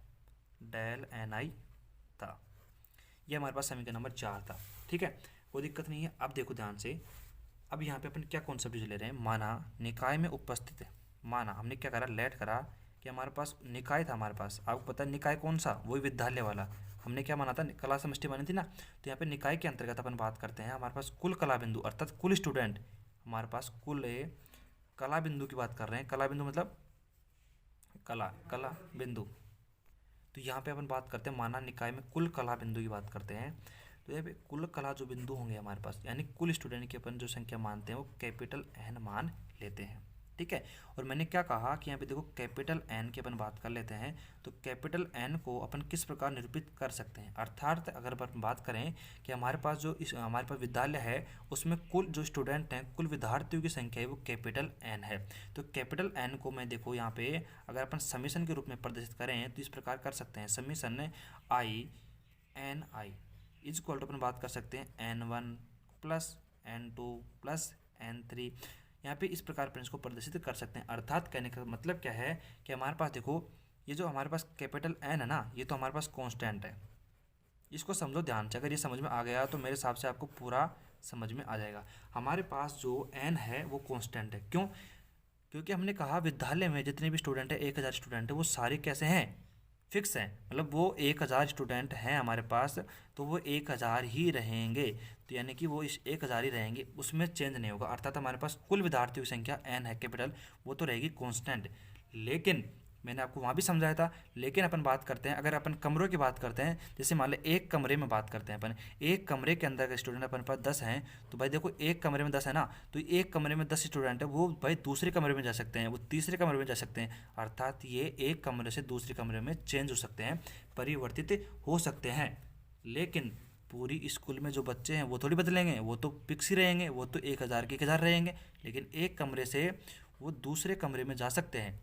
डेल एन आई था। ये हमारे पास समीकरण नंबर 4 था, ठीक है, कोई दिक्कत नहीं है। अब देखो ध्यान से, अब यहाँ पे अपन क्या कॉन्सेप्ट ले रहे हैं, माना निकाय में उपस्थित है, माना हमने क्या करा लेट करा कि हमारे पास निकाय था, हमारे पास आपको पता है निकाय कौन सा, वही विद्यालय वाला, हमने क्या माना था कला समष्टि मानी थी ना। तो यहाँ पे निकाय के अंतर्गत अपन बात करते हैं, हमारे पास कुल कला बिंदु अर्थात कुल स्टूडेंट, हमारे पास कुल कला बिंदु की बात कर रहे हैं, कला बिंदु मतलब कला बिंदु। तो यहाँ पे अपन बात करते हैं माना निकाय में कुल कला बिंदु की बात करते हैं, तो यहाँ पे कुल कला जो बिंदु होंगे हमारे पास, यानी कुल स्टूडेंट की अपन जो संख्या मानते हैं वो कैपिटल एन मान लेते हैं, ठीक है। और मैंने क्या कहा कि यहाँ पे देखो कैपिटल एन की अपन बात कर लेते हैं, तो कैपिटल एन को अपन किस प्रकार निरूपित कर सकते हैं, अर्थात अगर अपन बात करें कि हमारे पास जो हमारे पास विद्यालय है उसमें कुल जो स्टूडेंट हैं, कुल विद्यार्थियों की संख्या है वो कैपिटल एन है। तो कैपिटल एन को मैं देखो यहाँ पे अगर अपन समीशन के रूप में प्रदर्शित करें तो इस प्रकार कर सकते हैं, summation I N I equal to अपन बात कर सकते हैं n1 plus n2 plus n3, यहाँ पे इस प्रकार पर इसको प्रदर्शित कर सकते हैं। अर्थात कहने का मतलब क्या है कि हमारे पास देखो ये जो हमारे पास कैपिटल एन है ना, ये तो हमारे पास कांस्टेंट है, इसको समझो ध्यान से, अगर ये समझ में आ गया तो मेरे हिसाब से आपको पूरा समझ में आ जाएगा। हमारे पास जो एन है वो कांस्टेंट है, क्यों, क्योंकि हमने कहा विद्यालय में जितने भी स्टूडेंट है 1000 स्टूडेंट है वो सारे कैसे हैं फिक्स है, मतलब वो 1000 स्टूडेंट हैं हमारे पास, तो वो 1000 ही रहेंगे। तो यानी कि वो इस 1000 ही रहेंगे, उसमें चेंज नहीं होगा। अर्थात हमारे पास कुल विद्यार्थियों की संख्या n है कैपिटल, वो तो रहेगी कांस्टेंट। लेकिन मैंने आपको वहाँ भी समझाया था, लेकिन अपन बात करते हैं, अगर अपन कमरों की बात करते हैं, जैसे मान लें एक कमरे में बात करते हैं अपन, एक कमरे के अंदर स्टूडेंट अपन पास 10 हैं, तो भाई देखो एक कमरे में 10 है ना, तो एक कमरे में 10 स्टूडेंट है, वो भाई दूसरे कमरे में जा सकते हैं, वो तीसरे कमरे में जा सकते हैं। अर्थात ये एक कमरे से दूसरे कमरे में चेंज हो सकते हैं, परिवर्तित हो सकते हैं। लेकिन पूरी स्कूल में जो बच्चे हैं वो थोड़ी बदलेंगे, वो तो फिक्स ही रहेंगे, वो तो 1000 के 1000 रहेंगे। लेकिन एक कमरे से वो दूसरे कमरे में जा सकते हैं,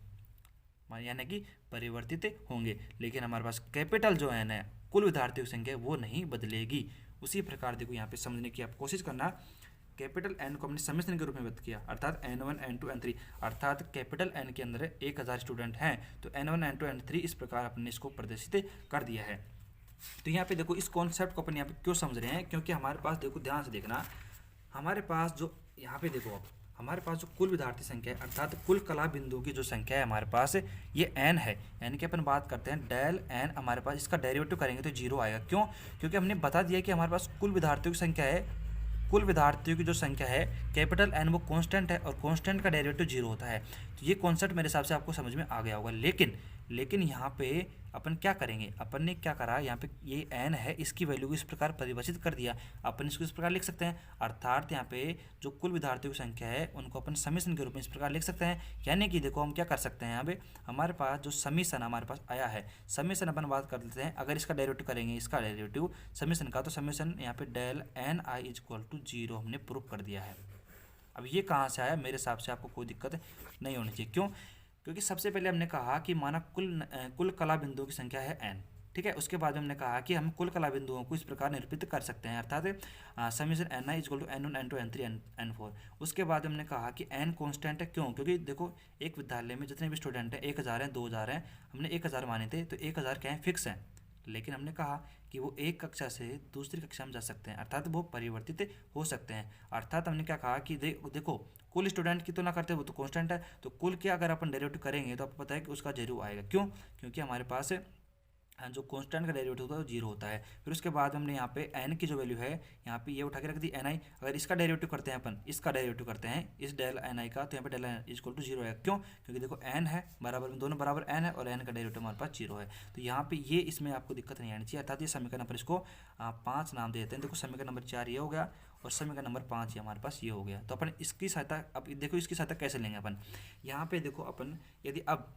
यानी कि परिवर्तित होंगे। लेकिन हमारे पास कैपिटल जो है ना, कुल विद्यार्थियों की संख्या वो नहीं बदलेगी। उसी प्रकार देखो यहाँ पे समझने की आप कोशिश करना, कैपिटल एन को हमने समेशन के रूप में व्यक्त किया, अर्थात N1 N2 N3, अर्थात कैपिटल एन के अंदर 1000 स्टूडेंट हैं, तो N1 N2 N3 इस प्रकार अपने इसको प्रदर्शित कर दिया है। तो यहाँ पे देखो इस कॉन्सेप्ट को अपन यहाँ पे क्यों समझ रहे हैं, क्योंकि हमारे पास देखो ध्यान से देखना, हमारे पास जो यहाँ पे देखो अब हमारे पास जो कुल विद्यार्थी संख्या है, अर्थात कुल कला बिंदुओं की जो संख्या है हमारे पास, ये n है। यानी कि अपन बात करते हैं डेल n, हमारे पास इसका डेरिवेटिव करेंगे तो 0 आएगा। क्यों? क्योंकि हमने बता दिया कि हमारे पास कुल विद्यार्थियों की संख्या है, कुल विद्यार्थियों की जो संख्या है कैपिटल एन वो कांस्टेंट है, और कांस्टेंट का डेरिवेटिव 0 होता है। तो ये कॉन्सेप्ट मेरे हिसाब से आपको समझ में आ गया होगा। लेकिन यहाँ पे अपन क्या करेंगे, अपन ने क्या करा, यहाँ पे ये n है, इसकी वैल्यू को इस प्रकार परिभाषित कर दिया। अपन इसको इस प्रकार लिख सकते हैं, अर्थात यहाँ पे जो कुल विद्यार्थियों की संख्या है उनको अपन समीशन के रूप में इस प्रकार लिख सकते हैं। यानी कि देखो हम क्या कर सकते हैं, यहाँ पे हमारे पास जो समीशन हमारे पास आया है, समीशन अपन बात कर लेते हैं, अगर इसका डेरिवेटिव करेंगे, इसका डेरिवेटिव समीशन का, तो समीशन यहाँ पे del n I is equal to 0 हमने प्रूव कर दिया है। अब ये कहाँ से आया, मेरे हिसाब से आपको कोई दिक्कत नहीं होनी चाहिए। क्यों? क्योंकि सबसे पहले हमने कहा कि माना कुल कला बिंदुओं की संख्या है n, ठीक है। उसके बाद हमने कहा कि हम कुल कला बिंदुओं को इस प्रकार निरूपित कर सकते हैं, अर्थात summation n I equal to N1 N2 N3 N4। उसके बाद हमने कहा कि n कांस्टेंट है। क्यों? क्योंकि देखो एक विद्यालय में जितने भी स्टूडेंट हैं 1000 हैं, 2000 हैं, हमने 1000 माने थे, तो 1000 क्या है, फिक्स हैं। लेकिन हमने कहा कि वो एक कक्षा से दूसरी कक्षा में जा सकते हैं, अर्थात वो परिवर्तित हो सकते हैं। अर्थात हमने क्या कहा कि देखो कुल स्टूडेंट की तो ना करते, वो तो कांस्टेंट है, तो कुल के अगर अपन डेरिवेटिव करेंगे तो आपको पता है कि उसका 0 आएगा। क्यों? क्योंकि हमारे पास जो कांस्टेंट का डेरिवेटिव होता है वो 0 होता है। फिर उसके बाद हमने यहाँ पे n की जो वैल्यू है यहाँ पे ये उठा के रख दी ni। अगर इसका डेरिवेटिव करते हैं अपन, इसका डेरिवेटिव करते हैं इस डेल ni का, तो यहाँ पे डेल n इक्वल टू 0 है। क्यों? क्योंकि देखो n है बराबर में, दोनों बराबर n है, और n का डेरिवेटिव हमारे पास 0 है। तो यहाँ पे ये इसमें आपको दिक्कत नहीं आनी चाहिए। अर्थात ये समीकरण नंबर इसको 5 नाम दे देते हैं। देखो समीकरण नंबर 4 ये हो गया, और समीकरण नंबर 5 ये हमारे पास ये हो गया। तो अपन इसकी सहायता, अब देखो इसकी सहायता कैसे लेंगे अपन, यहाँ पे देखो अपन यदि अब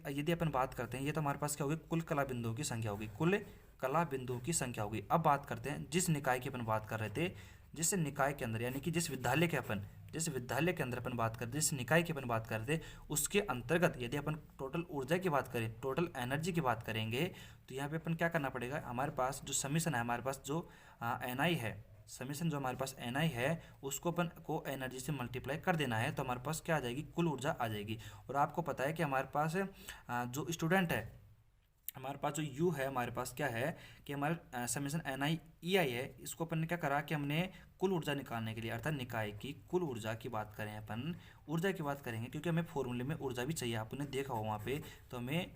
यदि अपन बात करते हैं, ये तो हमारे पास क्या होगी, कुल कला बिंदुओं की संख्या होगी, कुल कला बिंदुओं की संख्या होगी। अब बात करते हैं जिस निकाय की अपन बात कर रहे थे, जिस निकाय के अंदर, यानी कि जिस विद्यालय के अंदर अपन बात कर रहे थे, जिस निकाय की अपन बात कर रहे थे, उसके अंतर्गत यदि अपन टोटल ऊर्जा की बात करें, टोटल एनर्जी की बात करेंगे, तो यहाँ पे अपन क्या करना पड़ेगा, हमारे पास जो समीशन है, हमारे पास जो एन है, समीशन जो हमारे पास एन है, उसको अपन को एनर्जी से मल्टीप्लाई कर देना है, तो हमारे पास क्या आ जाएगी, कुल ऊर्जा आ जाएगी। और आपको पता है कि हमारे पास जो स्टूडेंट है, हमारे पास जो यू है, हमारे पास क्या है कि हमारे समीशन एन आई ई आई है, इसको अपन ने क्या करा कि हमने कुल ऊर्जा निकालने के लिए, अर्थात निकाय की कुल ऊर्जा की बात करें, अपन ऊर्जा की बात करेंगे, क्योंकि हमें फॉर्मूले में ऊर्जा भी चाहिए, आपने देखा हो वहाँ पे, तो हमें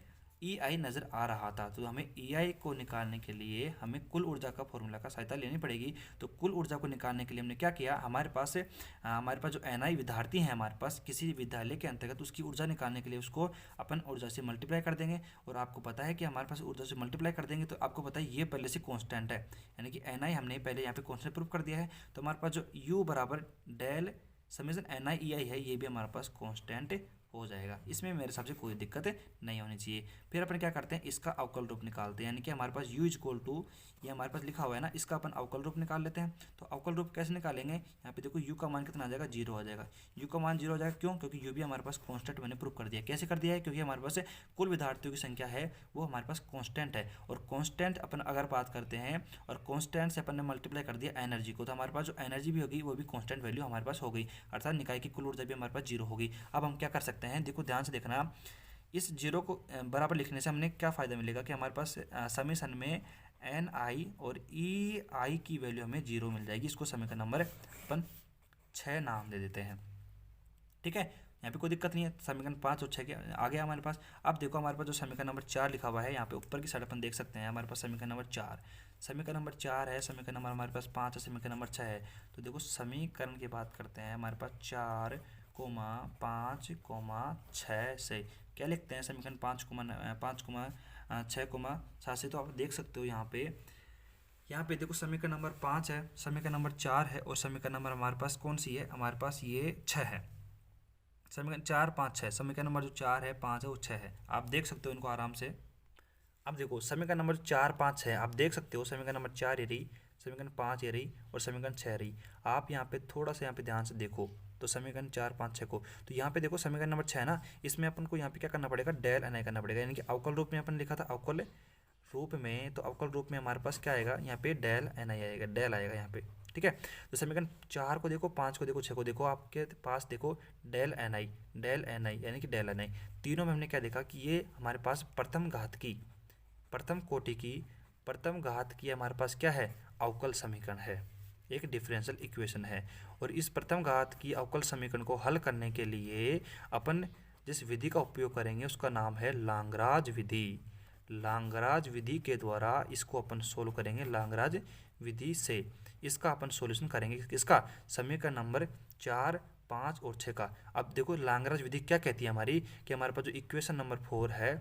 ई आई नज़र आ रहा था। तो हमें ई आई को निकालने के लिए हमें कुल ऊर्जा का फॉर्मूला का सहायता लेनी पड़ेगी। तो कुल ऊर्जा को निकालने के लिए हमने क्या किया, हमारे पास जो एन आई विद्यार्थी हैं हमारे पास किसी विद्यालय के अंतर्गत, उसकी ऊर्जा निकालने के लिए उसको अपन ऊर्जा से मल्टीप्लाई कर देंगे। और आपको पता है कि हमारे पास ऊर्जा से मल्टीप्लाई कर देंगे, तो आपको पता है ये पहले से कॉन्स्टेंट है, यानी कि एन आई हमने पहले यहाँ पे कॉन्स्टेंट प्रूव कर दिया है। तो हमारे पास जो यू बराबर डेल समीशन एन आई ई आई है, ये भी हमारे पास कॉन्स्टेंट हो जाएगा। इसमें मेरे हिसाब से कोई दिक्कत नहीं होनी चाहिए। फिर अपन क्या करते हैं, इसका अवकल रूप निकालते हैं, यानी कि हमारे पास u इक्वल टू, ये हमारे पास लिखा हुआ है ना, इसका अपन अवकल रूप निकाल लेते हैं। तो अवकल रूप कैसे निकालेंगे, यहाँ पे देखो u का मान कितना आ जाएगा, 0 आ जाएगा। u का मान 0 हो जाएगा। क्यों? क्योंकि u भी हमारे पास कॉन्स्टेंट मैंने प्रूव कर दिया। कैसे कर दिया है? क्योंकि हमारे पास कुल विद्यार्थियों की संख्या है वो हमारे पास कॉन्स्टेंट है, और कॉन्स्टेंट अपन अगर बात करते हैं, और कॉन्स्टेंट से अपन ने मल्टीप्लाई कर दिया एनर्जी को, तो हमारे पास जो एनर्जी भी होगी वो भी कॉन्स्टेंट वैल्यू हमारे पास हो गई, अर्थात निकाय की कुल ऊर्जा भी हमारे पास 0 होगी। अब हम क्या कर सकते हैं, देखो ध्यान से देखना, इस 0 को बराबर लिखने से हमने क्या फ़ायदा मिलेगा कि हमारे पास समीशन में एन आई और ई आई की वैल्यू हमें 0 मिल जाएगी। इसको समीकरण नंबर अपन 6 नाम दे देते हैं, ठीक है। यहाँ पे कोई दिक्कत नहीं है। समीकरण 5 और 6 के आ गया हमारे पास। अब देखो हमारे पास जो समीकरण नंबर 4 लिखा हुआ है यहाँ पे ऊपर की साइड अपन देख सकते हैं, हमारे पास समीकरण नंबर 4, समीकरण नंबर 4 है, समीकरण नंबर हमारे पास 5 है, समीकरण नंबर 6 है। तो देखो समीकरण की बात करते हैं, हमारे पास 4, 5, 6 से क्या लिखते हैं, समीकरण 5, 6, 7 से। तो आप देख सकते हो यहाँ पे देखो समीकरण नंबर 5 है, समीकरण नंबर 4 है, और समीकरण नंबर हमारे पास कौन सी है, हमारे पास ये 6 है। समीकरण 4, 5, 6, समीकरण नंबर जो 4 है, 5 है, वो 6 है। आप देख सकते हो इनको आराम से। अब देखो समीकरण नंबर 4, 5, 6 आप देख सकते हो, समीकरण नंबर 4 ये रही, समीकरण 5 ये रही, और समीकरण 6 रही। आप यहाँ पे थोड़ा सा यहाँ पे ध्यान से देखो तो समीकरण 4, 5, 6 को, तो यहाँ पे देखो समीकरण नंबर 6 है ना, इसमें अपन को यहाँ पे क्या करना पड़ेगा, डेल एन आई करना पड़ेगा। यानी कि अवकल रूप में अपन लिखा था, अवकल रूप में, तो अवकल रूप में हमारे पास क्या आएगा, यहाँ पे डेल एन आई आएगा, डेल आएगा यहाँ पे। ठीक है, तो समीकरण 4 को देखो, 5 को देखो, 6 को देखो, आपके पास देखो डेल एन आई, डेल एन आई यानी कि डेल एन आई, तीनों में हमने क्या देखा कि ये हमारे पास प्रथम घात की हमारे पास क्या है, अवकल समीकरण है, एक डिफरेंशियल इक्वेशन है। और इस प्रथम घात की अवकल समीकरण को हल करने के लिए अपन जिस विधि का उपयोग करेंगे उसका नाम है लांगराज विधि। लांगराज विधि के द्वारा इसको अपन सोल्व करेंगे, लांगराज विधि से इसका अपन सॉल्यूशन करेंगे, इसका समीकरण नंबर 4, 5 और 6 का। अब देखो लांगराज विधि क्या कहती है हमारी, कि हमारे पास जो इक्वेशन नंबर 4 है,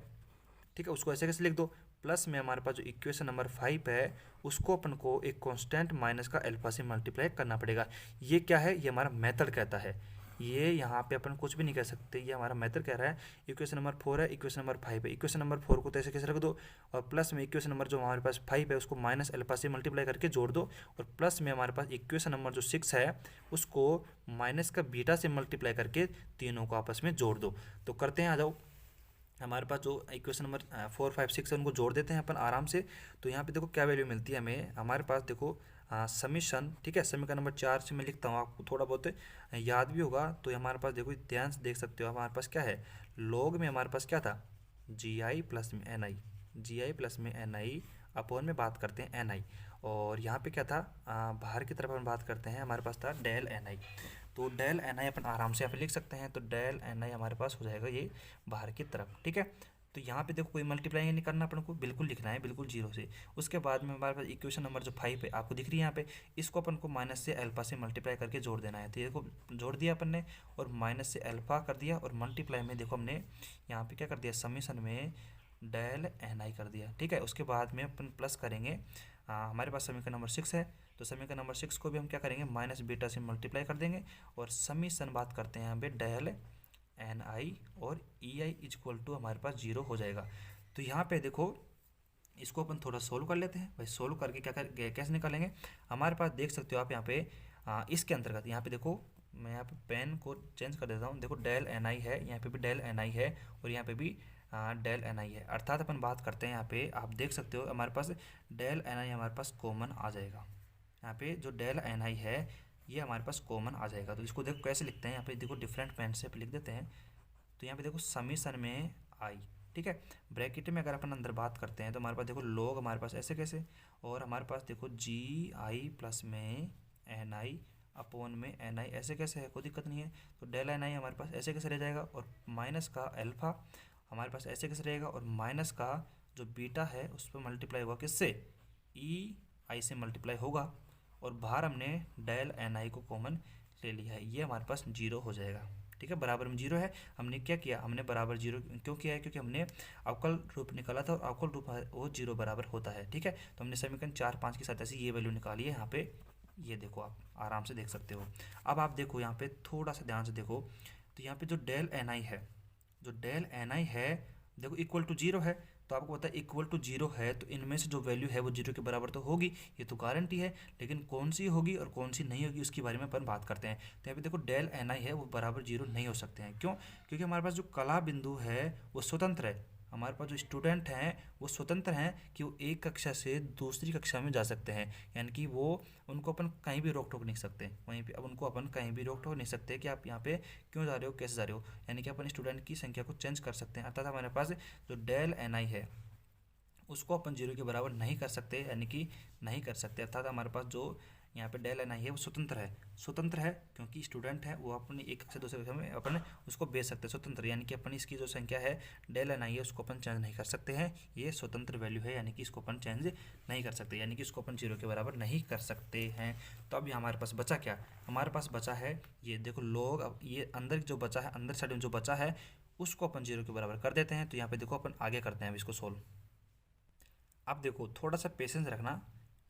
ठीक है, उसको ऐसे कैसे लिख दो, प्लस में हमारे पास जो इक्वेशन नंबर 5 है उसको अपन को एक कांस्टेंट माइनस का अल्फा से मल्टीप्लाई करना पड़ेगा। ये क्या है, ये हमारा मेथड कहता है, ये यहाँ पे अपन कुछ भी नहीं कह सकते, ये हमारा मेथड कह रहा है। इक्वेशन नंबर 4 है, इक्वेशन नंबर 5 है, इक्वेशन नंबर 4 को तो ऐसे कैसे रख दो, और प्लस में इक्वेशन नंबर जो हमारे पास 5 है उसको माइनस अल्फा से मल्टीप्लाई करके जोड़ दो, और प्लस में हमारे पास इक्वेशन नंबर जो 6 है उसको माइनस का बीटा से मल्टीप्लाई करके तीनों को आपस में जोड़ दो। तो करते हैं, आ जाओ। हमारे पास जो इक्वेशन नंबर 4, 5, 6 है उनको जोड़ देते हैं अपन आराम से। तो यहाँ पे देखो क्या वैल्यू मिलती है हमें, हमारे पास देखो समीशन, ठीक है, समीकरण नंबर 4 से मैं लिखता हूँ, आपको थोड़ा बहुत याद भी होगा। तो हमारे पास देखो ध्यान से देख सकते हो, हमारे पास क्या है, लॉग में हमारे पास क्या था, जी आई प्लस में एन आई, जी आई प्लस में एन आई अपॉन में बात करते हैं एन आई, और यहाँ पे क्या था, बाहर की तरफ हम बात करते हैं, हमारे पास था डेल एन आई। तो डेल एन आई अपन आराम से यहाँ पे लिख सकते हैं, तो डेल एन आई हमारे पास हो जाएगा ये बाहर की तरफ। ठीक है, तो यहाँ पे देखो कोई मल्टीप्लाई नहीं करना अपन को, बिल्कुल लिखना है बिल्कुल जीरो से। उसके बाद में हमारे पास इक्वेशन नंबर जो 5 है आपको दिख रही है यहाँ पे, इसको अपन को माइनस से अल्फा से मल्टीप्लाई करके जोड़ देना है। तो ये देखो जोड़ दिया अपन ने, और माइनस से अल्फा कर दिया, और मल्टीप्लाई में देखो हमने यहाँ पे क्या कर दिया, समीशन में डेल एन आई कर दिया। ठीक है, उसके बाद में अपन प्लस करेंगे, हमारे पास समीकरण नंबर 6 है, तो समीकरण नंबर 6 को भी हम क्या करेंगे, माइनस बीटा से मल्टीप्लाई कर देंगे, और समीशन बात करते हैं यहाँ पे डेल एन आई, और ई आई इक्वल टू हमारे पास 0 हो जाएगा। तो यहाँ पे देखो इसको अपन थोड़ा सोल्व कर लेते हैं भाई। सोल्व करके कैसे निकालेंगे, हमारे पास देख सकते हो आप यहाँ पे इसके अंतर्गत यहाँ पे देखो, मैं यहाँ पे पेन को चेंज कर देता हूँ। देखो डेल एन आई है, यहाँ पे भी डेल एन आई है, और यहाँ पे भी डेल एन आई है। अर्थात अपन बात करते हैं यहाँ पे, आप देख सकते हो हमारे पास डेल एन आई हमारे पास कॉमन आ जाएगा। यहाँ पे जो डेल एन आई है ये हमारे पास कॉमन आ जाएगा। तो इसको देखो कैसे लिखते हैं, यहाँ पे देखो डिफरेंट पेन से लिख देते हैं। तो यहाँ पे देखो समीशन में आई, ठीक है, ब्रैकेट में अगर अपन अंदर बात करते हैं तो हमारे पास देखो लॉग हमारे पास ऐसे कैसे, और हमारे पास देखो जी आई प्लस में एन आई अपॉन में एन आई ऐसे कैसे है, कोई दिक्कत नहीं है। तो डेल एन आई हमारे पास ऐसे कैसे रह जाएगा, और माइनस का अल्फा हमारे पास ऐसे कैसे रहेगा, और माइनस का जो बीटा है उस पर मल्टीप्लाई होगा किससे, ई आई से मल्टीप्लाई होगा, और बाहर हमने डेल एन आई को कॉमन ले लिया है, ये हमारे पास 0 हो जाएगा। ठीक है, बराबर में 0 है। हमने क्या किया, हमने बराबर 0 क्यों किया है, क्योंकि हमने अवकल रूप निकाला था, और अवकल रूप वो 0 बराबर होता है। ठीक है, तो हमने समीकरण 4, 5 के साथ ऐसी ये वैल्यू निकाली है यहाँ पे, ये देखो आप आराम से देख सकते हो। अब आप देखो यहाँ पे थोड़ा सा ध्यान से देखो, तो यहाँ पे जो डेल एन आई है, जो डेल एन आई है देखो इक्वल टू 0 है। तो आपको पता है इक्वल टू 0 है, तो इनमें से जो वैल्यू है वो 0 के बराबर तो होगी, ये तो गारंटी है। लेकिन कौन सी होगी और कौन सी नहीं होगी उसके बारे में अपन बात करते हैं। तो यहाँ पे देखो डेल एन आई है वो बराबर 0 नहीं हो सकते हैं। क्यों, क्योंकि हमारे पास जो कला बिंदु है वो स्वतंत्र है। हमारे पास जो स्टूडेंट हैं वो स्वतंत्र हैं कि वो एक कक्षा से दूसरी कक्षा में जा सकते हैं, यानी कि वो उनको अपन कहीं भी रोक टोक नहीं सकते। वहीं पे अब उनको अपन कहीं भी रोक टोक नहीं सकते कि आप यहाँ पे क्यों जा रहे हो, कैसे जा रहे हो, यानी कि अपन स्टूडेंट की संख्या को चेंज कर सकते हैं। अर्थात हमारे पास जो डेल एन आई है उसको अपन 0 के बराबर नहीं कर सकते, यानी कि नहीं कर सकते। अर्थात हमारे पास जो यहाँ पे डेल एन आई है वो स्वतंत्र है। स्वतंत्र है क्योंकि स्टूडेंट है वो अपनी एक कक्षा से दूसरे कक्षा में अपन उसको भेज सकते हैं स्वतंत्र, यानी कि अपन इसकी जो संख्या है डेल एन आई है उसको अपन चेंज नहीं कर सकते हैं, ये स्वतंत्र वैल्यू है, यानी कि इसको अपन चेंज नहीं कर सकते, यानी कि इसको अपन 0 के बराबर नहीं कर सकते हैं। तो अब हमारे पास बचा क्या, हमारे पास बचा है ये देखो लॉग, अब ये अंदर जो बचा है, अंदर साइड में जो बचा है उसको अपन 0 के बराबर कर देते हैं। तो यहाँ पे देखो अपन आगे करते हैं अब इसको सोल्व। अब देखो थोड़ा सा पेशेंस रखना,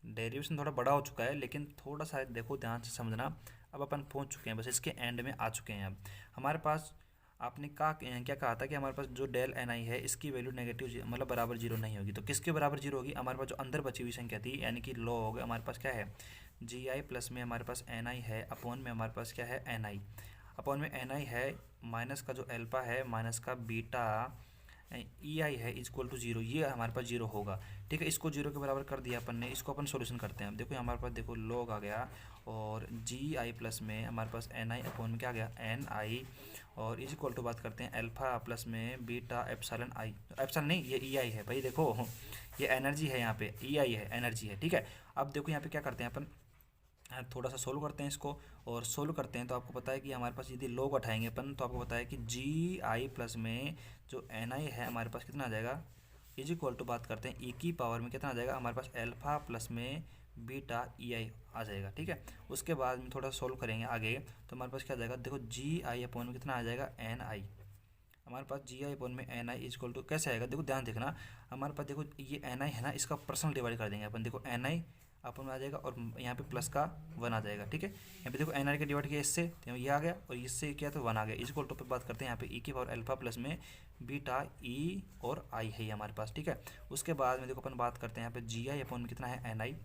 डेरिवेशन थोड़ा बड़ा हो चुका है लेकिन थोड़ा सा देखो ध्यान से समझना। अब अपन पहुंच चुके हैं, बस इसके एंड में आ चुके हैं। अब हमारे पास आपने क्या कहा था कि हमारे पास जो डेल एन आई है इसकी वैल्यू नेगेटिव मतलब बराबर 0 नहीं होगी। तो किसके बराबर 0 होगी, हमारे पास जो अंदर बची हुई संख्या थी यानी कि लॉग हमारे पास क्या है जी आई प्लस में हमारे पास एन आई है, अपॉन में हमारे पास क्या है एन आई, अपॉन में एन आई है माइनस का जो एल्फा है माइनस का बीटा ई आई है इक्वल टू 0, ये हमारे पास 0 होगा। ठीक है, इसको 0 के बराबर कर दिया अपन ने, इसको अपन सॉल्यूशन करते हैं। अब देखो हमारे पास देखो लॉग आ गया और जी आई प्लस में हमारे पास एन आई अपॉन में क्या आ गया एन आई, और इज इक्वल टू बात करते हैं अल्फा प्लस में बीटा एप्सिलॉन आई, एप्सिलॉन नहीं ये ई आई है भाई, देखो ये एनर्जी है, यहाँ पे ई आई है एनर्जी है। ठीक है, अब देखो यहाँ पे क्या करते हैं अपन थोड़ा सा सोल्व करते हैं इसको, और सोल्व करते हैं तो आपको पता है कि हमारे पास यदि लॉग उठाएंगे अपन तो आपको पता है कि जी आई प्लस में जो एन आई है हमारे पास कितना आ जाएगा इज इक्वल टू बात करते हैं ई की पावर में कितना आ जाएगा हमारे पास एल्फा प्लस में बीटा ई आई आ जाएगा। ठीक है, उसके बाद में थोड़ा सोल्व करेंगे आगे तो हमारे पास क्या आ जाएगा देखो जी आई अपॉन में कितना आ जाएगा एन आई, हमारे पास जी आई अपॉन में n I is equal to कैसे आएगा देखो ध्यान देखना, हमारे पास देखो ये एन आई है ना इसका पर्सनल डिवाइड कर देंगे अपन, देखो एन आई अपन में आ जाएगा और यहाँ पे प्लस का 1 आ जाएगा। ठीक है, यहाँ पे देखो एन आई का डिवाइड किया इससे तो ये आ गया और इससे क्या तो 1 आ गया, इज इक्वल टू पे बात करते हैं यहाँ पे ई की पावर अल्फा प्लस में बीटा ई और आई है हमारे पास। ठीक है, उसके बाद में देखो अपन बात करते हैं यहाँ पे जी आई अपॉन में कितना है एन आई,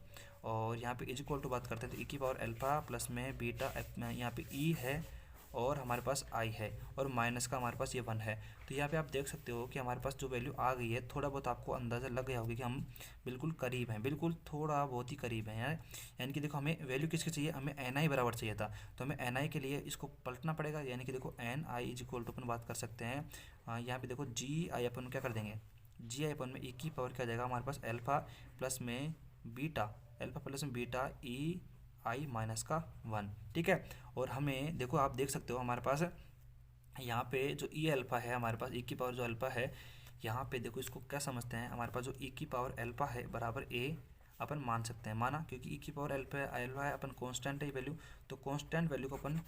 और यहाँ पे इज इक्वल टू बात करते हैं तो ई की पावर अल्फा प्लस में बीटा यहाँ पे ई है और हमारे पास आई है और माइनस का हमारे पास ये 1 है। तो यहाँ पे आप देख सकते हो कि हमारे पास जो वैल्यू आ गई है थोड़ा बहुत आपको अंदाज़ा लग गया होगा कि हम बिल्कुल करीब हैं, बिल्कुल थोड़ा बहुत ही करीब हैं यार। यानी कि देखो हमें वैल्यू किसकी चाहिए, हमें एन आई बराबर चाहिए था, तो हमें एन आई के लिए इसको पलटना पड़ेगा, यानी कि देखो N I is equal to अपन बात कर सकते हैं यहाँ पे देखो जी आई अपन क्या कर देंगे जी आई अपन में ई की पावर क्या जाएगा हमारे पास एल्फा प्लस में बीटा, एल्फा प्लस में बीटा ई आई माइनस का 1। ठीक है, और हमें देखो आप देख सकते हो हमारे पास यहाँ पे जो ई अल्फ़ा है हमारे पास ई की पावर जो अल्फ़ा है यहाँ पे देखो इसको क्या समझते हैं हमारे पास जो ई की पावर अल्फ़ा है बराबर ए अपन मान सकते हैं, माना क्योंकि ई की पावर अल्फ़ा है अपन कांस्टेंट है वैल्यू, तो कांस्टेंट वैल्यू को अपन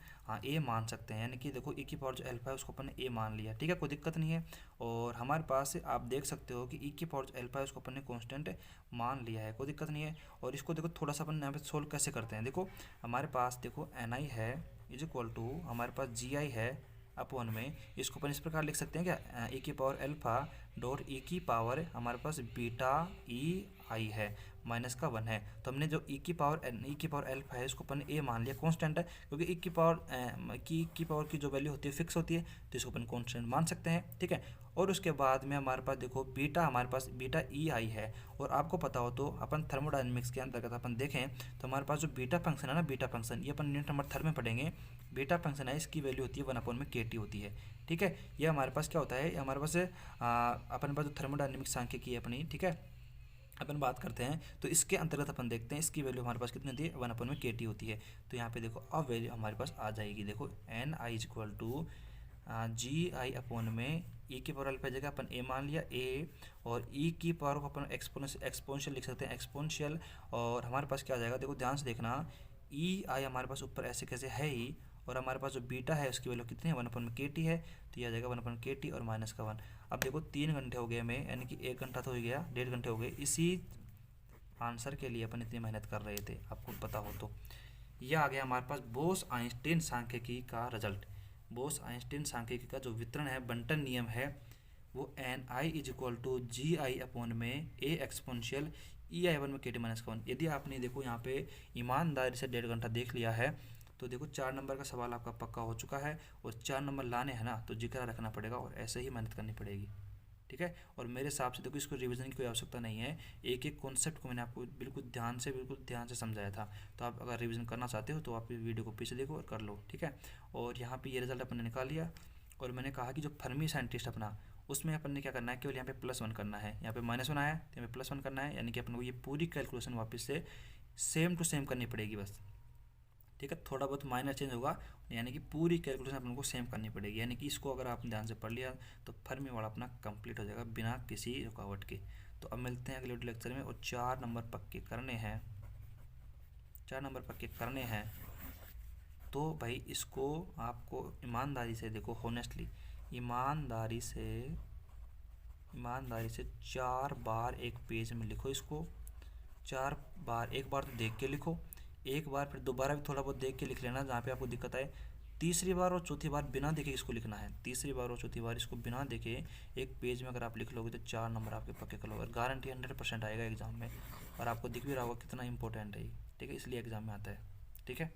ए मान सकते हैं, यानी कि देखो ई की पावर जो अल्फ़ा है उसको अपन ए मान लिया। ठीक है, कोई दिक्कत नहीं है, और हमारे पास आप देख सकते हो कि ई की पावर जो अल्फ़ा है उसको अपन ने कांस्टेंट मान लिया है, कोई दिक्कत नहीं है। और इसको देखो थोड़ा सा अपन यहाँ पे सोल्व कैसे करते हैं, देखो हमारे पास देखो एन आई है इज इक्वल टू हमारे पास जी आई है अपॉन में, इसको अपन इस प्रकार लिख सकते हैं क्या ए की पावर अल्फ़ा डॉट ई की पावर हमारे पास बीटा ई आई है माइनस का 1 है। तो हमने जो ई की पावर अल्फ़ा है इसको अपन ए मान लिया, कांस्टेंट है क्योंकि ई की पावर की जो वैल्यू होती है फिक्स होती है, तो इसको अपन कांस्टेंट मान सकते हैं। ठीक है, और उसके बाद में हमारे पास देखो बीटा हमारे पास बीटा ई आई है, और आपको पता हो तो अपन थर्मोडायनेमिक्स के अंतर्गत अपन देखें तो हमारे पास जो बीटा फंक्शन है ना, बीटा फंक्शन ये अपन यूनिट नंबर 3 में पढ़ेंगे, बीटा फंक्शन है इसकी वैल्यू होती है 1 अपॉन में के टी होती है। ठीक है, ये हमारे पास क्या होता है, हमारे पास अपन पास जो थर्मोडायनेमिक्स सांख्यिकी है अपनी, ठीक है अपन बात करते हैं तो इसके अंतर्गत अपन देखते हैं इसकी वैल्यू हमारे पास कितनी होती है 1 अपॉन में के टी होती है। तो यहाँ पे देखो अब वैल्यू हमारे पास आ जाएगी, देखो N I is equal to g i upon में ई की पावर अल्फा जगह अपन ए मान लिया ए, और ई की पावर को अपन एक्सपोनेंशियल लिख सकते हैं एक्सपोनेंशियल, और हमारे पास क्या आ जाएगा देखो ध्यान से देखना ई आई हमारे पास ऊपर ऐसे कैसे है ही, और हमारे पास जो बीटा है उसकी वैल्यू कितनी है 1 अपॉन में के टी है, तो ये आ जाएगा 1 अपॉन के टी और माइनस का 1। अब देखो 3 घंटे हो गए हमें, यानी कि 1 घंटा तो हो गया, 1.5 घंटे हो गए इसी आंसर के लिए अपन इतनी मेहनत कर रहे थे, आपको पता हो तो। यह आ गया हमारे पास बोस आइंस्टीन सांख्यिकी का रिजल्ट। बोस आइंस्टीन सांख्यिकी का जो वितरण है बंटन नियम है वो n I is equal to g i upon में ए एक्सपोनेंशियल ई आई 1 में के टी माइनस का 1। यदि आपने देखो यहाँ पे ईमानदारी से 1.5 घंटा देख लिया है तो देखो 4 नंबर का सवाल आपका पक्का हो चुका है, और 4 नंबर लाने हैं ना तो जिक्र रखना पड़ेगा और ऐसे ही मेहनत करनी पड़ेगी। ठीक है, और मेरे हिसाब से देखो इसको रिवीजन की कोई आवश्यकता नहीं है, एक एक कॉन्सेप्ट को मैंने आपको बिल्कुल ध्यान से समझाया था, तो आप अगर रिवीजन करना चाहते हो तो आप वीडियो को पीछे देखो और कर लो। ठीक है, और यहाँ पे ये रिजल्ट अपन ने निकाल लिया, और मैंने कहा कि जो फर्मी साइंटिस्ट अपना उसमें अपन ने क्या करना है, केवल यहाँ पे +1 करना है, यहाँ पे -1 आया तो यहाँ पे +1 करना है, यानी कि अपन को ये पूरी कैलकुलेशन वापस से सेम टू सेम करनी पड़ेगी बस। ठीक है, थोड़ा बहुत माइनर चेंज होगा, यानी कि पूरी कैलकुलेशन अपन को सेम करनी पड़ेगी। यानी कि इसको अगर आपने ध्यान से पढ़ लिया तो फर्मी वाला अपना कंप्लीट हो जाएगा बिना किसी रुकावट के। तो अब मिलते हैं अगले लेक्चर में, और 4 नंबर पक्के करने हैं, 4 नंबर पक्के करने हैं। तो भाई इसको आपको ईमानदारी से देखो, होनेस्टली ईमानदारी से 4 बार एक पेज में लिखो इसको, 4 बार। एक बार तो देख के लिखो, एक बार फिर दोबारा भी थोड़ा बहुत देख के लिख लेना जहाँ पे आपको दिक्कत आए। तीसरी बार और चौथी बार बिना देखे इसको लिखना है, तीसरी बार और चौथी बार इसको बिना देखे एक पेज में अगर आप लिख लोगे तो 4 नंबर आपके पक्के कर लोगे, गारंटी 100% आएगा एग्जाम में। और आपको दिख भी रहा होगा कितना इंपॉर्टेंट है ये। ठीक है, इसलिए एग्जाम में आता है। ठीक है।